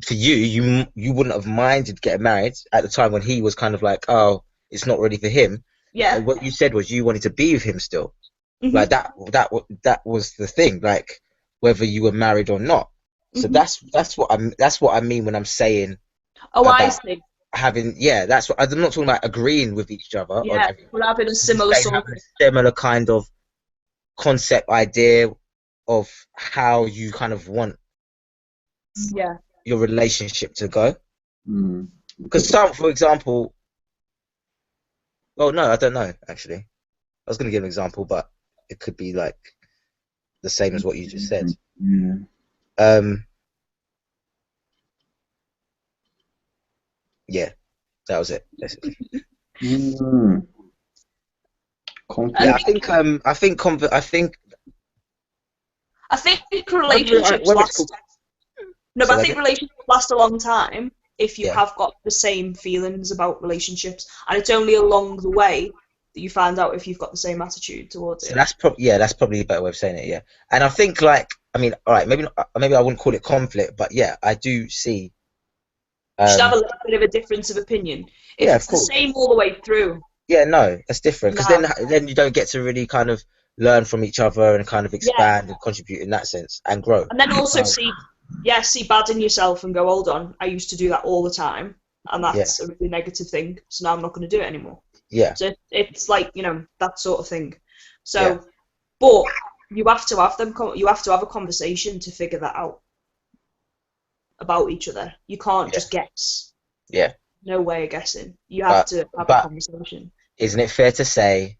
for you wouldn't have minded getting married at the time when he was kind of like, oh, it's not really for him. Yeah. And what you said was you wanted to be with him still. Mm-hmm. Like that was the thing. Like whether you were married or not. So that's what I mean when I'm saying. Oh, I see. Having that's what I'm not talking about agreeing with each other. Yeah, we're having a similar kind of concept idea of how you kind of want your relationship to go. Because some, for example, well, no, I don't know actually. I was going to give an example, but it could be like the same as what you just said. Yeah, that was it basically. I think relationships last. No, but I think relationships last a long time if you have got the same feelings about relationships, and it's only along the way that you find out if you've got the same attitude towards it. That's probably a better way of saying it. Yeah, and I think like I mean, all right, maybe I wouldn't call it conflict, but yeah, I do see You should have a little bit of a difference of opinion. If Yeah, it's the same all the way through. Yeah, no, that's different because No. then you don't get to really kind of learn from each other and kind of expand and contribute in that sense and grow. And then also see bad in yourself and go, hold on, I used to do that all the time, and that's a really negative thing. So now I'm not going to do it anymore. Yeah. So it's like, you know, that sort of thing. So, but you have to have them. You have to have a conversation to figure that out about each other. You can't just guess. Yeah. No way of guessing. You have to have a conversation. Isn't it fair to say,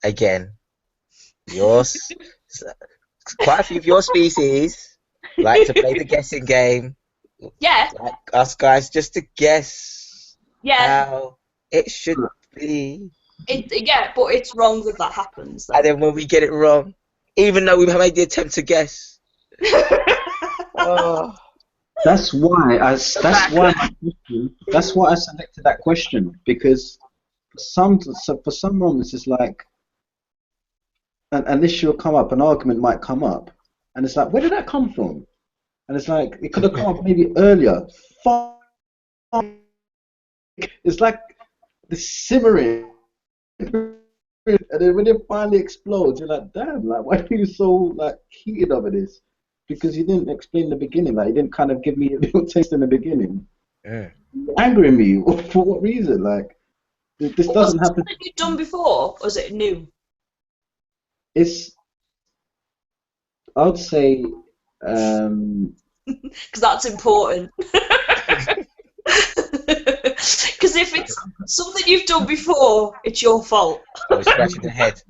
again, quite a few of your species like to play the guessing game. Yeah. Like us guys, just to guess how it should be. But it's wrong that happens. Though. And then when we get it wrong, even though we've made the attempt to guess. That's why I selected that question, because for some moments it's like an issue will come up, an argument might come up, and it's like, where did that come from? And it's like, it could have come up maybe earlier. It's like the simmering, and then when it finally explodes, you're like, damn, like, why are you so like heated over this? Because you didn't explain the beginning, like you didn't kind of give me a little taste in the beginning. Yeah. Angering me for what reason? Like, this doesn't happen. Was it you've done before, or is it new? I would say, because that's important. Because if it's something you've done before, it's your fault. I was scratching the head.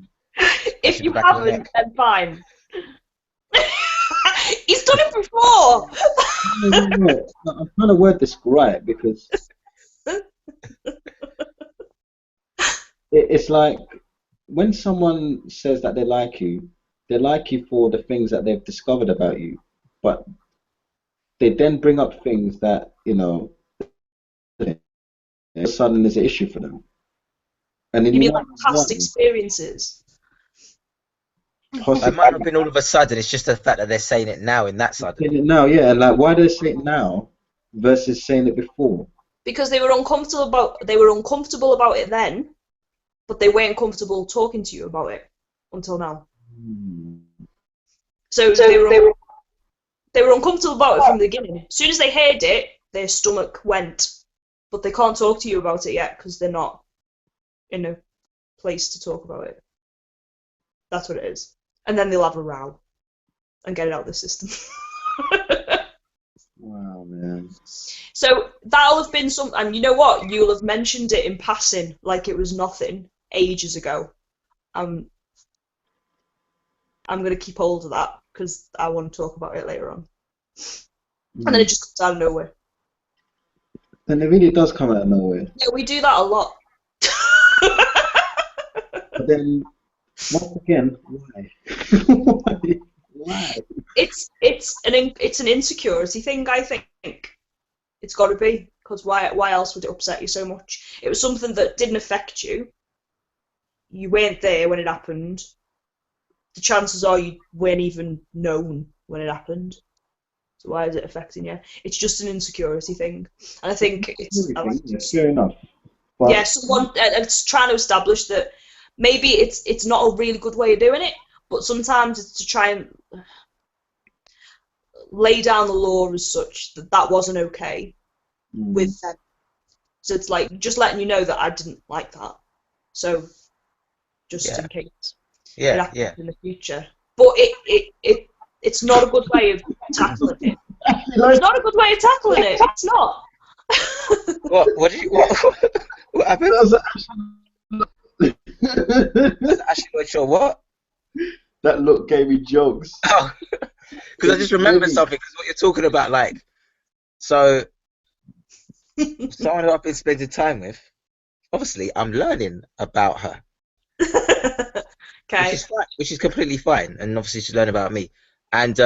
If you haven't, then fine. He's done it before. I'm trying to word this right, because it's like when someone says that they like you for the things that they've discovered about you, but they then bring up things that, you know, suddenly is an issue for them. And then you mean like past experiences? It might have been all of a sudden. It's just the fact that they're saying it now in that sudden. Saying it now, yeah. And like, why do they say it now versus saying it before? Because they were uncomfortable about it then, but they weren't comfortable talking to you about it until now. So they were uncomfortable about it from the beginning. As soon as they heard it, their stomach went, but they can't talk to you about it yet because they're not in a place to talk about it. That's what it is. And then they'll have a row and get it out of the system. Wow, man. So that'll have been some, and you know what? You'll have mentioned it in passing like it was nothing ages ago. I'm going to keep hold of that because I want to talk about it later on. And then it just comes out of nowhere. And it really does come out of nowhere. Yeah, we do that a lot. But then, once again, why? Why? It's an insecurity thing, I think. It's got to be, because why else would it upset you so much? It was something that didn't affect you. You weren't there when it happened. The chances are you weren't even known when it happened. So why is it affecting you? It's just an insecurity thing, and I think it's fair enough. But yeah, someone it's trying to establish that maybe it's not a really good way of doing it, but sometimes it's to try and lay down the law as such that wasn't okay with them. So it's like just letting you know that I didn't like that. So just in case it happens in the future. But it's not a good way of tackling it. It's not a good way of tackling it. It's not. What happened? Actually not sure what. That look gave me jokes. Oh, because I just remembered something. Because what you're talking about, like, so someone who I've been spending time with, obviously, I'm learning about her. Okay. Which is completely fine, and obviously she's learning about me. And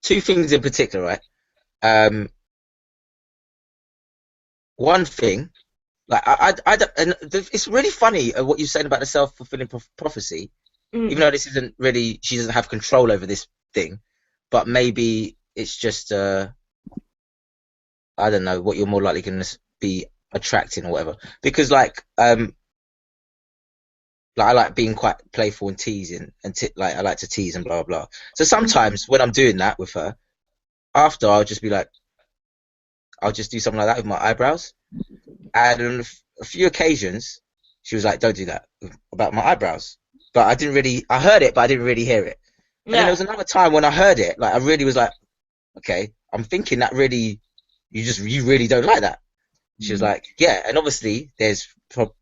two things in particular, right? One thing, like and it's really funny what you're saying about the self-fulfilling prophecy. Even though this isn't really, she doesn't have control over this thing, but maybe it's just I don't know, what you're more likely going to be attracting or whatever. Because like I like being quite playful and teasing, and like I like to tease and blah blah blah. So sometimes when I'm doing that with her, after I'll just be like, I'll just do something like that with my eyebrows. And on a few occasions, she was like, "Don't do that about my eyebrows." But I didn't really. I heard it, but I didn't really hear it. And then there was another time when I heard it, like I really was like, "Okay, I'm thinking that really, you really don't like that." She was like, "Yeah," and obviously there's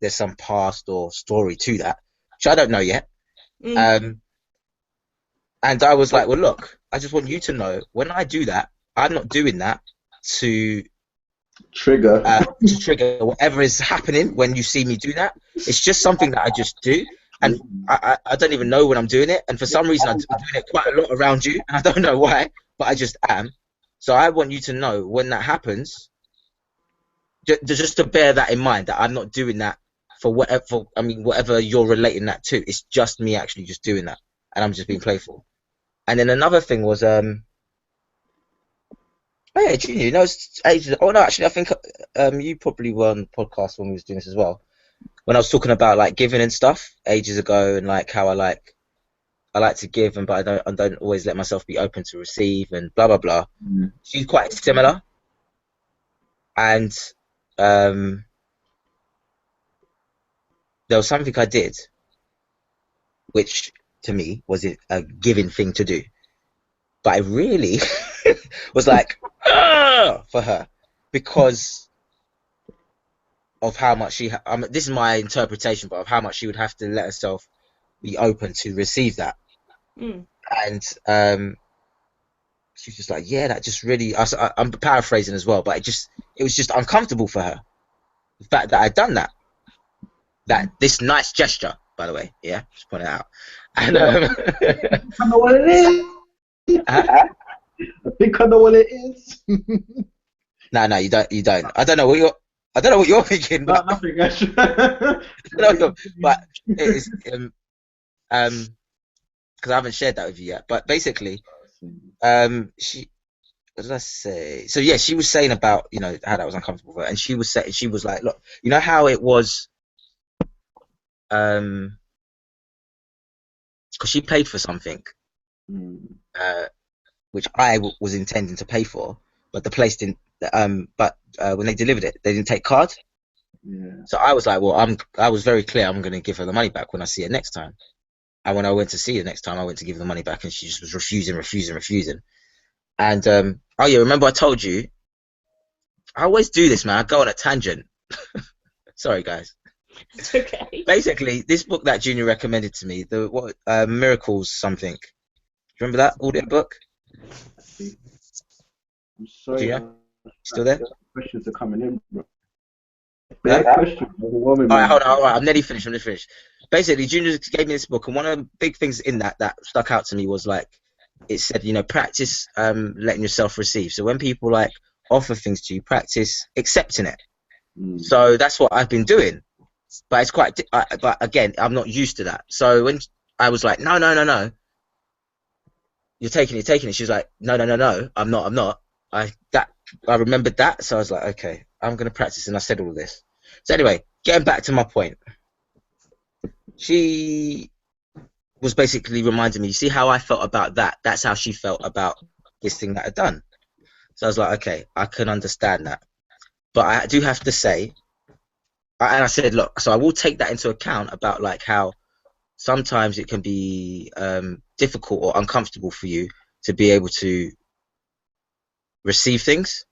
some past or story to that, which I don't know yet. And I was like, "Well, look, I just want you to know when I do that, I'm not doing that to trigger whatever is happening when you see me do that. It's just something that I just do, and I don't even know when I'm doing it. And for some reason, I'm doing it quite a lot around you, and I don't know why, but I just am. So I want you to know when that happens." Just to bear that in mind, that I'm not doing that for whatever. I mean, whatever you're relating that to, it's just me actually just doing that, and I'm just being playful. And then another thing was, oh yeah, Junior, you know, it's ages. Oh no, actually, I think you probably were on the podcast when we was doing this as well. When I was talking about like giving and stuff ages ago, and like how I like to give, and but I don't always let myself be open to receive, and blah blah blah. She's quite similar, and there was something I did, which to me was a giving thing to do, but I really was like for her, because of how much this is my interpretation, but of how much she would have to let herself be open to receive that. And she was just like, yeah, that just really, I'm paraphrasing as well, but it was just uncomfortable for her, the fact that I'd done that this nice gesture, by the way, yeah, just point it out. And I know what it is. I think I know what it is. No, you don't. I don't know what you're thinking. But nothing. But it is because I haven't shared that with you yet. But basically, what did I say? So yeah, she was saying about, you know, how that was uncomfortable for her, and she was like, look, you know how it was, because she paid for something, which I was intending to pay for, but the place didn't. But when they delivered it, they didn't take card. Yeah. So I was like, well, I was very clear. I'm going to give her the money back when I see her next time. And when I went to see her next time, I went to give her the money back, and she just was refusing. And oh yeah, remember I told you? I always do this, man. I go on a tangent. Sorry, guys. It's okay. Basically, this book that Junior recommended to me, Miracles something. Do you remember that audio book? I'm sorry. Junior, you still there? Questions are coming in, bro. Questions. All right, hold on. All right, I'm nearly finished. Basically, Junior gave me this book, and one of the big things in that stuck out to me was like, it said, you know, practice letting yourself receive. So when people like offer things to you, practice accepting it. So that's what I've been doing, but it's quite. But again, I'm not used to that. So when I was like, no, you're taking it. She was like, no, I'm not. I remembered that, so I was like, okay, I'm gonna practice, and I said all of this. So anyway, getting back to my point, she was basically reminding me, you see how I felt about that? That's how she felt about this thing that I'd done. So I was like, okay, I can understand that. But I do have to say, and I said, look, so I will take that into account about like how sometimes it can be difficult or uncomfortable for you to be able to receive things.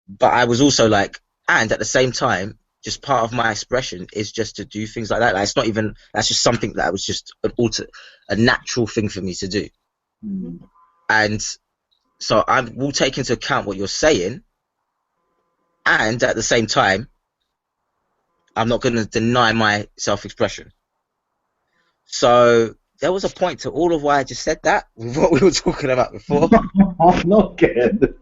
But I was also like, and at the same time, just part of my expression is just to do things like that. Like, it's not even, that's just something that was just a natural thing for me to do. And so I will take into account what you're saying, and at the same time, I'm not going to deny my self-expression. So there was a point to all of why I just said that, with what we were talking about before. I'm not good.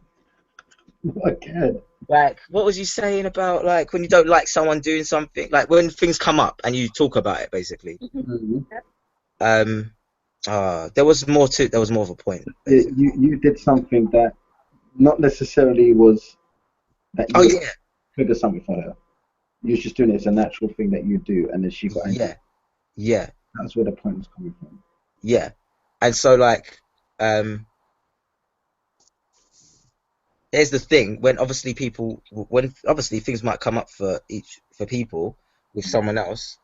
Like, what was you saying about like when you don't like someone doing something, like when things come up and you talk about it, basically. There was more of a point. You did something that not necessarily was that Oh you yeah, trigger something for her. You're just doing it as a natural thing that you do, and then she got angry. yeah. That's where the point was coming from. Yeah. And so like here's the thing, when obviously things might come up for people with someone else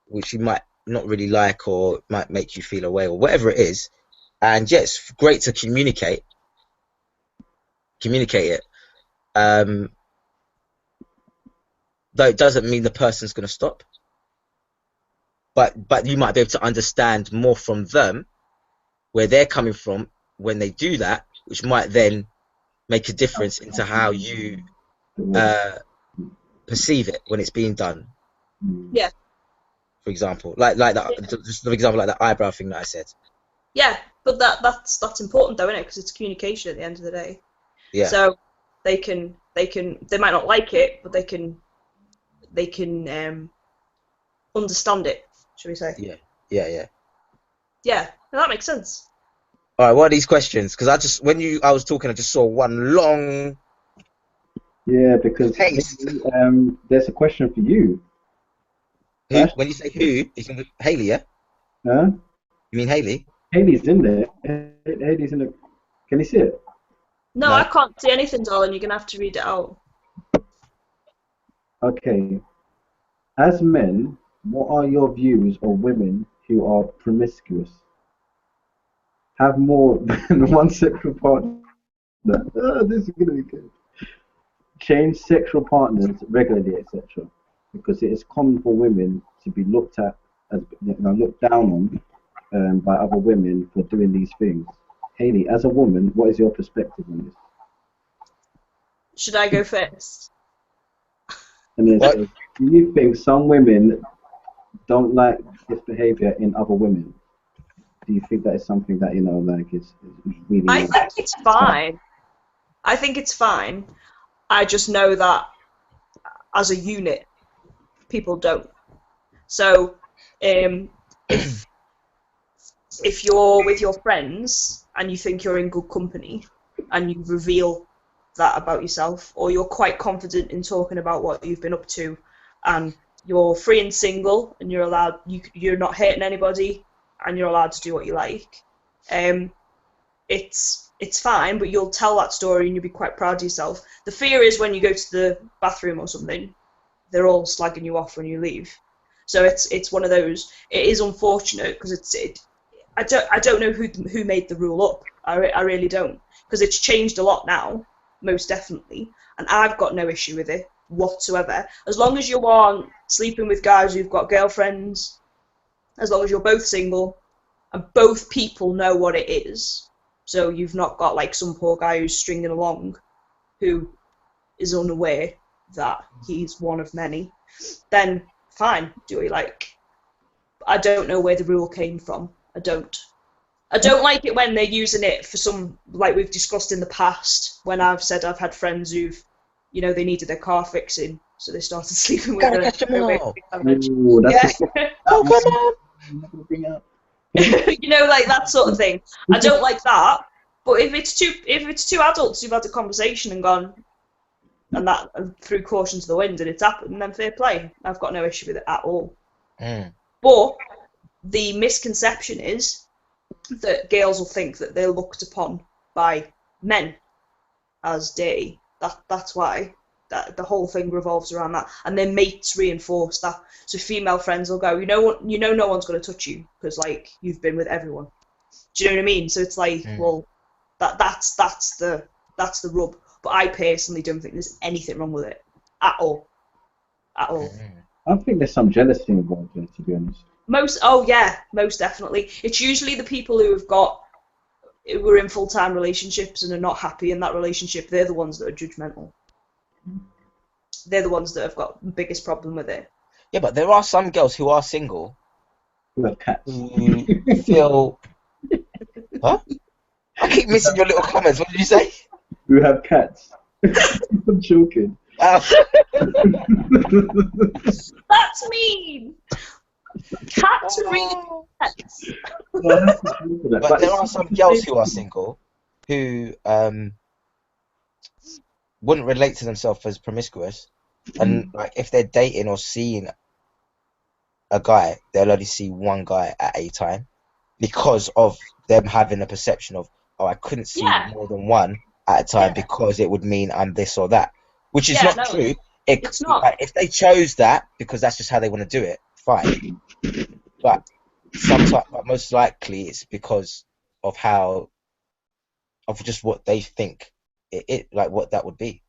which you might not really like or might make you feel away or whatever it is, and yeah, it's great to communicate it, though it doesn't mean the person's going to stop, but you might be able to understand more from them where they're coming from when they do that, which might then make a difference into how you perceive it when it's being done. Yeah. For example, like that, just an example like the eyebrow thing that I said. Yeah, but that's important though, isn't it? Because it's communication at the end of the day. Yeah. So they might not like it, but they can understand it. Should we say? Yeah. Yeah, that makes sense. All right. What are these questions? Because I was talking, I just saw one long. Yeah, because Taste. there's a question for you. Who? When you say who, it's Hayley, yeah? Huh? You mean Hayley? Hayley's in there. Hayley's in the. Can you see it? No, No. I can't see anything, darling. You're gonna have to read it out. Okay. As men, what are your views on women who are promiscuous? Have more than one sexual partner? Oh, this is gonna be good. Change sexual partners regularly, etc. Because it is common for women to be looked at as looked down on by other women for doing these things. Hayley, as a woman, what is your perspective on this? Should I go first? And then What? says, do you think some women don't like this behavior in other women? Do you think that is something that is really? I think it's fine. I think it's fine. I just know that as a unit, people don't. So, if you're with your friends and you think you're in good company and you reveal that about yourself, or you're quite confident in talking about what you've been up to, and you're free and single, and you're not hurting anybody, and you're allowed to do what you like, it's fine, but you'll tell that story and you'll be quite proud of yourself. The fear is when you go to the bathroom or something, they're all slagging you off when you leave. So it's one of those. It is unfortunate because I don't know who made the rule up. I really don't, because it's changed a lot now, most definitely, and I've got no issue with it whatsoever. As long as you aren't sleeping with guys who've got girlfriends, as long as you're both single and both people know what it is. So you've not got like some poor guy who's stringing along who is unaware that he's one of many, then fine, do what you like. I don't know where the rule came from. I don't like it when they're using it for some, like we've discussed in the past, when I've said I've had friends who've, they needed their car fixing, so they started sleeping with Ooh, that's Oh, come on. like that sort of thing. I don't like that. But if it's two adults who've had a conversation and gone, and that threw caution to the wind and it's happened, then fair play. I've got no issue with it at all. But the misconception is that girls will think that they're looked upon by men as dirty. That's why the whole thing revolves around that, and their mates reinforce that. So female friends will go, no one's going to touch you because like you've been with everyone. Do you know what I mean? So it's like, well, that's the rub. But I personally don't think there's anything wrong with it at all. I think there's some jealousy involved there, to be honest. Most definitely. It's usually the people who are in full-time relationships and are not happy in that relationship. They're the ones that are judgmental. They're the ones that have got the biggest problem with it. Yeah, but there are some girls who are single Who have cats. who feel. Huh? I keep missing your little comments. What did you say? Who have cats. I'm joking. That's mean. Cats read pets. But there are some girls who are single who wouldn't relate to themselves as promiscuous, and like if they're dating or seeing a guy, they'll only see one guy at a time because of them having a perception of, oh, I couldn't see more than one at a time because it would mean I'm this or that, which is not true. It's not. Like, if they chose that because that's just how they want to do it, fine. But sometimes, most likely, it's because of just what they think it like what that would be.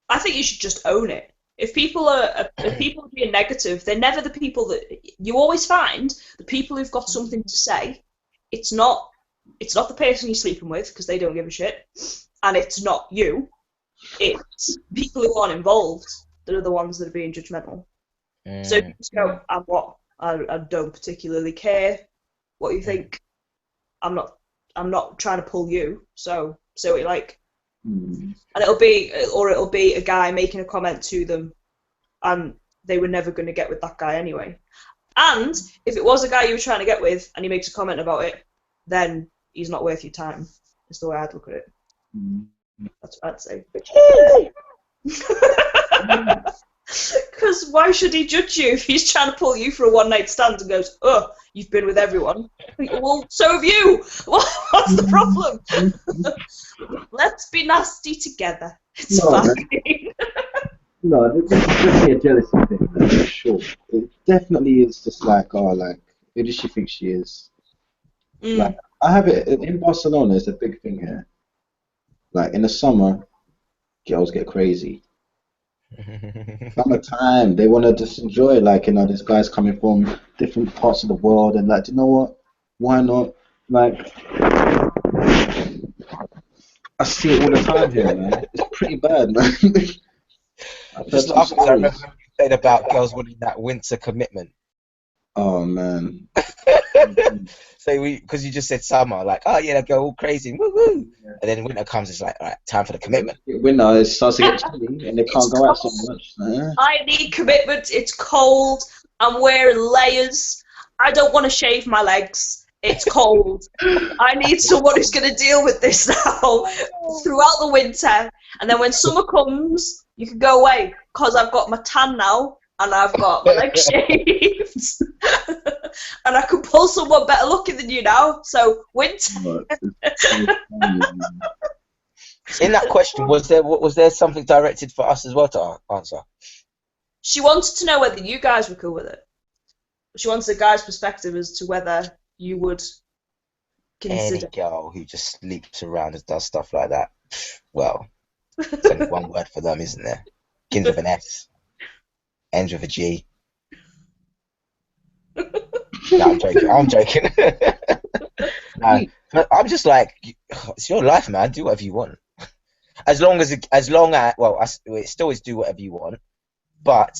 I think you should just own it. If people are being negative, they're never the people that you always find. The people who've got something to say, it's not the person you're sleeping with because they don't give a shit, and it's not you. It's people who aren't involved that are the ones that are being judgmental. So you just go, I don't particularly care what you think. I'm not trying to pull you. So it like. And it'll be a guy making a comment to them, and they were never going to get with that guy anyway. And if it was a guy you were trying to get with, and he makes a comment about it, then he's not worth your time. Is the way I'd look at it. That's what I'd say. Because why should he judge you if he's trying to pull you for a one-night stand and goes, oh, you've been with everyone? Well, so have you. What's the problem? Let's be nasty together. It's fine. No, this is definitely a jealousy thing, for sure. It definitely is just like, oh, like, who does she think she is? Like, I have it in Barcelona. It's a big thing here. Like in the summer, girls get crazy. Summertime, they want to just enjoy, like, you know, this guy's coming from different parts of the world, and like, you know what? Why not? Like, I see it all the time here, man. It's pretty bad, man. I remember you said about girls wanting that winter commitment. Oh man. So because you just said summer, like, oh yeah, they go all crazy, woo woo, and then winter comes, it's like, all right, time for the commitment. Winter, it starts to get chilly, and they can't go out so much. I need commitment. It's cold. I'm wearing layers. I don't want to shave my legs. It's cold. I need someone who's going to deal with this now throughout the winter, and then when summer comes, you can go away because I've got my tan now. And I've got my legs shaved, and I can pull someone better looking than you now. So winter. In that question, was there something directed for us as well to answer? She wanted to know whether you guys were cool with it. She wants a guy's perspective as to whether you would consider. Any girl who just sleeps around and does stuff like that. Well, there's only one word for them, isn't there? Begins with an S. Ends with a G. No, I'm joking. No, I'm just like, it's your life, man. Do whatever you want. As long as it still is do whatever you want. But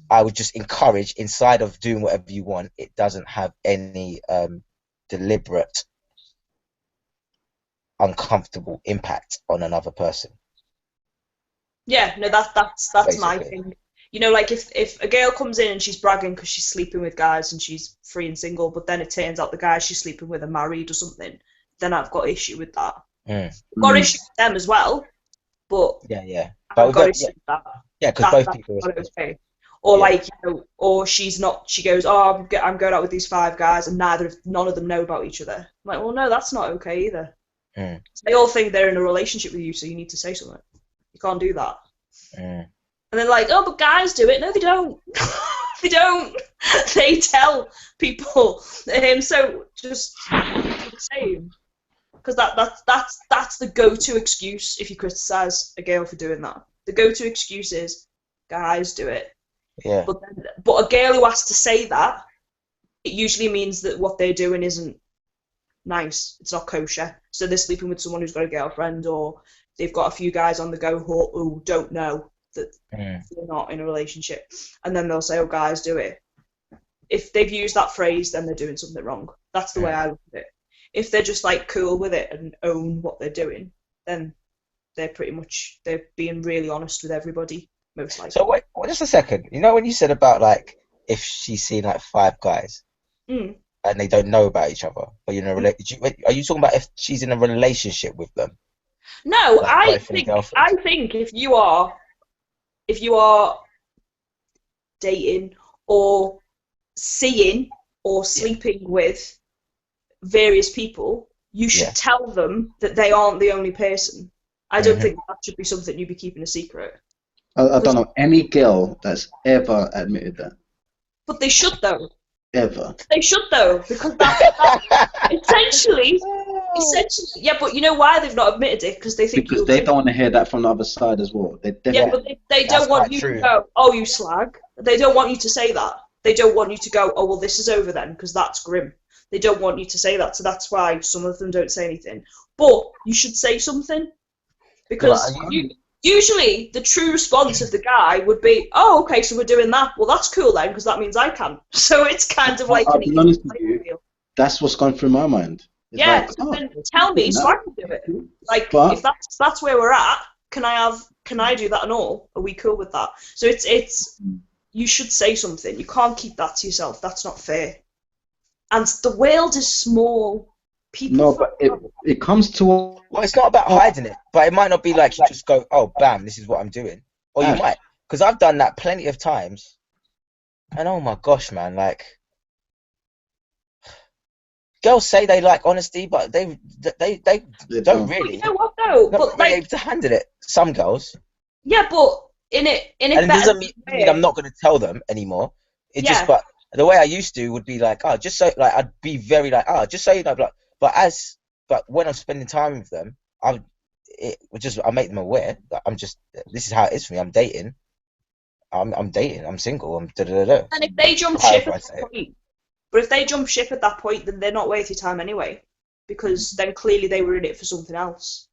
I would just encourage, inside of doing whatever you want, it doesn't have any deliberate, uncomfortable impact on another person. Yeah, no, that's basically my thing. You know, like if a girl comes in and she's bragging because she's sleeping with guys and she's free and single, but then it turns out the guys she's sleeping with are married or something, then I've got issue with that. I've got issue with them as well, but yeah. I've got issue with that. Yeah, because both people are okay. Or like, you know, or she's not. She goes, oh, I'm going out with these 5 guys, and none of them know about each other. I'm like, well, no, that's not okay either. So they all think they're in a relationship with you, so you need to say something. You can't do that. And they're like, oh, but guys do it. No, they don't. They don't. They tell people. So just say, because that's the go-to excuse if you criticize a girl for doing that. The go-to excuse is guys do it. Yeah. But a girl who has to say that, it usually means that what they're doing isn't nice. It's not kosher. So they're sleeping with someone who's got a girlfriend, or they've got a few guys on the go who don't know that they're not in a relationship, and then they'll say, oh, guys do it. If they've used that phrase, then they're doing something wrong. That's the way I look at it. If they're just like cool with it and own what they're doing, then they're being really honest with everybody, most likely. So wait, just a second. You know when you said about like if she's seen like 5 guys and they don't know about each other, but you're in a are you talking about if she's in a relationship with them? No, Like boyfriend, girlfriend. I think if you are dating or seeing or sleeping with various people, you should tell them that they aren't the only person. I don't think that should be something you'd be keeping a secret. I don't know any girl that's ever admitted that. But they should, though. Ever. They should, though, because that's essentially, yeah, but you know why they've not admitted it? Because they think Because they don't want to hear that from the other side as well. Yeah, but they don't want you to go, oh, you slag. They don't want you to say that. They don't want you to go, oh, well, this is over then, because that's grim. They don't want you to say that, so that's why some of them don't say anything. But you should say something, because usually the true response of the guy would be, oh, okay, so we're doing that. Well, that's cool then, because that means I can. So it's kind of like I'll be honest with you, that's what's gone through my mind. It's like, then tell me so I can do it. Like, if that's where we're at, can I do that and all? Are we cool with that? So it's you should say something. You can't keep that to yourself. That's not fair. And the world is small. People. No, but it comes to. Well, it's not about hiding it, but it might not be like you just go, oh, bam, this is what I'm doing, or you might, because I've done that plenty of times, and oh my gosh, man, like. Girls say they like honesty, but they don't really. You know what though? Not but really like, able to handle it. Some girls. Yeah, but in it and it doesn't mean I'm not going to tell them anymore. It just, but the way I used to would be like, oh, just so like I'd be very like, oh, just so you know, but when I'm spending time with them, I make them aware that this is how it is for me. I'm dating. I'm dating. I'm single. I'm da da da. And if they jump ship at that point. But if they jump ship at that point, then they're not worth your time anyway, because then clearly they were in it for something else.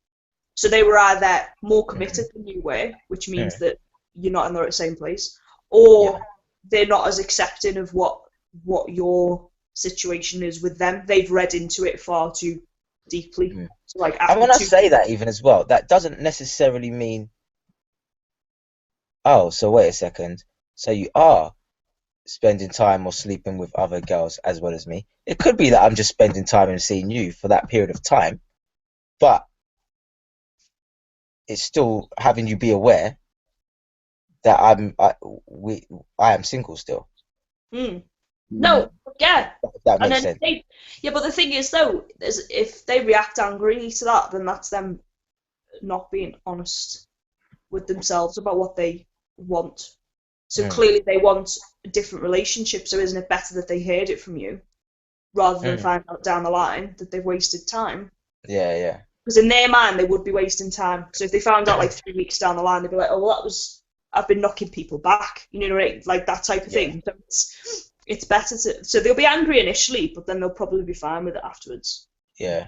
So they were either more committed than you were, which means that you're not in the same place, or they're not as accepting of what your situation is with them. They've read into it far too deeply. So like, and when I say that, even as well, that doesn't necessarily mean. Oh, so wait a second. So you are spending time or sleeping with other girls as well as me. It could be that I'm just spending time and seeing you for that period of time, but it's still having you be aware that I am single still. No, yeah. That makes sense. But the thing is though, if they react angrily to that, then that's them not being honest with themselves about what they want. So clearly they want a different relationship, so isn't it better that they heard it from you rather than find out down the line that they've wasted time? Yeah. Because in their mind, they would be wasting time. So if they found out like 3 weeks down the line, they'd be like, oh, well, I've been knocking people back, you know, right? Like that type of thing. So it's better to, so they'll be angry initially, but then they'll probably be fine with it afterwards. Yeah.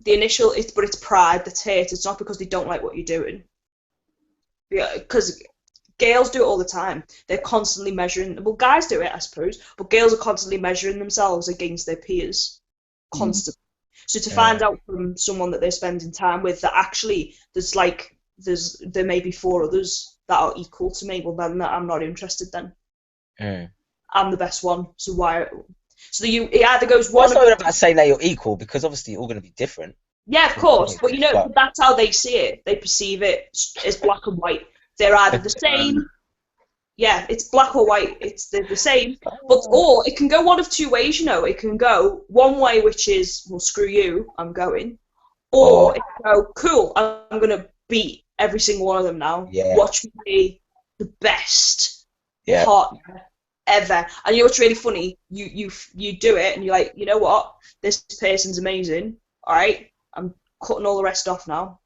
The initial, but it's pride that's hurt. It's not because they don't like what you're doing. Yeah, because girls do it all the time. They're constantly measuring. Well, guys do it, I suppose, but girls are constantly measuring themselves against their peers, constantly. So to find out from someone that they're spending time with that actually there may be 4 others that are equal to me, well then I'm not interested then. I'm the best one. So why? So it either goes one. It's not about saying that you're equal, because obviously you're all going to be different. Yeah, of course, but you know that's how they see it. They perceive it as black and white. They're either the same. Yeah, it's black or white. They're the same. Or it can go one of 2 ways, you know. It can go one way, which is, well, screw you, I'm going. Or it can go, cool, I'm going to beat every single one of them now. Yeah. Watch me be the best partner ever. And you know what's really funny? You do it, and you're like, you know what? This person's amazing. All right, I'm cutting all the rest off now.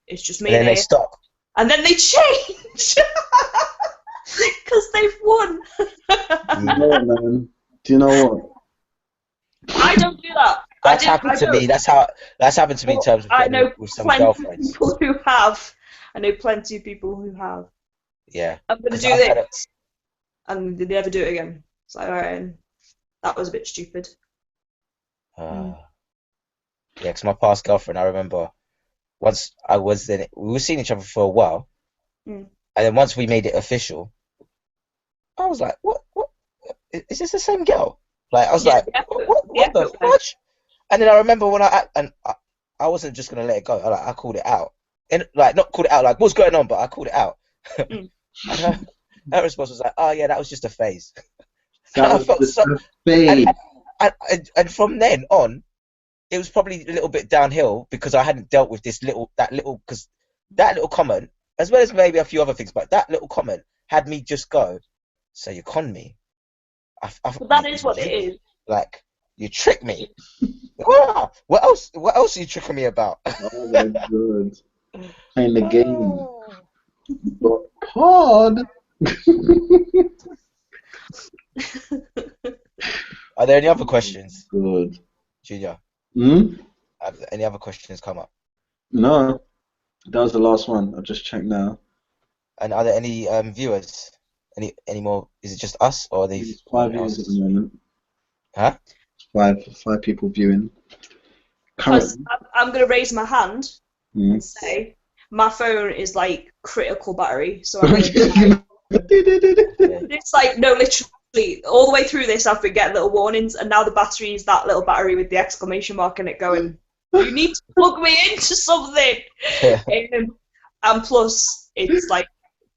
It's just me and then they stop. And then they change. Because they've won. No, man. Do you know what? I don't do that. That's happened to me. That's happened to me in terms of with some girlfriends. I know plenty of people who have. Yeah. I'm going to do this. And they never do it again. It's like, alright, that was a bit stupid. Yeah, because my past girlfriend, I remember once we were seeing each other for a while. And then once we made it official, I was like, what? Is this the same girl? Like, I was like, what the fudge? And then I remember when I I wasn't just gonna let it go. I called it out, and like not called it out like what's going on, but I called it out. Mm. And her response was like, "Oh yeah, that was just a phase." And That I was felt just so, a phase. and from then on, it was probably a little bit downhill because I hadn't dealt with that little comment, as well as maybe a few other things, but that little comment had me just go, so you con me. But that is what it is. Like, you tricked me. What else are you tricking me about? Oh my god. Playing the game. But hard. Are there any other questions, Good. Junior? Hmm? Have any other questions come up? No. That was the last one. I've just checked now. And are there any viewers? Any more? Is it just us, or are they? There's 5 viewers at the moment. Huh? Five people viewing. Because Currently. I'm going to raise my hand Mm. and say my phone is like critical battery, so I'm gonna it's like no, literally all the way through this I've been getting little warnings, and now the battery is that little battery with the exclamation mark in it going, you need to plug me into something. And plus it's like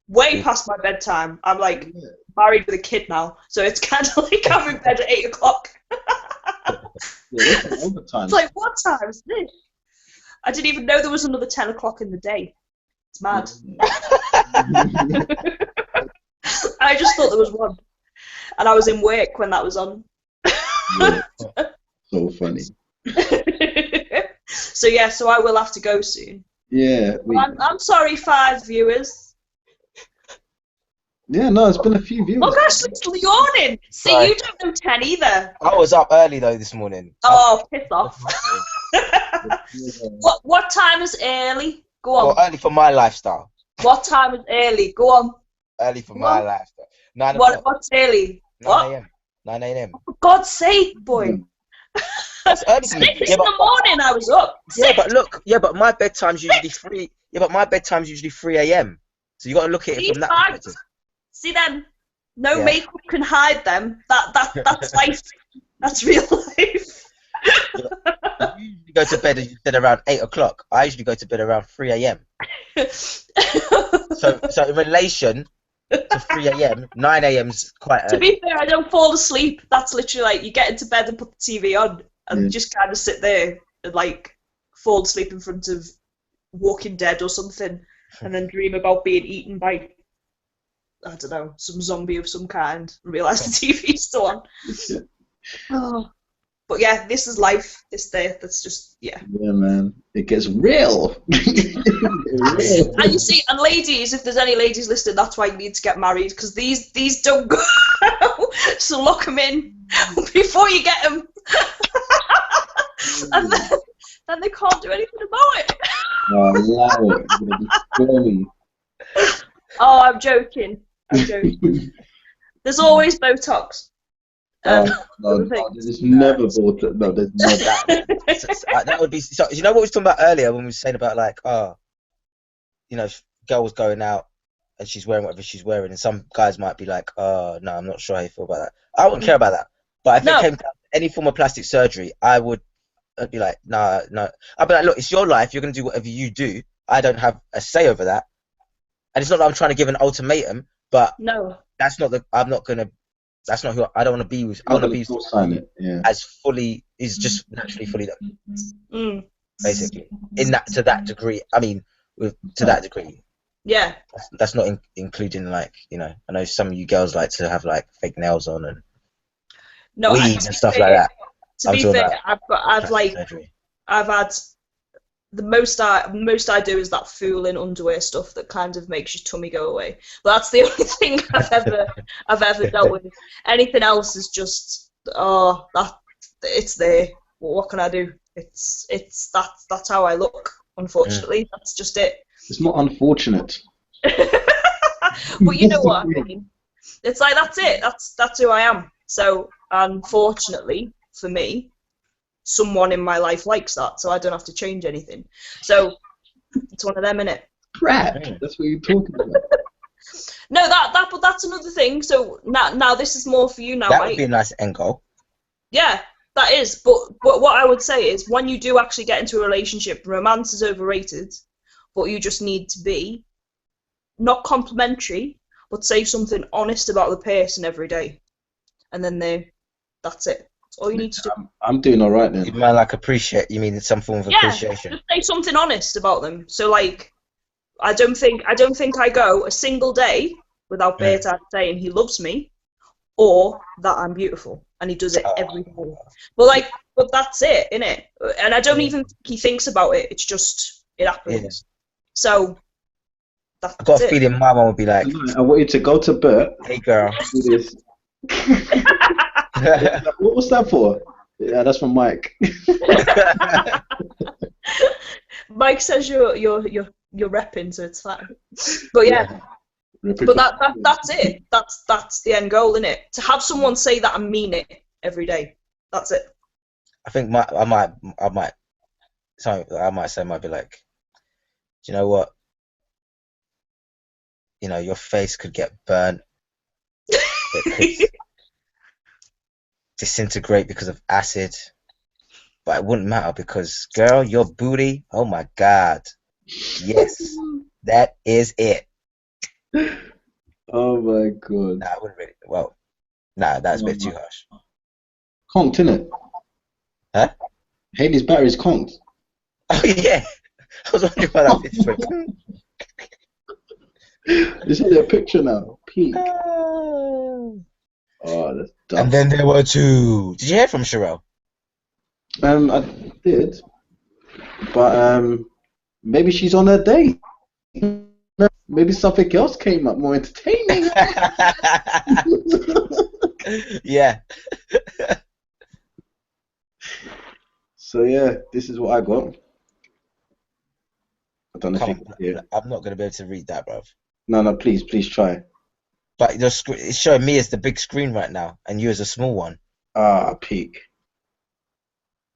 way past my bedtime. I'm like married with a kid now, so it's kind of like I'm in bed at 8 o'clock. Yeah, that's overtime. It's like, what time is this? I didn't even know there was another 10 o'clock in the day. It's mad. I just thought there was one. And I was in work when that was on. Yeah. So funny. So yeah, so I will have to go soon. Yeah. I'm sorry, 5 viewers. Yeah, no, it's been a few viewers. Oh gosh, it's yawning. See, Sorry. you don't know 10 either. I was up early though this morning. Oh, piss off. What time is early? Go on. Well, early for my lifestyle. What time is early? Go on. Early for my lifestyle. 9 o'clock. What's early? 9 a.m. 9 a.m. For God's sake, boy. That's early for me. 6 in the morning I was up. Yeah, 6. but look, but my bedtime's usually 3. Yeah, but my bedtime's usually 3 a.m. So you got to look at it from that perspective. See then, no makeup can hide them. That's life. That's real life. You usually go to bed, as you said, around 8 o'clock. I usually go to bed around 3 a.m. So in relation to 3 a.m., 9 a.m.'s quite early. To be fair, I don't fall asleep. That's literally like you get into bed and put the TV on and just kind of sit there and like fall asleep in front of Walking Dead or something, and then dream about being eaten by, I don't know, some zombie of some kind, and realise the TV's still on. Oh. But yeah, this is life. That's just, yeah. Yeah, man. It gets real. And you see, and ladies, if there's any ladies listening, that's why you need to get married, because these don't go. So lock them in before you get them. And then they can't do anything about it. Oh, allow it. It's gonna be stormy. Oh, I'm joking. There's always Botox. No, there's never bought it. No, there's never. That would be. So, you know what we were talking about earlier when we were saying about like, girls going out and she's wearing whatever she's wearing, and some guys might be like, no, I'm not sure how you feel about that. I wouldn't care about that. But if it came to any form of plastic surgery, I'd be like, no. I'd be like, look, it's your life. You're gonna do whatever you do. I don't have a say over that. And it's not that I'm trying to give an ultimatum, but that's not the. I'm not gonna. That's not who I don't want to be with. I want to be as fully is just naturally fully done. Basically, to that degree. I mean, to that degree. Yeah. That's not including like I know some of you girls like to have like fake nails on and weeds and stuff like that. To be fair, I've had the most I do is that fooling underwear stuff that kind of makes your tummy go away. But that's the only thing I've ever dealt with. Anything else is just it's there. Well, what can I do? That's how I look. Unfortunately, that's just it. It's not unfortunate. But you know what I mean. It's like that's it. That's who I am. So unfortunately for me, someone in my life likes that, so I don't have to change anything. So it's one of them, innit? Crap. That's what you're talking about. No, but that's another thing. So now this is more for you now. That would be a nice end goal. Yeah. that is. But what I would say is, when you do actually get into a relationship, romance is overrated. But you just need to be not complimentary, but say something honest about the person every day, and then that's it. That's all you need to do. I'm doing all right then. You mean like appreciate? You mean some form of appreciation? Just say something honest about them. So like, I don't think I go a single day without Bertad saying he loves me or that I'm beautiful, and he does it every day. But that's it, innit? And I don't even think he thinks about it. It's just it happens. Yeah. So that's I got a it. feeling my mom would be like, I want you to go to Bert. "Hey, girl." Do this. What's that for? Yeah, that's from Mike. Mike says you're repping, so it's fine. But yeah. But that's it. That's the end goal, isn't it? To have someone say that and mean it every day. That's it. I think I might say might be like, do you know what? You know, your face could get burnt. It could disintegrate because of acid. But it wouldn't matter because, girl, your booty, oh my God. Yes, that is it. Oh my God. Nah, I wouldn't really. Well, nah, that's a bit too harsh. Conked, innit? Huh? Hayley's battery's conked. Oh, yeah. I was wondering why that bitch went. This is their picture now. Peak. Oh, that's dumb. And then there were two. Did you hear from Sharelle? I did, but maybe she's on a date. Maybe something else came up more entertaining. Yeah. So yeah, this is what I got. I don't know if you can hear. I'm not gonna be able to read that, bruv. No, please try. But it's showing me as the big screen right now, and you as a small one. Ah, peak.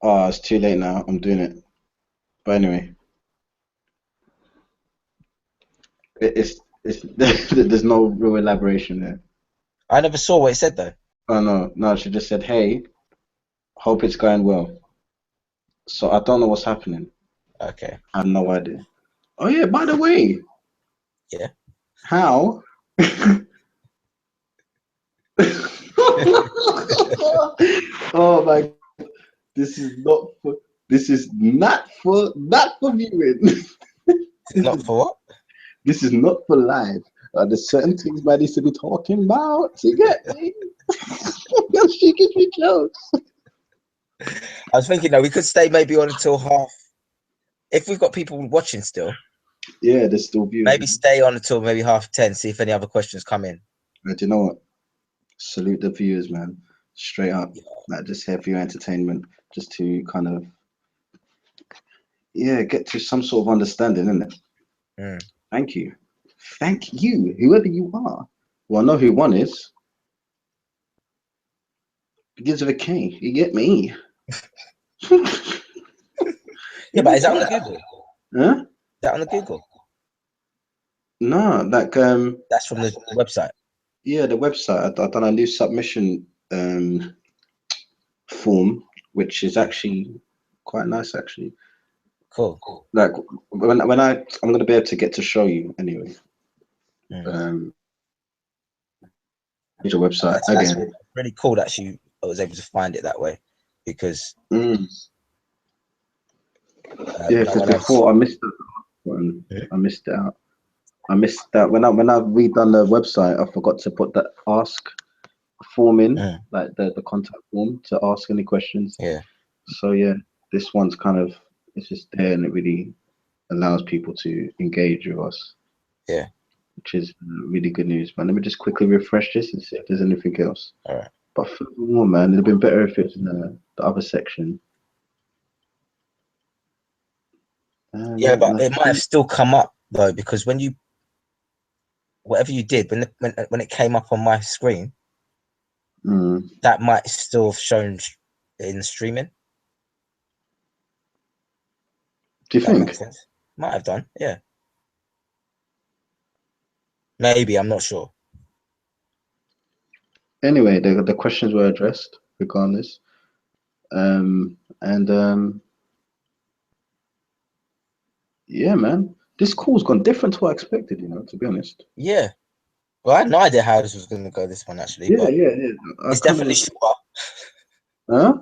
Ah, it's too late now. I'm doing it. But anyway, it's there's no real elaboration there. I never saw what it said though. Oh no, she just said, "Hey, hope it's going well." So I don't know what's happening. Okay. I have no idea. Oh yeah, by the way. Yeah. How? Oh my! This is not for viewing. Not for what? This is not for live. There's certain things man needs to be talking about. You get me? She gives me jokes. I was thinking that we could stay maybe on until half. If we've got people watching still. Yeah, there's still viewers. Maybe stay on until maybe 10:30. See if any other questions come in. But you know what? Salute the viewers, man. Straight up. Like, just here for your entertainment, just to kind of get to some sort of understanding, isn't it? Thank you, whoever you are. Well, I know who one is. Begins with a K. You get me? Yeah, but is that on the Google? Huh? Is that on the Google? No, like that's from the website. Yeah, the website. I've done a new submission form, which is actually quite nice, actually. Cool. Like when I'm gonna be able to get to show you anyway. Your website that's really cool that I was able to find it that way, because yeah, because before I missed it. I missed it out. I missed that when I redone the website. I forgot to put the ask form in, like the contact form to ask any questions. Yeah. So yeah, this one's kind of, it's just there, and it really allows people to engage with us. Yeah. Which is really good news, man. Let me just quickly refresh this and see if there's anything else. All right. But furthermore, man, it'd have been better if it's in the other section. Yeah, but it might have still come up though, because when you, whatever you did, when it came up on my screen, that might still have shown in streaming. Do you think? Might have done, yeah. Maybe, I'm not sure. Anyway, the questions were addressed regardless. And yeah, man, this call's gone different to what I expected. To be honest. Yeah. Well, I had no idea how this was going to go. This one actually, Yeah, but yeah, yeah. it's definitely shorter. Huh?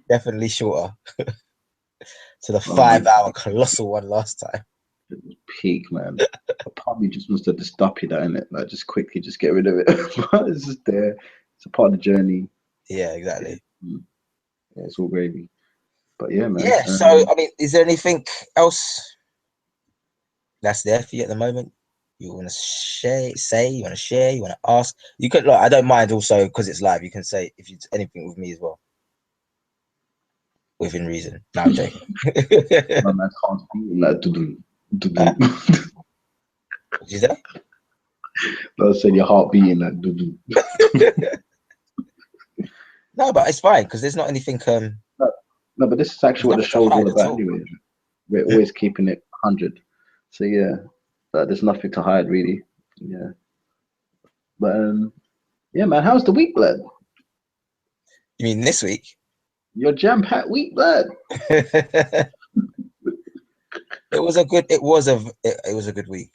Definitely shorter to the Oh, man, 5-hour colossal one last time. it was peak, man. A part of me just wants to just stop you that in it, like just quickly, just get rid of it. But it's just there. It's a part of the journey. Yeah, exactly. Yeah, it's all gravy. But yeah, man. Yeah. So, I mean, is there anything else that's there for you at the moment? You want to say, you want to share, you want to ask? You could, look, I don't mind also because it's live. You can say if you anything with me as well, within reason. No, I'm joking. My man can't be like do Huh? What'd you say? I said your heart beating like do. No, but it's fine because there's not anything. No, but this is actually what the There's nothing to show's hide all at about all. anyway. We're always keeping it 100. So yeah, but there's nothing to hide really. Yeah. But yeah, man, how's the week, blood? You mean this week? Your jam-packed week, blood. It was a good. It was a good week.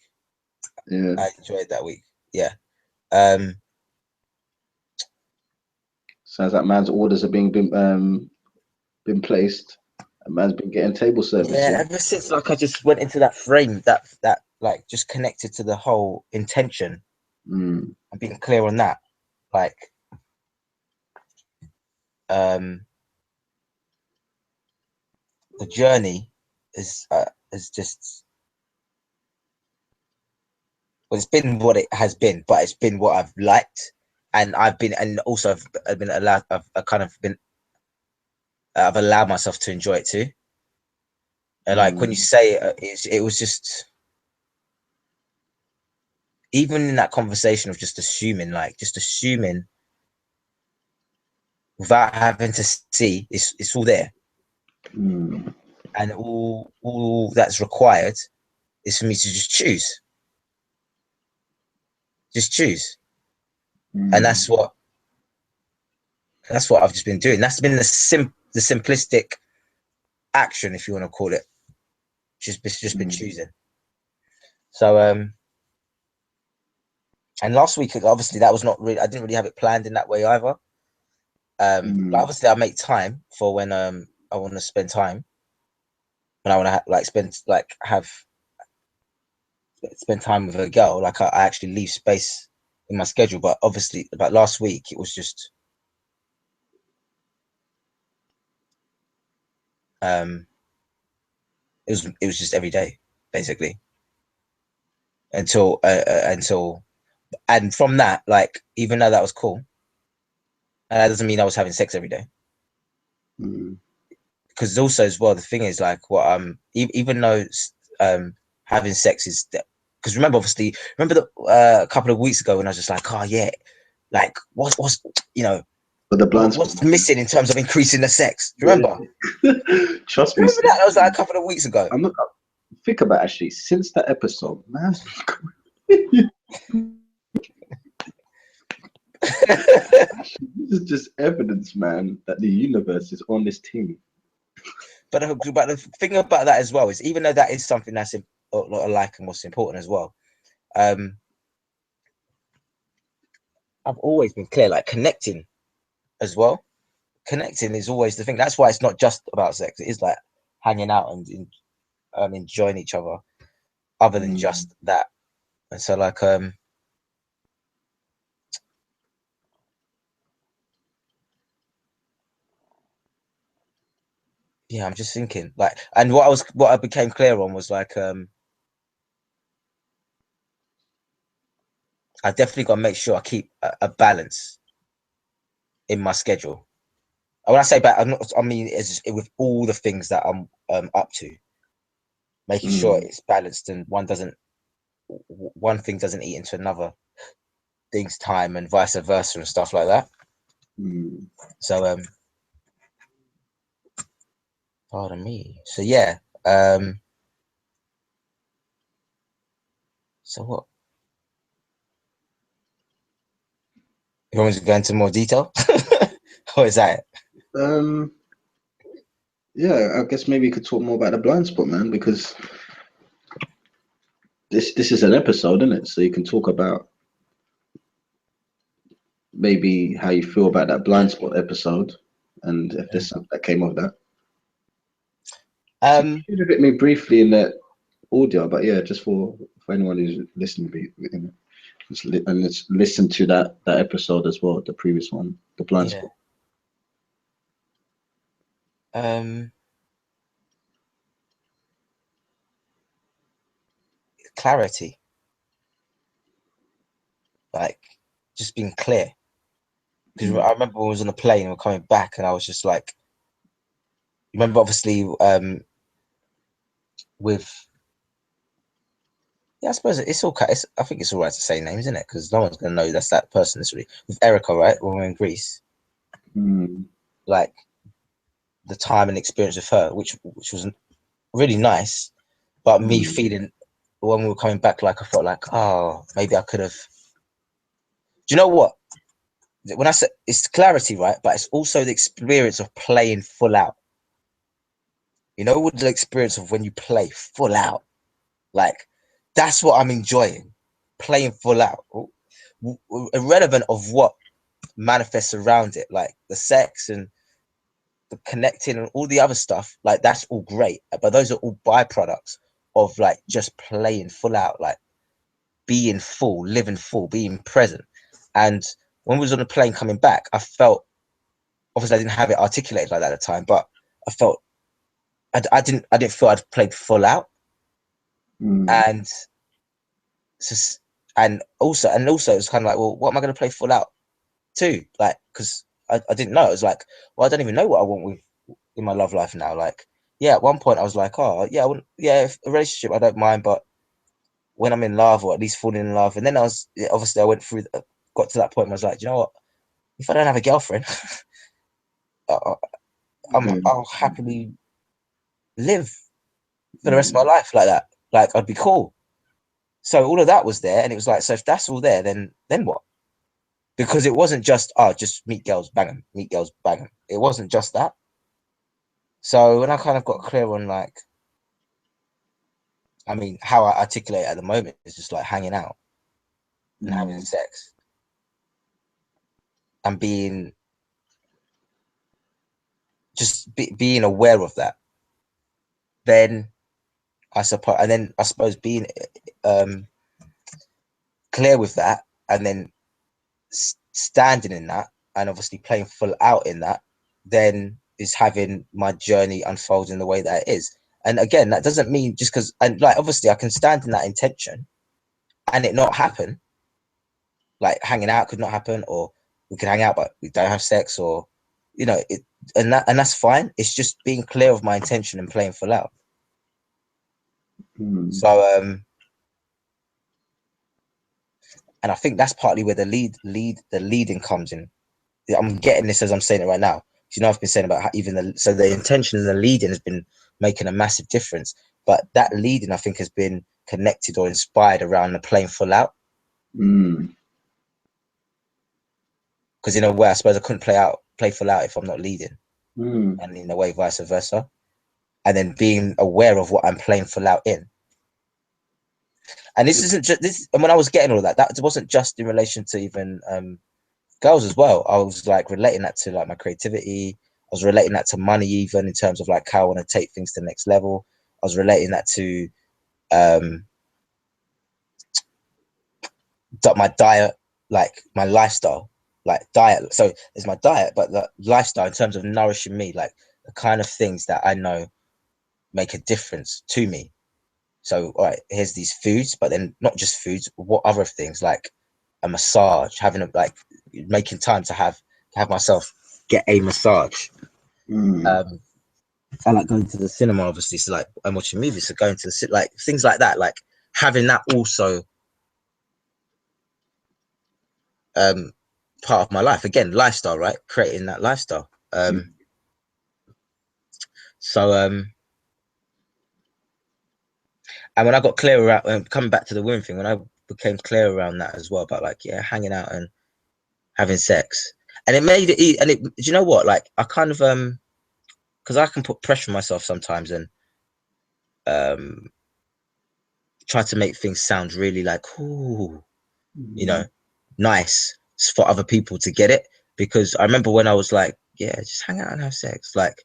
Yeah. I enjoyed that week. Yeah. Sounds like man's orders are been placed. And man's been getting table service. Yeah. Yeah. Ever since like I just went into that frame, that like just connected to the whole intention Mm. and being clear on that, like the journey is just well, it's been what it has been, but it's been what I've liked, and also I've been allowed. I've kind of been. I've allowed myself to enjoy it too. And like when you say it was just even in that conversation of just assuming without having to see, it's all there, Mm. and all that's required is for me to just choose, and Mm. that's what I've just been doing. That's been the simplistic action, if you want to call it. Just been choosing. So and last week obviously that was not really. I didn't really have it planned in that way either. But obviously I make time for when I want to spend time, when I want to spend time with a girl. Like I actually leave space in my schedule. But obviously, about last week it was just it was just every day basically until and from that, like even though that was cool, and that doesn't mean I was having sex every day. Because also as well, the thing is like what even though having sex is because remember a couple of weeks ago when I was just like, oh yeah, like what's But the blind spot. what's missing in terms of increasing the sex? Do you remember? Trust me. Remember that? That was like a couple of weeks ago. I'm not. Think about actually since that episode, man. This is just evidence, man, that the universe is on this team. But the thing about that as well is, even though that is something that's a lot of like and what's important as well, I've always been clear, like connecting as well. Connecting is always the thing. That's why it's not just about sex. It is like hanging out and enjoying each other, other than just that. And so, like, yeah, I'm just thinking, like, and what I became clear on was like, I definitely got to make sure I keep a balance in my schedule. And when I say back, I mean it's with all the things that I'm up to, making sure it's balanced and one thing doesn't eat into another thing's time and vice versa and stuff like that. So pardon me. So yeah. So what? You want me to go into more detail? Or is that it? yeah, I guess maybe you could talk more about the blind spot, man, because this is an episode, isn't it? So you can talk about maybe how you feel about that blind spot episode, and if there's something that came of that. So you shared with me briefly in that audio, but yeah, just for anyone who's listening, you know, and let's listen to that episode as well, the previous one, the blind spot. Clarity, like just being clear. Because I remember when I was on the plane and we're coming back, and I was just like, you remember, obviously, with I suppose it's all. I think it's all right to say names, isn't it? Because no one's gonna know that's that person. This with Erica, right? When we were in Greece, like the time and experience with her, which was really nice, but me feeling when we were coming back, like I felt like, oh, maybe I could have. Do you know what? When I said it's clarity, right? But it's also the experience of playing full out. You know, with the experience of when you play full out, like that's what I'm enjoying, playing full out, irrelevant of what manifests around it, like the sex and the connecting and all the other stuff. Like that's all great, but those are all byproducts of like just playing full out, like being full, living full, being present. And when we was on the plane coming back, I felt, obviously I didn't have it articulated like that at the time, but I felt I didn't feel I'd played full out. And also it's kind of like, well, what am I going to play full out to? Like, because I didn't know. It was like, well, I don't even know what I want with in my love life now. Like, yeah, at one point I was like, oh yeah, if a relationship I don't mind, but when I'm in love, or at least falling in love, and then obviously I went through, got to that point where I was like, you know what, if I don't have a girlfriend, I'll happily live for the rest of my life like that. Like I'd be cool. So all of that was there, and it was like, so if that's all there, then what? Because it wasn't just just meet girls, bang them, meet girls, bang them. It wasn't just that. So when I kind of got clear on like, I mean, how I articulate at the moment is just like hanging out and having sex and being being aware of that. Then I suppose being clear with that, and then standing in that, and obviously playing full out in that, then is having my journey unfold in the way that it is. And again, that doesn't mean just because, and like obviously I can stand in that intention and it not happen. Like hanging out could not happen, or we could hang out but we don't have sex, or you know it, and that's fine. It's just being clear of my intention and playing full out. So and I think that's partly where the leading comes in. I'm getting this as I'm saying it right now. You know, I've been saying about how even the intention and the leading has been making a massive difference. But that leading, I think, has been connected or inspired around the playing full out. Because in a way, I suppose I couldn't play full out if I'm not leading, and in a way, vice versa. And then being aware of what I'm playing full out in. And this isn't just this. And when I was getting all of that wasn't just in relation to even girls as well. I was like relating that to like my creativity. I was relating that to money, even in terms of like how I want to take things to the next level. I was relating that to my diet, like my lifestyle, like diet. So it's my diet, but the lifestyle in terms of nourishing me, like the kind of things that I know make a difference to me. So, all right, here's these foods, but then not just foods, what other things, like a massage, having making time to have myself get a massage. I like going to the cinema, obviously, so like I'm watching movies, so going to the like things like that, like having that also part of my life. Again, lifestyle, right? Creating that lifestyle. So and when I got clear around coming back to the women thing, when I became clear around that as well, about like hanging out and having sex, and it made it. And do you know what? Like I kind of because I can put pressure on myself sometimes and try to make things sound really like, ooh, you know, nice for other people to get it. Because I remember when I was like, yeah, just hang out and have sex. Like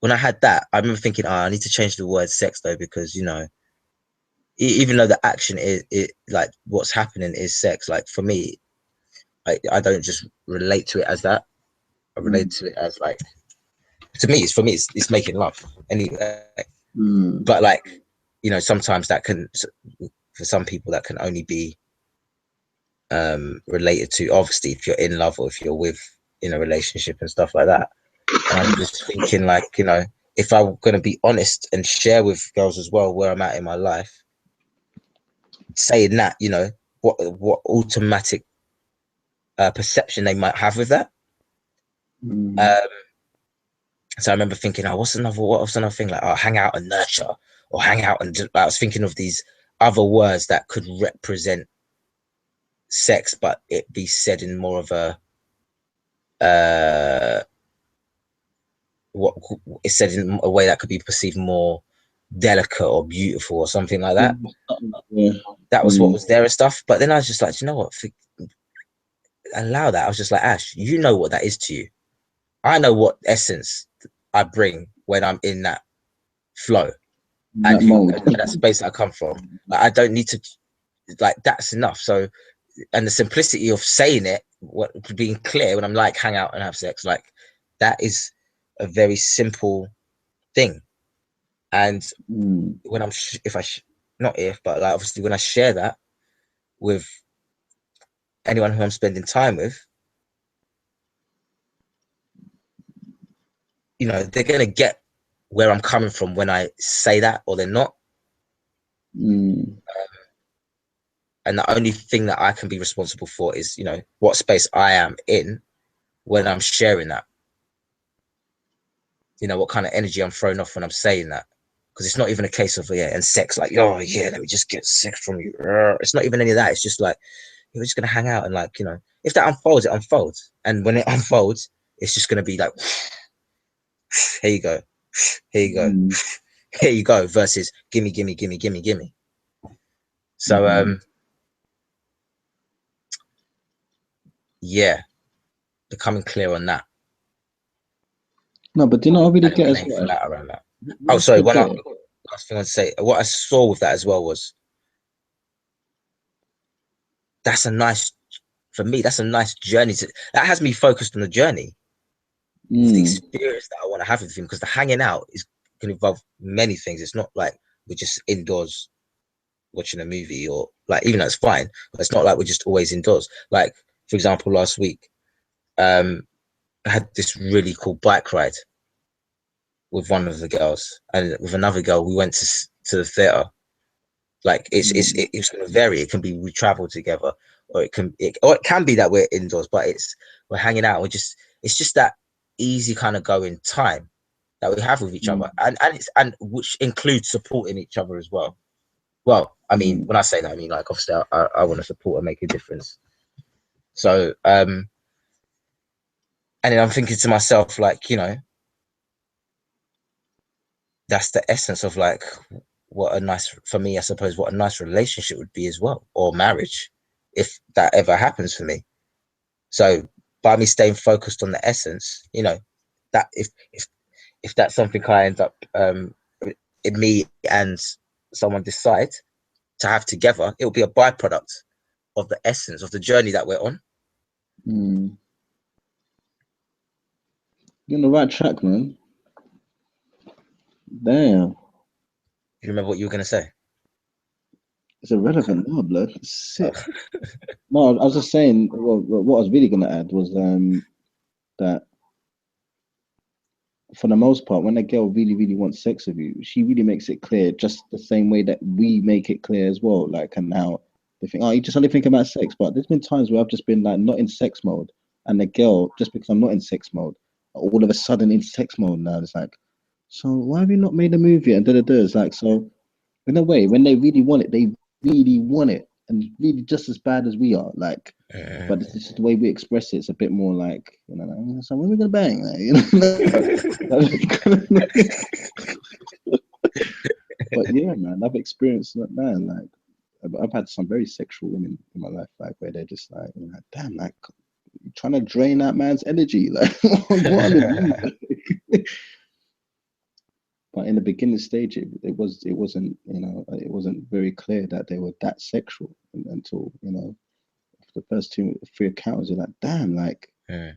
when I had that, I remember thinking, oh, I need to change the word sex though, because, you know, even though the action is like what's happening is sex. Like for me, I don't just relate to it as that. I relate to it as like, to me, it's making love anyway. But like, you know, sometimes that can, for some people, that can only be related to, obviously, if you're in love or if you're in a relationship and stuff like that. And I'm just thinking, like, you know, if I'm going to be honest and share with girls as well where I'm at in my life, saying that, you know, what automatic perception they might have with that. So I remember thinking, oh, what was another thing? Like, oh, hang out and nurture, or hang out and I was thinking of these other words that could represent sex, but it be said in more of a what it's said in a way that could be perceived more delicate or beautiful or something like that. That was what was there and stuff. But then I was just like, you know what? Allow that. I was just like, Ash, you know what that is to you. I know what essence I bring when I'm in that flow and that space that I come from. Like, I don't need to, like, that's enough. So, and the simplicity of saying it, being clear when I'm like, hang out and have sex, like that is a very simple thing. And when I'm, but like obviously when I share that with anyone who I'm spending time with, you know, they're gonna get where I'm coming from when I say that, or they're not. And the only thing that I can be responsible for is, you know, what space I am in when I'm sharing that. You know, what kind of energy I'm throwing off when I'm saying that. Because it's not even a case of, and sex, like, oh yeah, let me just get sex from you. It's not even any of that. It's just like, we're just gonna hang out and, like, you know, if that unfolds, it unfolds. And when it unfolds, it's just gonna be like, here you go, here you go, here you go, versus gimme, gimme, gimme, gimme, gimme. So yeah, becoming clear on that. No, but do you know, I really get as well. Around that. Oh, sorry. One last thing I'd say. What I saw with that as well was for me, that's a nice journey. That has me focused on the journey, the experience that I want to have with him. Because the hanging out can involve many things. It's not like we're just indoors watching a movie, or like, even though it's fine, but it's not like we're just always indoors. Like, for example, last week, I had this really cool bike ride with one of the girls, and with another girl we went to the theater. Like it's going to vary. It can be we travel together, or it can be that we're indoors, but we're hanging out. It's just that easy kind of going time that we have with each other, and which includes supporting each other as well. Well, I mean, when I say that, I mean, like, obviously I want to support and make a difference. So and then I'm thinking to myself, like, you know, that's the essence of, like, for me, I suppose, what a nice relationship would be as well, or marriage, if that ever happens for me. So by me staying focused on the essence, you know, that if that's something I end up in me and someone decide to have together, it'll be a byproduct of the essence of the journey that we're on. You're on the right track, man. Damn. You remember what you were going to say? It's irrelevant now, blood. It's sick. No, I was just saying, well, what I was really going to add was that for the most part, when a girl really, really wants sex with you, she really makes it clear, just the same way that we make it clear as well. Like, and now they think, oh, you just only think about sex. But there's been times where I've just been, like, not in sex mode, and the girl, just because I'm not in sex mode, all of a sudden in sex mode now. It's like, so why have you not made a movie? And da da da. It's like, so in a way, when they really want it, they really want it. and really just as bad as we are. Like, but it's just the way we express it. It's a bit more like, you know, like, so when are we gonna bang? Like, you know? But yeah, man, I've experienced that, man. Like, I've had some very sexual women in my life, like where they're just like, you know, damn, like you're trying to drain that man's energy, like what on the But in the beginning stage, it wasn't, you know, it wasn't very clear that they were that sexual until, you know, the first 2-3 encounters. You're like, damn, like it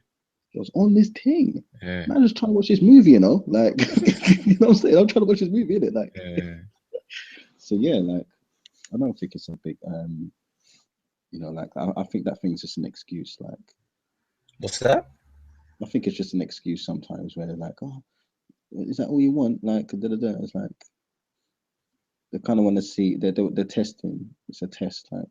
was on this thing. Man, I was trying to watch this movie, you know, like you know what I'm saying? I'm trying to watch this movie, innit? Like, so yeah, like I don't think it's a big, you know, like I think that thing's just an excuse. Like, What's that? I think it's just an excuse sometimes where they're like, oh, is that all you want? Like, da-da-da. It's like they kind of want to see. They're testing. It's a test. Like,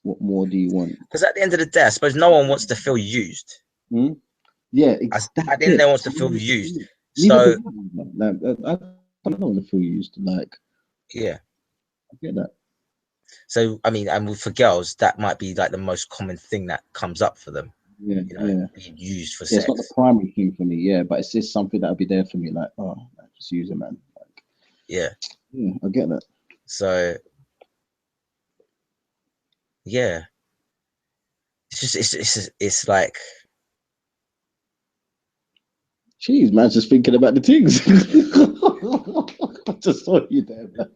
what more do you want? Because at the end of the day, I suppose no one wants to feel used. Yeah, I didn't know wants to feel used. Neither So like, I don't want to feel used. Like, yeah, I get that. so I mean, and for girls, that might be like the most common thing that comes up for them. Yeah, You know, yeah. being used for Yeah, sex. it's not the primary thing for me. Yeah, but it's just something that'll be there for me. Like, oh, man, just use it, man. Like, Yeah. Yeah, I get that. So yeah, it's just it's like. Jeez, man's just thinking about the things. I just saw you there, man.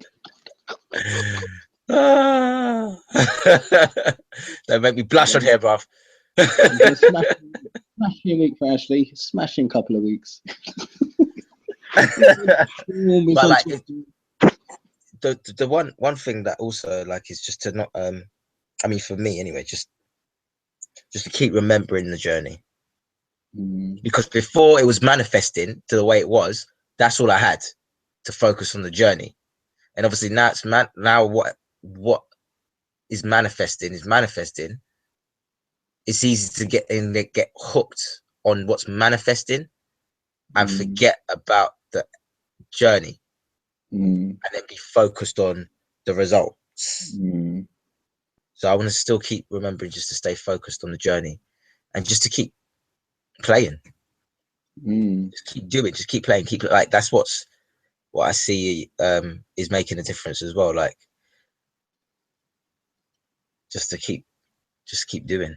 Don't make me blush on here, bruv. Smashing week for Ashley. Smashing couple of weeks. But like the one thing that also like is just to not I mean for me anyway, just to keep remembering the journey. Because before it was manifesting to the way it was, that's all I had to focus on the journey. And obviously now it's now what is manifesting. It's easy to get hooked on what's manifesting and forget about the journey and then be focused on the results. So I want to still keep remembering just to stay focused on the journey and just to keep playing. Just keep doing, just keep playing, like that's what I see is making a difference as well. Like just keep doing.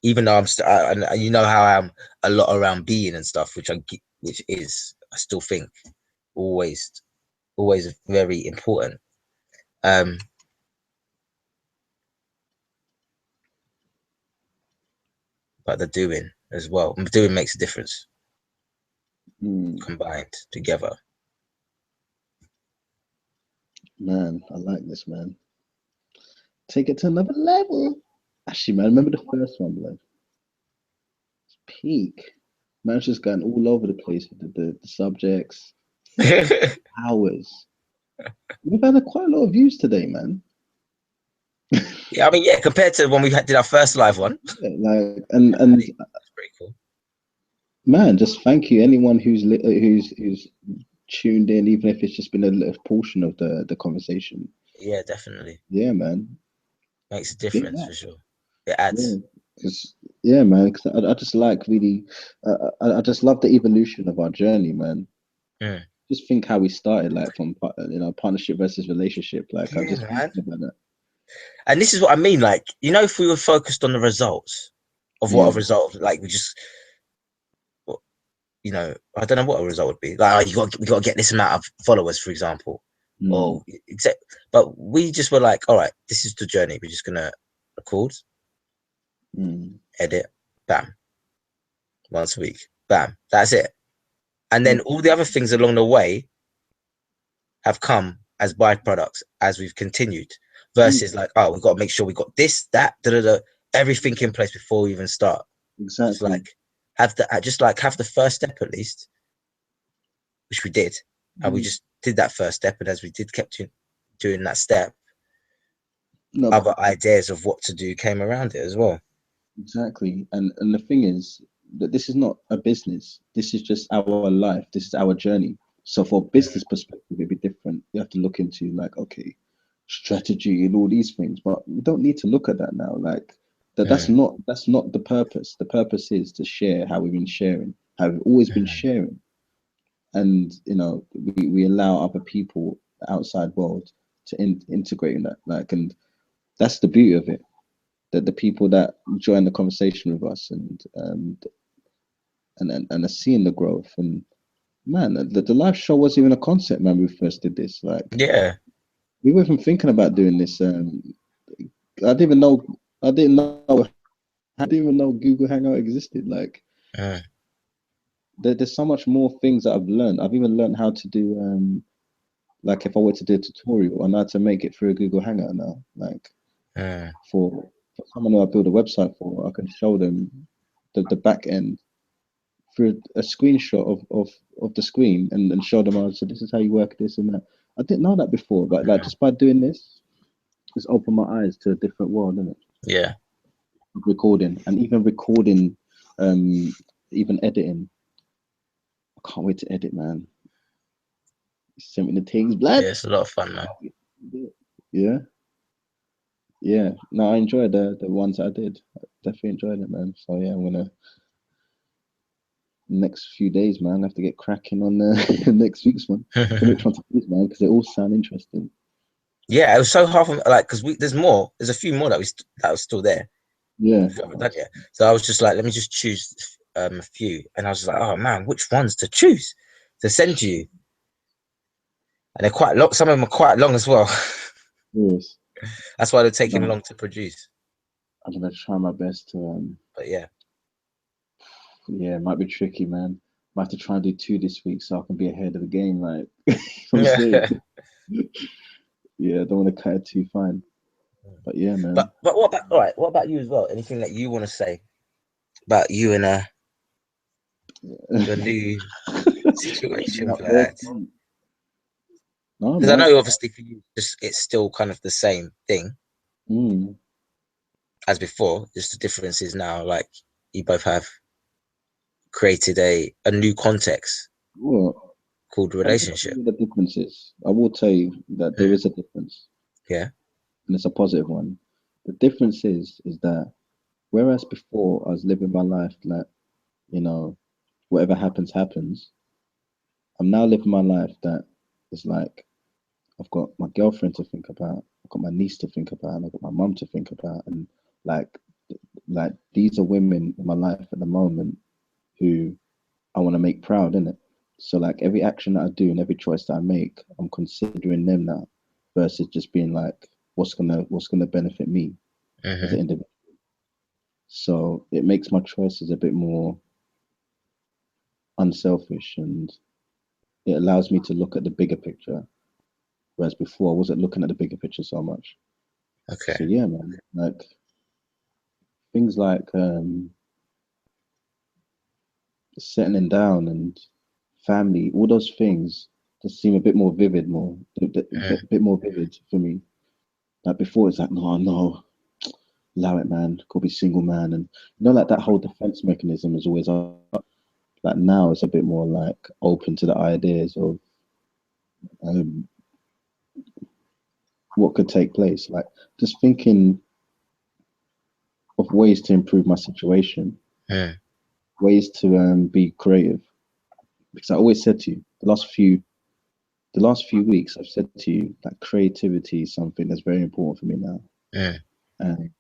Even though and you know how I'm a lot around being and stuff, which I still think always very important. But the doing as well. Doing makes a difference. Combined together. Man, I like this, man. Take it to another level. Actually, man, remember the first one, blood? It's peak. Man's just going all over the place with the subjects. Hours. We've had quite a lot of views today, man. Yeah, I mean, yeah, compared to when we did our first live one. Yeah, like, and that's pretty cool. Man, just thank you anyone who's tuned in, even if it's just been a little portion of the conversation. Yeah, definitely. Yeah, man. Makes a difference for sure. It adds. Yeah, man. Because I just like really, I just love the evolution of our journey, man. Just think how we started, like from partnership versus relationship. Like I'm just thinking about that. And this is what I mean. Like, you know, if we were focused on the results of what a result, like we just, you know, I don't know what a result would be. Like, we got to get this amount of followers, for example, or but we just were like, all right, this is the journey. We're just gonna record, edit, bam, once a week, bam, that's it. And then all the other things along the way have come as byproducts as we've continued. Versus like, oh, we've got to make sure we got this, that, everything in place before we even start. Exactly. It's like have the first step at least, which we did, and we just did that first step, and as we kept doing that step, other ideas of what to do came around it as well. Exactly, and the thing is that this is not a business. This is just our life. This is our journey. So for business perspective, it'd be different. You have to look into like, okay, strategy and all these things, but we don't need to look at that now. Like that's not the purpose. The purpose is to share how we've been sharing, how we've always been sharing, and we allow other people, the outside world, to integrate in that. Like, and that's the beauty of it. That the people that join the conversation with us and are seeing the growth. And man, the live show wasn't even a concept, man. When we first did this, like, Yeah. we were even thinking about doing this. I didn't even know. I didn't even know Google Hangout existed. Like, there's so much more things that I've learned. I've even learned how to do like, if I were to do a tutorial on how to make it through a Google Hangout now. Like, for someone who I build a website for, I can show them the back end through a screenshot of the screen and show them, so this is how you work this and that. I didn't know that before, but like, just by doing this, it's opened my eyes to a different world, isn't it? Yeah. Recording, even editing. I can't wait to edit, man. Send me the things, blood. Yeah, it's a lot of fun, man. Yeah. No, I enjoyed the ones I did. I definitely enjoyed it, man. So yeah, I'm gonna next few days, man. I have to get cracking on the next week's one. Which one to choose, man? Because they all sound interesting. Yeah, it was so hard for me, like, because there's a few more that was still there. Yeah. So I was just like, let me just choose a few, and I was like, oh man, which ones to choose to send you? And they're quite long. Some of them are quite long as well. Yes. That's why they're taking long to produce. I'm gonna try my best to. But yeah. Yeah, it might be tricky, man. Might have to try and do 2 this week so I can be ahead of the game. Like, yeah, I don't want to cut it too fine. But yeah, man. But what about you as well? Anything that you want to say about you and your new situation, lad? No, because I know obviously for you, it's still kind of the same thing as before. Just the difference is now, like, you both have created a new context called relationship. The differences, I will tell you that there is a difference. Yeah. And it's a positive one. The difference is that whereas before I was living my life like, whatever happens, happens. I'm now living my life that it's like, I've got my girlfriend to think about, I've got my niece to think about, and I've got my mum to think about. And like these are women in my life at the moment who I want to make proud, innit? So like, every action that I do and every choice that I make, I'm considering them now, versus just being like, what's gonna benefit me as an individual. So it makes my choices a bit more unselfish, and it allows me to look at the bigger picture, whereas before I wasn't looking at the bigger picture so much. Okay. So yeah, man, like things like settling down and family, all those things just seem a bit more vivid, bit more vivid for me. Like before, it's like, no, allow it, man. Could be single man, and like that whole defense mechanism is always up. Like now, it's a bit more like open to the ideas of what could take place. Like just thinking of ways to improve my situation, ways to be creative. Because I always said to you, the last few weeks, I've said to you that creativity is something that's very important for me now. And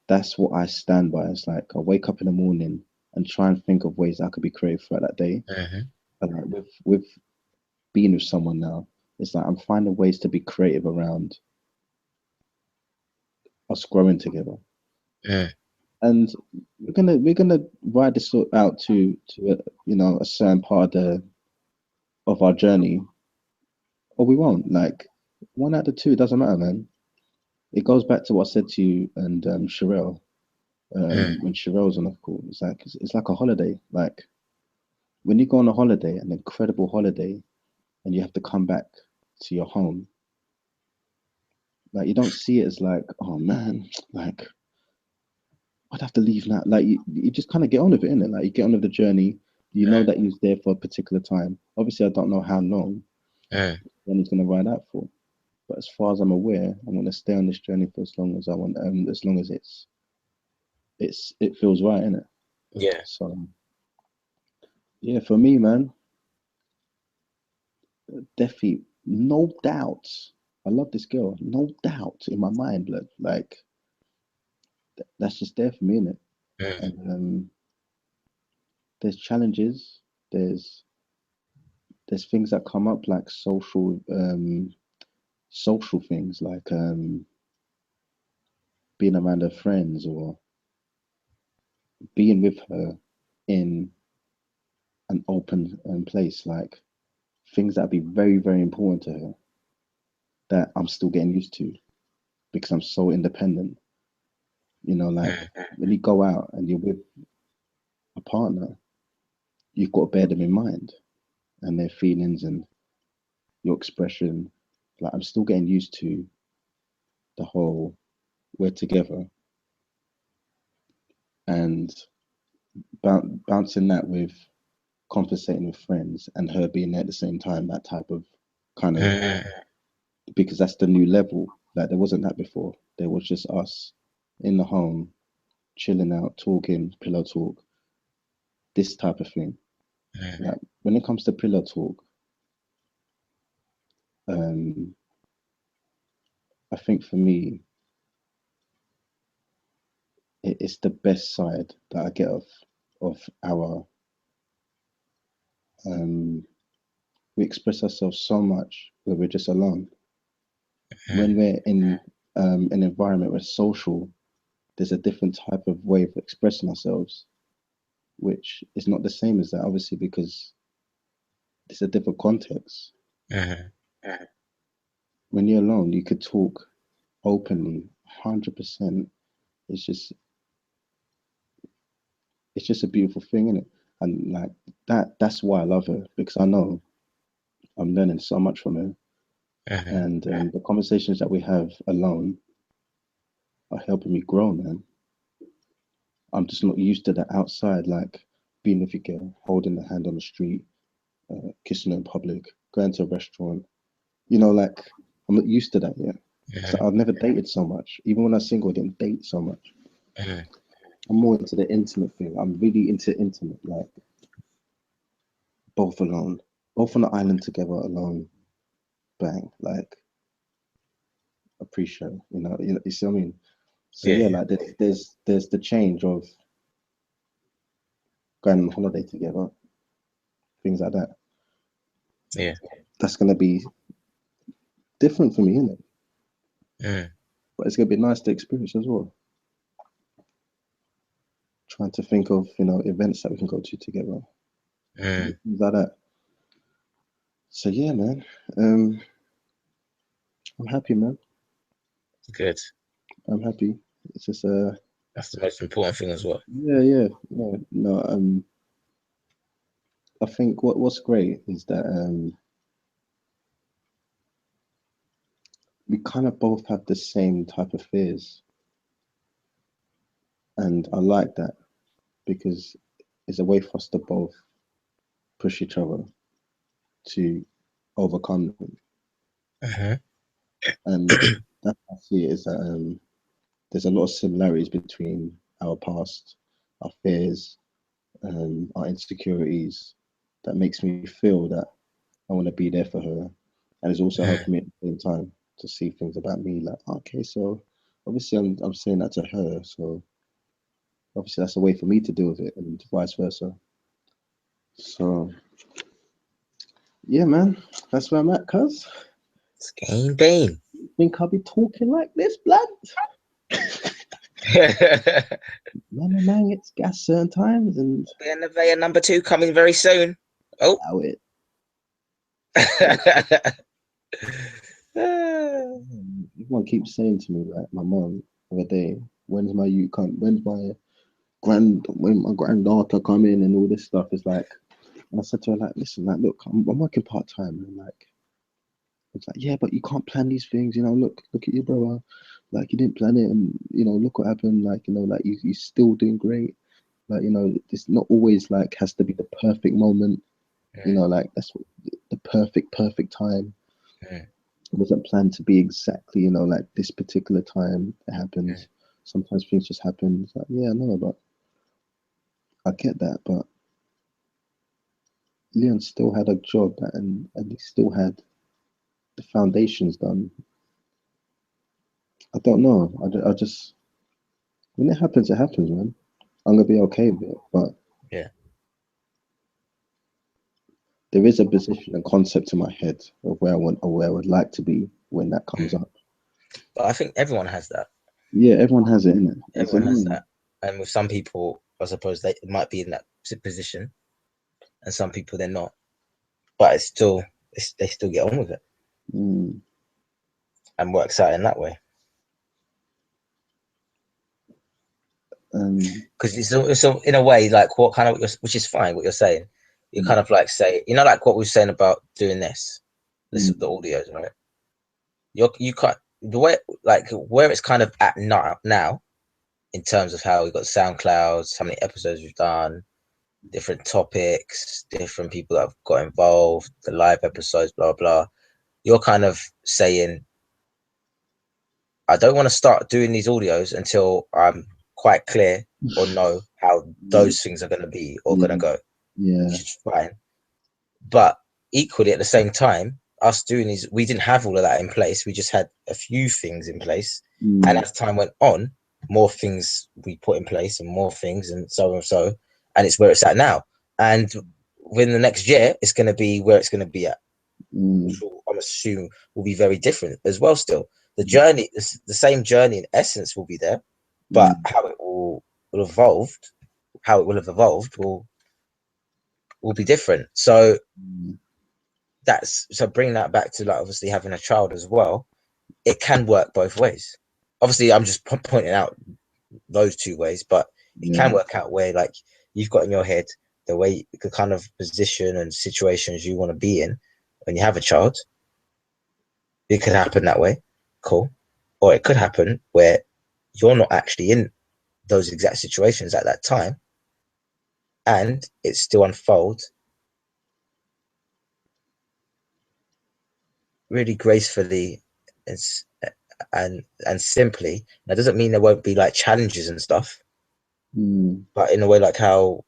that's what I stand by. It's like I wake up in the morning and try and think of ways I could be creative throughout that day. And like with being with someone now, it's like I'm finding ways to be creative around us growing together. And we're gonna ride this out to a certain part of our journey, or we won't. Like one out of two, it doesn't matter, man. It goes back to what I said to you and Sharelle when Sharelle's on the call. It's like a holiday. Like when you go on a holiday, an incredible holiday, and you have to come back to your home. Like you don't see it as like, oh man, like I'd have to leave now. Like you just kind of get on with it, innit? Like you get on with the journey. You know that you're there for a particular time. Obviously, I don't know how long the journey's gonna ride out for, But as far as I'm aware, I'm gonna stay on this journey for as long as I want, as long as it feels right, innit? Yeah. So yeah, for me, man, definitely, no doubt. I love this girl, no doubt in my mind, blood. Like that's just there for me, innit? Mm. And there's challenges, there's things that come up like social things like being around her friends or being with her in an open place, like things that be very, very important to her that I'm still getting used to because I'm so independent. You know, like when you go out and you're with a partner, you've got to bear them in mind and their feelings and your expression. Like I'm still getting used to the whole we're together and bouncing that with conversating with friends and her being there at the same time, that type of kind of, because that's the new level. Like there wasn't that before. There was just us in the home, chilling out, talking, pillow talk, this type of thing. Like when it comes to pillow talk, um, I think for me, it's the best side that I get of our. We express ourselves so much where we're just alone. When we're in an environment where social, there's a different type of way of expressing ourselves, which is not the same as that, obviously, because it's a different context. When you're alone, you could talk openly, 100%. It's just a beautiful thing, isn't it? And like that's why I love her, because I know I'm learning so much from her, and the conversations that we have alone are helping me grow, man. I'm just not used to that outside, like being with your girl, holding the hand on the street, kissing her in public, going to a restaurant. You know, like I'm not used to that yet. So I've never dated so much. Even when I was single, I didn't date so much. I'm more into the intimate thing. I'm really into intimate, like both alone, both on the island together, alone, bang, like appreciate. You see what I mean? So yeah, like there's the change of going on holiday together, things like that. Yeah. That's gonna be different for me, isn't it? But it's gonna be nice to experience as well. Trying to think of events that we can go to together, things like that. So yeah, man. I'm happy, man. Good. I'm happy. It's just That's the most important thing as well. yeah. No, I think what's great is that we kind of both have the same type of fears, and I like that because it's a way for us to both push each other to overcome them. And that's how I see it is that there's a lot of similarities between our past, our fears, our insecurities, that makes me feel that I want to be there for her, and it's also helping me at the same time to see things about me. Like, okay, so obviously I'm saying that to her, so obviously that's a way for me to deal with it, and vice versa. So yeah, man, that's where I'm at, cuz. It's game bean. Think I'll be talking like this, blood? Man, it's gas certain times and Innovator number 2 coming very soon. Oh. allow it. Everyone keeps saying to me, like my mom the other day, when's my granddaughter coming and all this stuff. Is like, and I said to her, like, listen, like, look, I'm working part-time, and like, it's like, yeah, but you can't plan these things, look at your brother, like, you didn't plan it, and look what happened, like, like, you're still doing great, like, it's not always like has to be the perfect moment, like that's the perfect time. It wasn't planned to be exactly, like this particular time it happens. Sometimes things just happen. It's like, yeah, no, but I get that. But Leon still had a job, and he still had the foundations done. I don't know. I just when it happens, man. I'm gonna be okay with it. But Yeah. there is a position and concept in my head of where I want or where I would like to be when that comes up. But I think everyone has that. Yeah, everyone has it, innit? Everyone has that. And with some people, I suppose they might be in that position, and some people they're not. But it's still, they still get on with it and works out in that way. Because it's in a way like what kind of, which is fine. What you're saying, you kind of like say, like what we were saying about doing this the audios, right? You can't, the way like where it's kind of at now in terms of how we've got SoundClouds, how many episodes we've done, different topics, different people that have got involved, the live episodes, blah blah. You're kind of saying, I don't want to start doing these audios until I'm quite clear or know how those things are going to be or going to go. Yeah, which is fine. But equally, at the same time, us doing these, we didn't have all of that in place. We just had a few things in place, and as time went on, more things we put in place, and more things, and so and so, and it's where it's at now. And within the next year, it's going to be where it's going to be at. Which I'm assuming will be very different as well. Still, the journey, the same journey in essence will be there, but how it will have evolved will be different. So bringing that back to like obviously having a child as well, it can work both ways. Obviously, I'm just pointing out those two ways, but it can work out where like you've got in your head the way the kind of position and situations you want to be in when you have a child. It could happen that way, cool, or it could happen where you're not actually in those exact situations at that time, and it still unfolds really gracefully and simply. That doesn't mean there won't be like challenges and stuff, but in a way like how,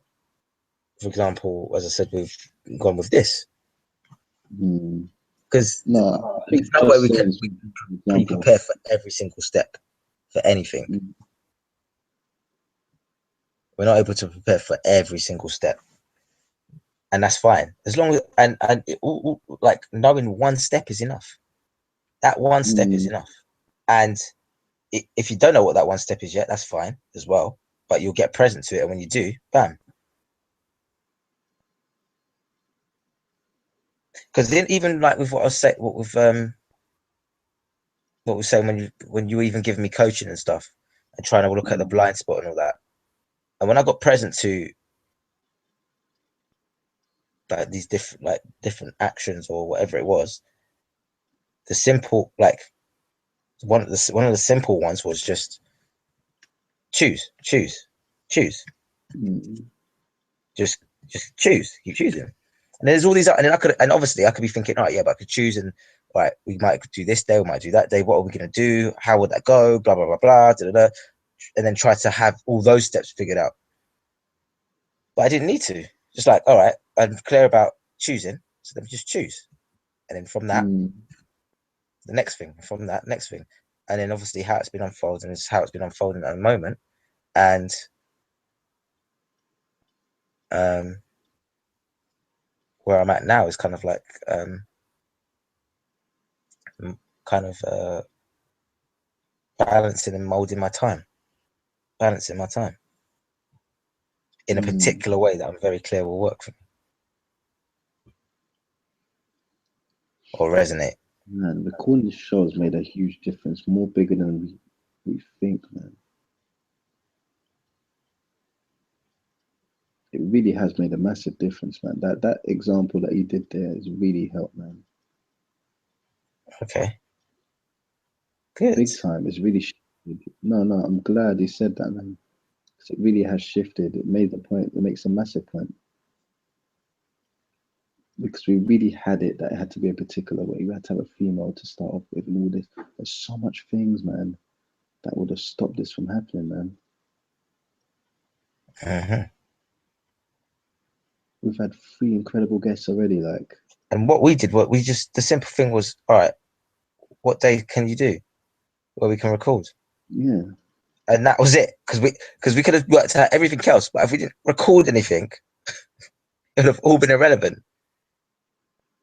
for example, as I said, we've gone with this because there's no way we can be prepared for every single step for anything. We're not able to prepare for every single step, and that's fine as long as and like knowing one step is enough. That one step is enough, and if you don't know what that one step is yet, that's fine as well. But you'll get present to it, and when you do, bam. Because even like with what I was saying, what we're saying when you even giving me coaching and stuff, and trying to look at the blind spot and all that, and when I got present to like these different actions or whatever it was, the simple like one of the simple ones was just choose. Just choose. Keep choosing. And there's all these, and then obviously I could be thinking, right, yeah, but I could choose, and right, we might do this day, we might do that day. What are we gonna do? How would that go? Blah blah blah blah. Da, da, da. And then try to have all those steps figured out. But I didn't need to. Just like, all right, I'm clear about choosing, so then just choose, and then from that, the next thing, from that next thing, and then obviously how it's been unfolding is how it's been unfolding at the moment, and where I'm at now is kind of like balancing and molding my time, in a particular way that I'm very clear will work for me or resonate. Man, recording this show has made a huge difference, more bigger than we think, man. It really has made a massive difference, man. That example that you did there has really helped, man. Okay. Good. Big time. It's really shifted. No, I'm glad you said that, man. Because it really has shifted. It made the point. It makes a massive point. because we really had it that it had to be a particular way. You had to have a female to start off with, and all this. There's so much things, man, that would have stopped this from happening, man. We've had 3 incredible guests already, like. And what we did, the simple thing was, all right, what day can you do where we can record? Yeah. And that was it, because we could have worked out everything else, but if we didn't record anything, it would have all been irrelevant.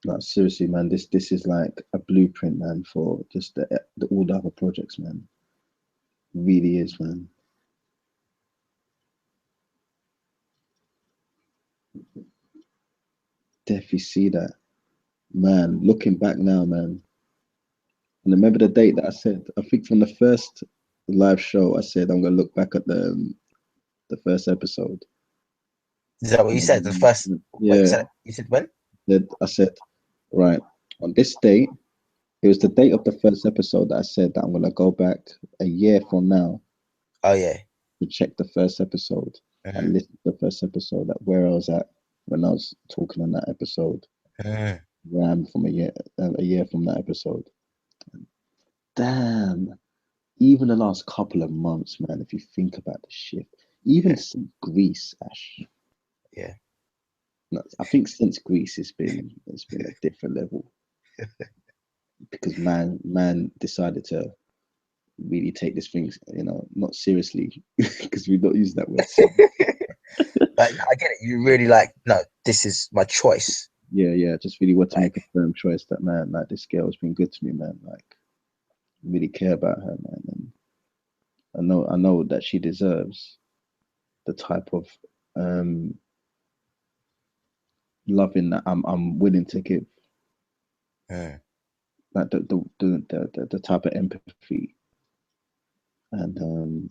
No, seriously, man, this is like a blueprint, man, for just all the other projects, man. It really is, man. Definitely see that, man. Looking back now, man, and remember the date that I said. I think from the first live show, I said I'm gonna look back at the first episode. Is that what you said? The first? Yeah. You said when? I said, right, on this date, it was the date of the first episode that I said that I'm gonna go back a year from now. Oh yeah. To check the first episode and listen to the first episode, that where I was at when I was talking on that episode. Where I'm from a year from that episode. Damn, even the last couple of months, man, if you think about the shift, even since Greece, Ash. Yeah. No, I think since Greece it's been a different level. Because man decided to really take this thing, not seriously, because we don't use that word. Like, I get it. You really like, no, this is my choice. Yeah. Just really want to make a firm choice that, man, like, this girl has been good to me, man. Like, really care about her, man. And I know that she deserves the type of loving that I'm willing to give. Like the type of empathy and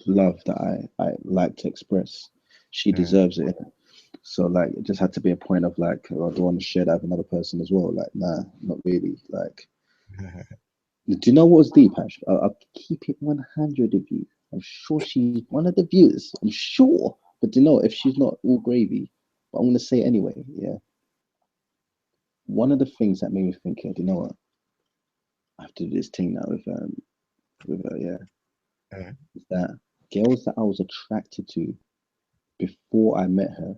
love that I like to express. She deserves it. So like, it just had to be a point of like, oh, I don't want to share that with another person as well. Like, nah, not really. Like, do you know what was deep, Ash? I'll keep it 100 of you. I'm sure she's one of the viewers. I'm sure. But do you know, if she's not all gravy, but I'm going to say it anyway, yeah. One of the things that made me think, yeah, do you know what? I have to do this thing now with her, yeah. Is that girls that I was attracted to before I met her,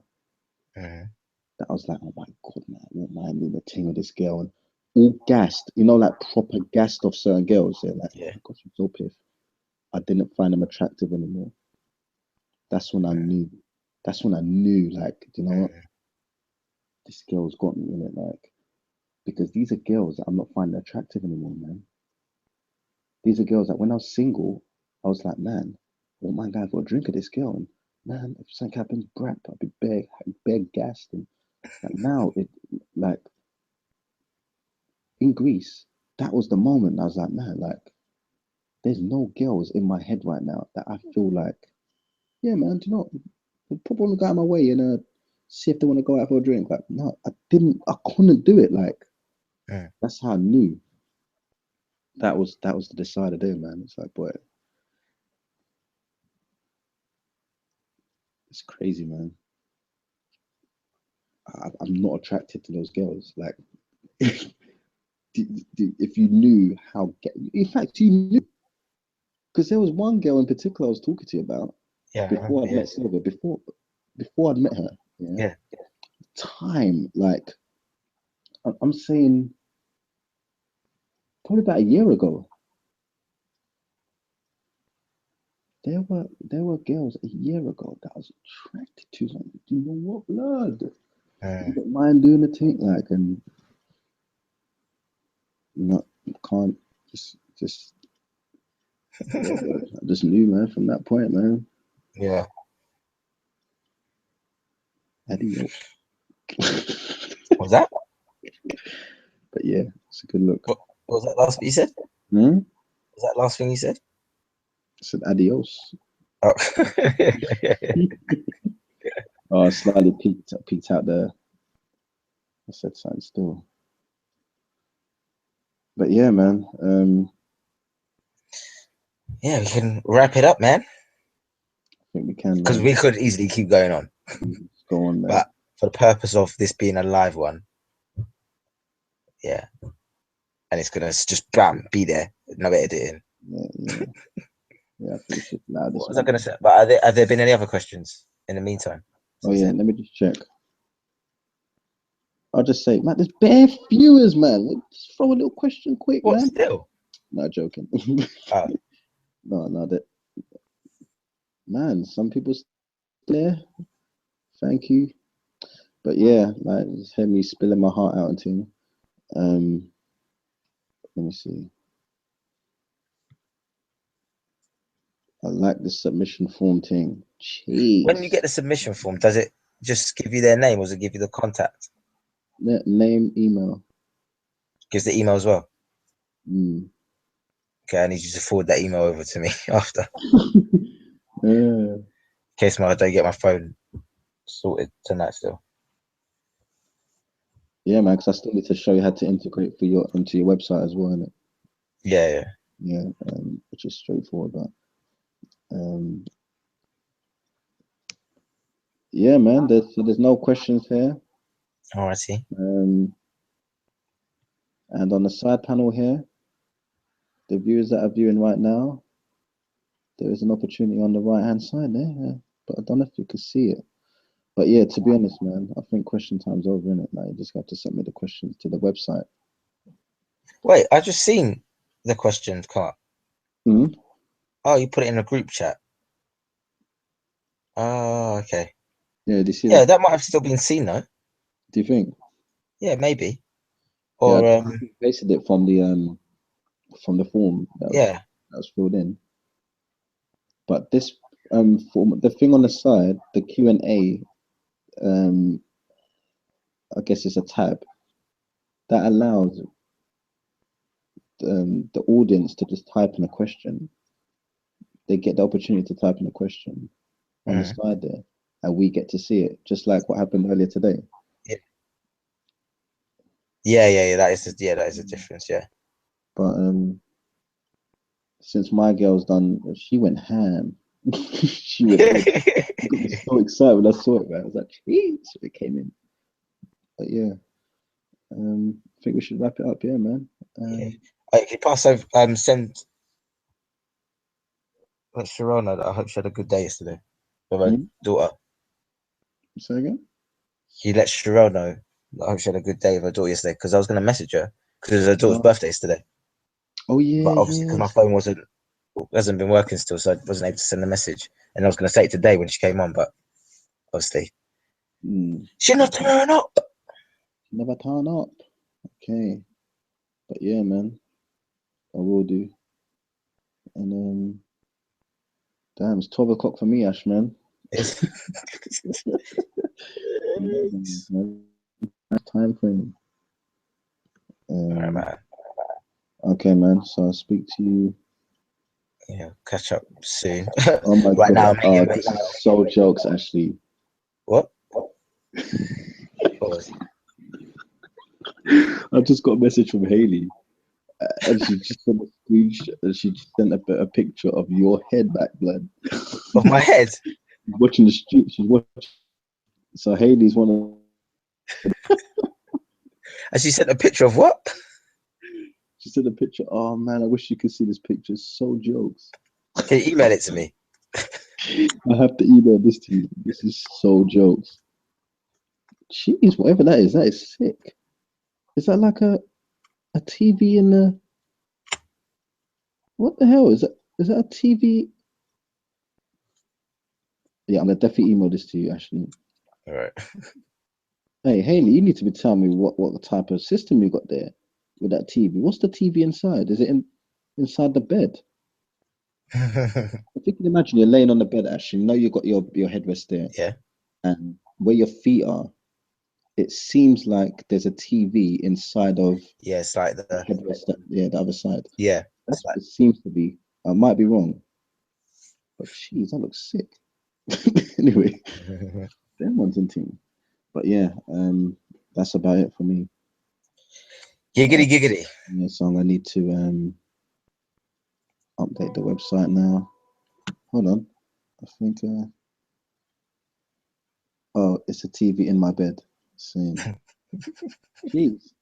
that I was like, oh my God, man, I won't mind doing the thing with this girl. And all gassed, like proper gassed off certain girls. They're like, oh my God, she's so piff. I didn't find them attractive anymore. That's when I knew. That's when I knew, like, do you know what? This girl's got me in it, like, because these are girls that I'm not finding attractive anymore, man. These are girls that when I was single, I was like, man, I won't mind going for a drink of this girl. And man, if something happens, brap, I'll be beg gassed. And like now, like in Greece, that was the moment I was like, man, like, there's no girls in my head right now that I feel like, yeah, man, do you know, probably want to go out of my way and see if they want to go out for a drink. Like, no, I couldn't do it. Like, that's how I knew. That was the decider there, man. It's like, boy, it's crazy, man. I'm not attracted to those girls. Like, if you knew how, in fact, you knew, because there was one girl in particular I was talking to you about. Yeah. Before I met Silver, before I'd met her. Yeah. Time, like, I'm saying, probably about a year ago. There were girls a year ago that I was attracted to. Like, do you know what, blood? You don't mind doing the thing, like, and can't just I just knew, man, from that point, man. Yeah. Adios. Was that? But yeah, it's a good look. What was that last thing you said? Was that last thing you said? I said adios. Oh. Oh, I slightly peeked out there. I said something still. But yeah, man. Yeah, we can wrap it up, man. I think we can, because we could easily keep going on. Go on, man. But for the purpose of this being a live one, Yeah. And it's gonna just bam, be there. No editing. Yeah. Yeah, I think it's just loud. What was I gonna say? But have there been any other questions in the meantime? Oh yeah, let me just check. I'll just say, man, there's bare viewers, man. Just throw a little question quick, What man. still? No, joking. Oh. No, that man, some people there. Thank you. But yeah, like just hear me spilling my heart out into him. Let me see. I like the submission form thing. Jeez. When you get the submission form, does it just give you their name or does it give you the contact? Name, email. Gives the email as well. Mm. Okay, I need you to forward that email over to me after. Yeah. In case I don't get my phone sorted tonight still. Yeah, man, because I still need to show you how to integrate onto your website as well, innit? Yeah. Yeah, which is straightforward, but yeah, man. There's no questions here. Alrighty. And on the side panel here, the viewers that are viewing right now, there is an opportunity on the right hand side there. Yeah. But I don't know if you can see it. But yeah, to be honest, man, I think question time's over, innit? Like you just have to submit the questions to the website. Wait, I just seen the questions come up. Mm-hmm. Oh, you put it in a group chat. Oh, okay. Yeah, do you see Yeah, that? that might have still been seen though. Do you think? Yeah, maybe. Yeah, Or I pasted it from the form that was filled in. But this form, the thing on the side, the Q&A, I guess it's a tab that allows the audience to just type in a question. They get the opportunity to type in a question on the side there, and we get to see it, just like what happened earlier today. Yeah. That is a difference. Yeah. But since my girl's done, she went ham. She went. I got me so excited when I saw it, man. I was like, "Jeez!" It came in. But yeah, I think we should wrap it up. Yeah, man. Can you pass over? Send. Let Sharelle know that I hope she had a good day yesterday with her daughter. Say again? He let Sharelle know that I hope she had a good day with her daughter yesterday because I was going to message her because it was her daughter's birthday yesterday. Oh yeah, but obviously because my phone hasn't been working still, so I wasn't able to send a message. And I was going to say it today when she came on, but obviously she not turn up. Never turn up. Okay, but yeah, man, I will do. And damn, it's 12 o'clock for me, Ash, man. Time frame. Alright, man. Okay, man. So I'll speak to you. Yeah, catch up soon. Oh my right god! now, This is so jokes, Ashley. What was it? I just got a message from Hayley, and she just sent a screenshot. And she just sent a picture of your head back, blood. Of my head. She's watching the street. She's watching. So Hayley's one of. And she sent a picture of what? She sent a picture. Oh man, I wish you could see this picture. It's so jokes. Can you email it to me? I have to email this to you. This is so jokes. Jeez, whatever that is sick. Is that like a TV in the? What the hell is that? Is that a TV? Yeah, I'm gonna definitely email this to you, Ashley. All right. Hey, Hayley, you need to be telling me what type of system you got there with that TV. What's the TV inside? Is it inside the bed? If you can imagine, you're laying on the bed, Ashley. You know you got your headrest there. Yeah. And where your feet are, it seems like there's a TV inside of. Yeah, it's like the headrest. The other side. Yeah. That's what it seems to be. I might be wrong. But jeez, that looks sick. Anyway, them ones in team. But yeah, that's about it for me. Giggity. Yeah, so I need to update the website now. Hold on. I think oh, it's a TV in my bed. Same. Jeez.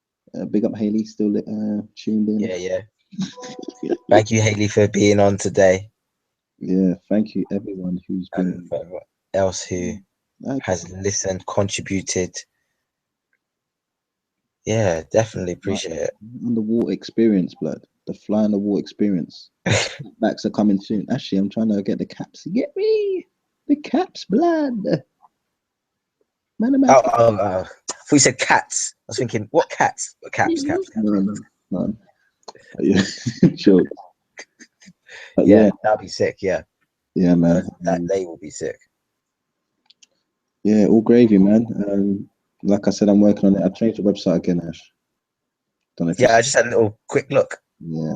Big up Hayley, still tuned in. Yeah. Thank you, Hayley, for being on today. Yeah, thank you everyone who's been, and for everyone else who has listened, contributed. Yeah, definitely appreciate it. on the water experience, blood. The fly on the wall experience. Backs are coming soon. Actually, I'm trying to get the caps. Get me the caps, blood. Man, Oh, we said cats. I was thinking, what cats? What caps? No. Yeah, joke. But Yeah, that'll be sick. Yeah, man. They will be sick. Yeah, all gravy, man. Like I said, I'm working on it. I changed the website again, Ash. Don't know if I just had a little quick look. Yeah.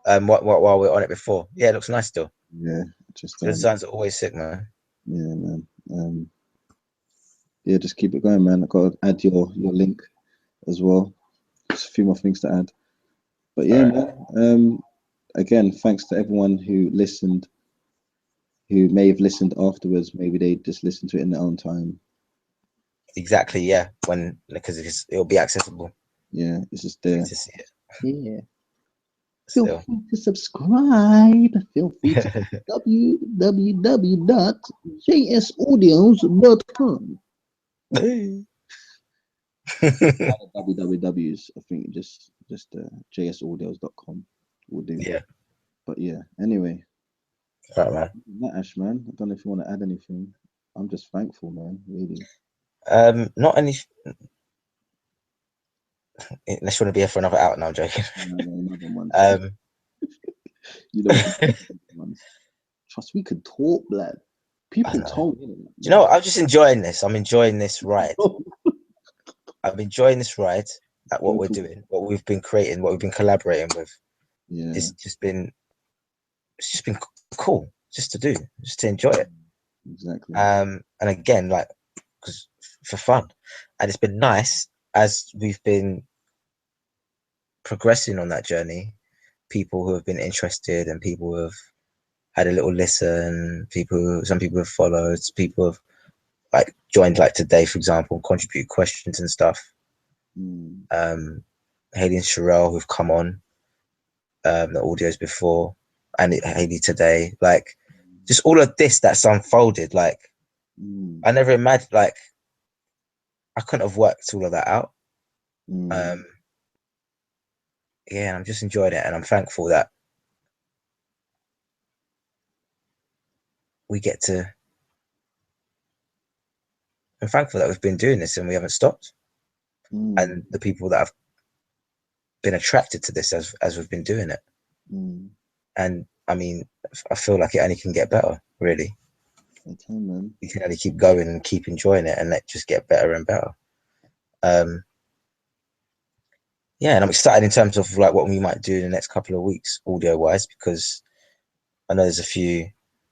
While we're on it before. Yeah, it looks nice still. Yeah, just the designs are always sick, man. Yeah, man. Yeah, just keep it going, man. I got to add your link as well. Just a few more things to add. But yeah, man. Again, thanks to everyone who listened, who may have listened afterwards. Maybe they just listened to it in their own time. Exactly, yeah. Because it'll be accessible. Yeah, it's just there. To see it. Yeah. Feel free to subscribe. Feel free to www.jsaudios.com. wwws. I think just jsaudios.com will do. Yeah. But yeah. Anyway. Right, man. That Ash, man. I don't know if you want to add anything. I'm just thankful, man. Really. Not any. Unless you want to be here for another hour. No, I'm joking. Another one. You know, trust we could talk, blood. People told me. Do you know what? I'm just enjoying this. I'm enjoying this ride. I'm enjoying this ride at what we're doing, what we've been creating, what we've been collaborating with. Yeah. It's just been cool just to do, just to enjoy it. Exactly. And again, like, because for fun, and it's been nice as we've been progressing on that journey. People who have been interested and people who have had a little listen, some people have followed, people have like joined, like today, for example, contribute questions and stuff. Hayley and Sharelle who've come on the audios before, and Hayley today, like just all of this that's unfolded. Like I never imagined, like I couldn't have worked all of that out. Yeah, I'm just enjoying it, and I'm thankful that we get to. I'm thankful that we've been doing this and we haven't stopped, and the people that have been attracted to this as we've been doing it. And I mean, I feel like it only can get better, really. It can, man. You can only keep going and keep enjoying it, and let just get better and better. Yeah, and I'm excited in terms of like what we might do in the next couple of weeks, audio wise, because I know there's a few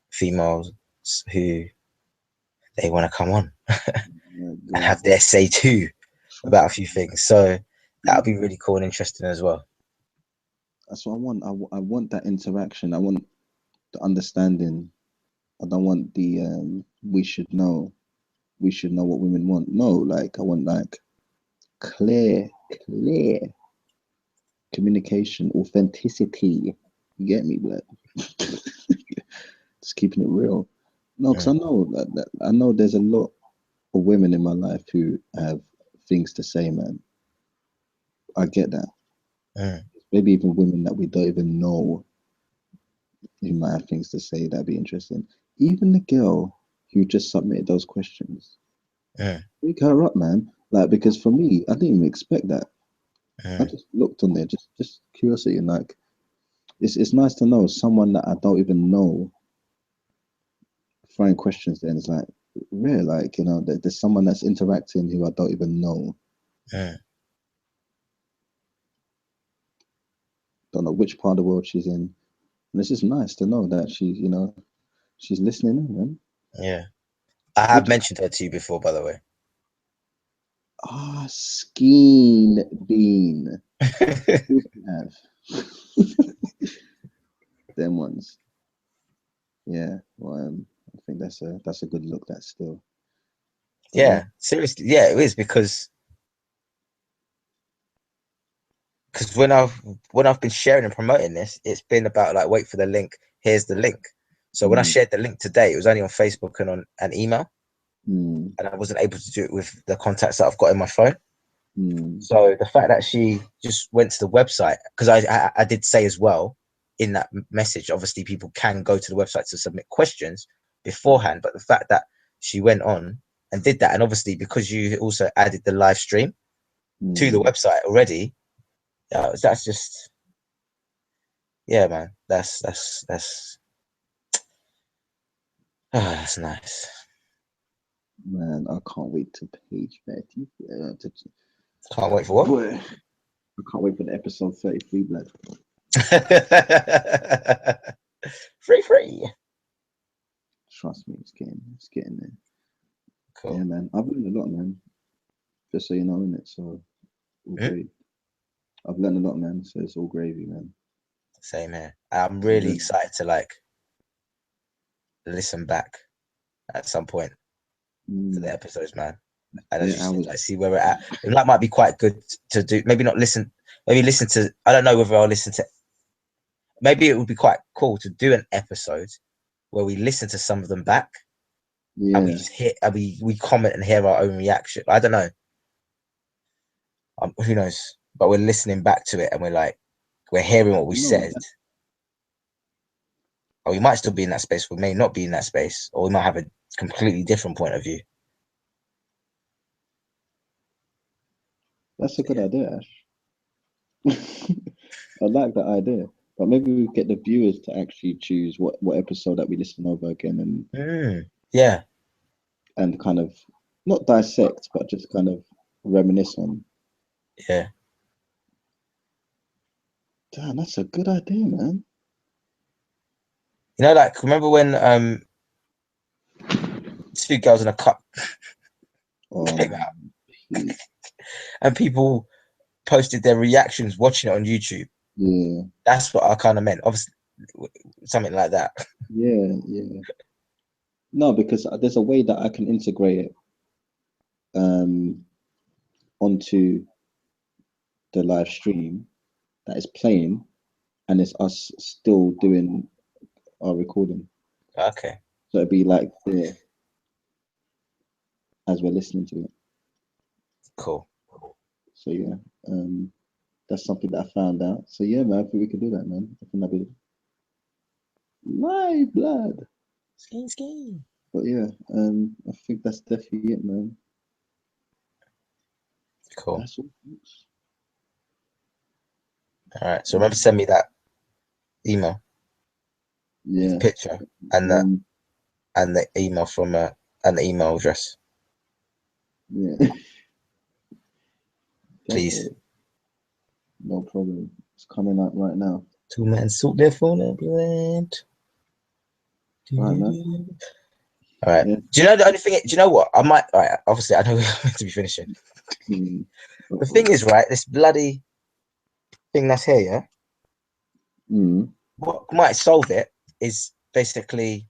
females who they want to come on and have their say too about a few things. So that'll be really cool and interesting as well. That's what I want. I want that interaction. I want the understanding. I don't want the we should know what women want. No, like I want like clear communication, authenticity. You get me, blood? Just keeping it real. No, because I know that I know there's a lot of women in my life who have things to say, man. I get that. Maybe even women that we don't even know who might have things to say that'd be interesting. Even the girl who just submitted those questions. Wake her up, man. Like, because for me, I didn't even expect that. I just looked on there, just curiosity, and like, it's nice to know someone that I don't even know throwing questions there, and it's like rare, like, you know, there's someone that's interacting who I don't even know. Don't know which part of the world she's in. And it's just nice to know that she's listening in, man. Yeah. I have mentioned her to you before, by the way. Skeen Bean. Have. Them ones. Yeah. Well, I think that's a good look. That still. Yeah. Seriously. Yeah, it is, because because when I've been sharing and promoting this, it's been about like, wait for the link. Here's the link. So when I shared the link today, it was only on Facebook and on an email, and I wasn't able to do it with the contacts that I've got in my phone. So the fact that she just went to the website, because I did say as well in that message, obviously people can go to the website to submit questions beforehand, but the fact that she went on and did that, and obviously because you also added the live stream to the website already, that's just, yeah, man, that's that's nice. Man, I can't wait to page 30. Can't wait for what? Boy, I can't wait for the episode 33, blood. free. Trust me, it's getting there. Cool. Yeah, man. I've learned a lot, man. Just so you know, innit? So all great. I've learned a lot, man. So it's all gravy, man. Same here. I'm really excited to like listen back at some point to the episodes, man. And as you said, like, see where we're at. It might be quite good to do. Maybe not listen. Maybe listen to. I don't know whether I'll listen to. Maybe it would be quite cool to do an episode where we listen to some of them back. Yeah. And we just hit. And we comment and hear our own reaction. I don't know. Who knows? But we're listening back to it, and we're hearing what we said. Or we might still be in that space. We may not be in that space, or we might have a completely different point of view. That's a good idea, Ash. I like that idea. But maybe we get the viewers to actually choose what episode that we listen over again yeah. And kind of not dissect, but just kind of reminisce on. Yeah. Damn, that's a good idea, man. You know, like, remember when Two Girls in a Cup came out? And people posted their reactions watching it on YouTube. Yeah. That's what I kind of meant. Obviously, something like that. Yeah. No, because there's a way that I can integrate it onto the live stream that is playing, and it's us still doing our recording. Okay. So it'd be like there as we're listening to it. Cool. So yeah, that's something that I found out. So yeah, man, I think we could do that, man. I think that'd be live blood. Ski. But yeah, I think that's definitely it, man. Cool. That's all. All right. So remember to send me that email. Yeah. The picture and the email from and the email address. Yeah. Please. No problem. It's coming out right now. Two men suit their phone ambulance. Right, man. All right. Yeah. Do you know the only thing? Do you know what? I might. All right. Obviously, I know we're meant to be finishing. The thing is, right? This bloody thing that's here, yeah. What might solve it is basically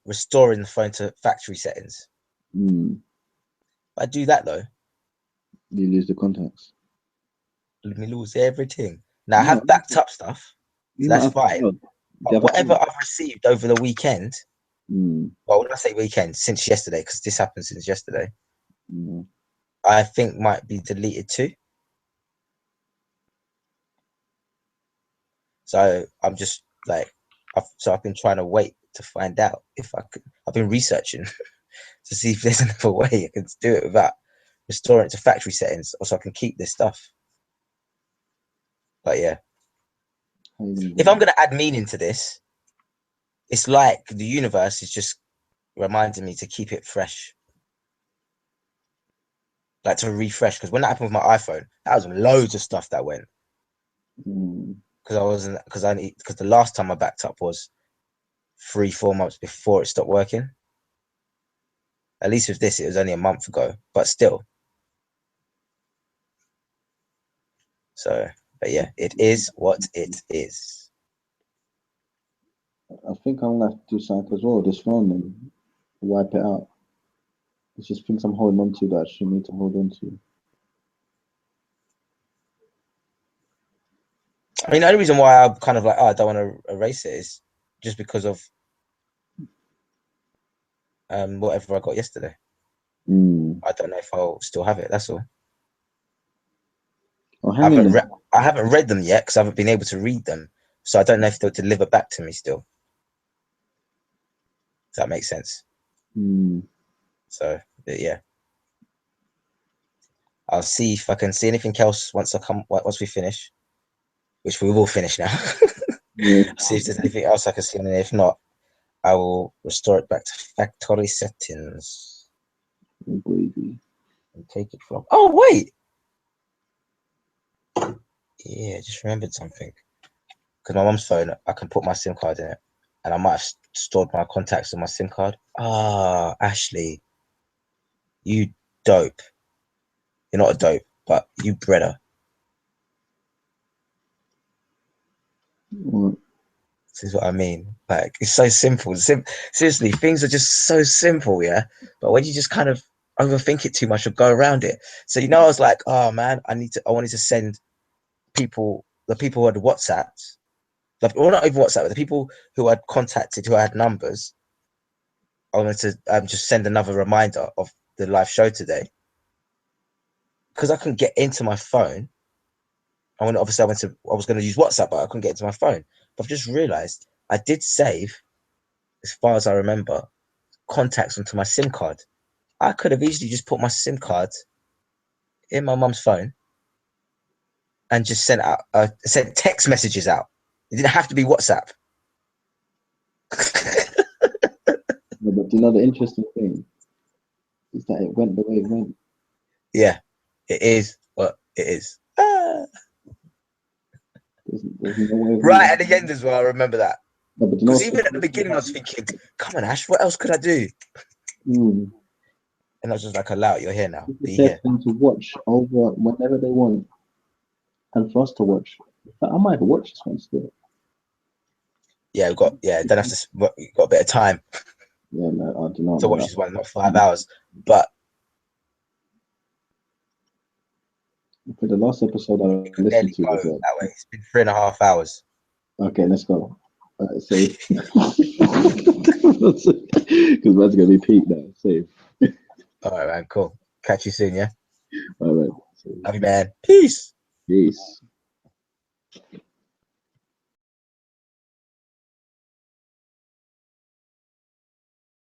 restoring the phone to factory settings. If I do that though, you lose the contacts. Let me lose everything. Now I have backed up stuff, so that's fine. But whatever I've received over the weekend, well, when I say weekend, since yesterday, because this happened since yesterday, I think might be deleted too. So I'm just like, I've been trying to wait to find out if I could. I've been researching to see if there's another way I can do it without restoring it to factory settings, or so I can keep this stuff. But yeah, if I'm gonna add meaning to this, it's like the universe is just reminding me to keep it fresh, like to refresh. Because when that happened with my iPhone, that was loads of stuff that went. Because the last time I backed up was 3-4 months before it stopped working. At least with this, it was only a month ago, but still. So, but yeah, it is what it is. I think I'm gonna have to do something as well. This phone and wipe it out. It's just things I'm holding on to that I shouldn't need to hold on to. I mean, the only reason why I'm kind of like, oh, I don't want to erase it is just because of whatever I got yesterday. I don't know if I'll still have it. That's all. Oh, I haven't read them yet because I haven't been able to read them, so I don't know if they'll deliver back to me still. Does that make sense? So yeah, I'll see if I can see anything else once we finish, which we will finish now. Yeah. See if there's anything else I can see, and if not, I will restore it back to factory settings Gravy. and take it from. Oh wait, yeah, just remembered something. Because my mum's phone, I can put my SIM card in it, and I might have stored my contacts on my SIM card. Ah, Ashley, you dope. You're not a dope, but you breader. What? This is what I mean. Like, it's so simple. Seriously, things are just so simple, yeah? But when you just kind of overthink it too much or go around it. So, I was like, oh man, I wanted to send the people who had WhatsApped, or not even WhatsApp, but the people who I'd contacted, who I had numbers. I wanted to just send another reminder of the live show today. Because I couldn't get into my phone. I was going to use WhatsApp, but I couldn't get into my phone. But I've just realized I did save, as far as I remember, contacts onto my SIM card. I could have easily just put my SIM card in my mum's phone and just sent text messages out. It didn't have to be WhatsApp. No, but you know the interesting thing is that it went the way it went. Yeah, it is what it is. There's no way Right at the end as well, I remember that. No, but you know Because even at the beginning, I was thinking, come on, Ash, what else could I do? And I was just like, allow it, you're here now. Be here. them to watch over whenever they want, and for us to watch. I might have watched this one still. Yeah, don't have to. We've got a bit of time Yeah, no, I do not. to watch this one, not 5 hours. But for the last episode I listened to was that way. It's been 3.5 hours. okay, let's go. Save. Because that's gonna be peak now. Save. All right, man. Cool. Catch you soon, yeah? All right. Love you, man. Peace. Peace.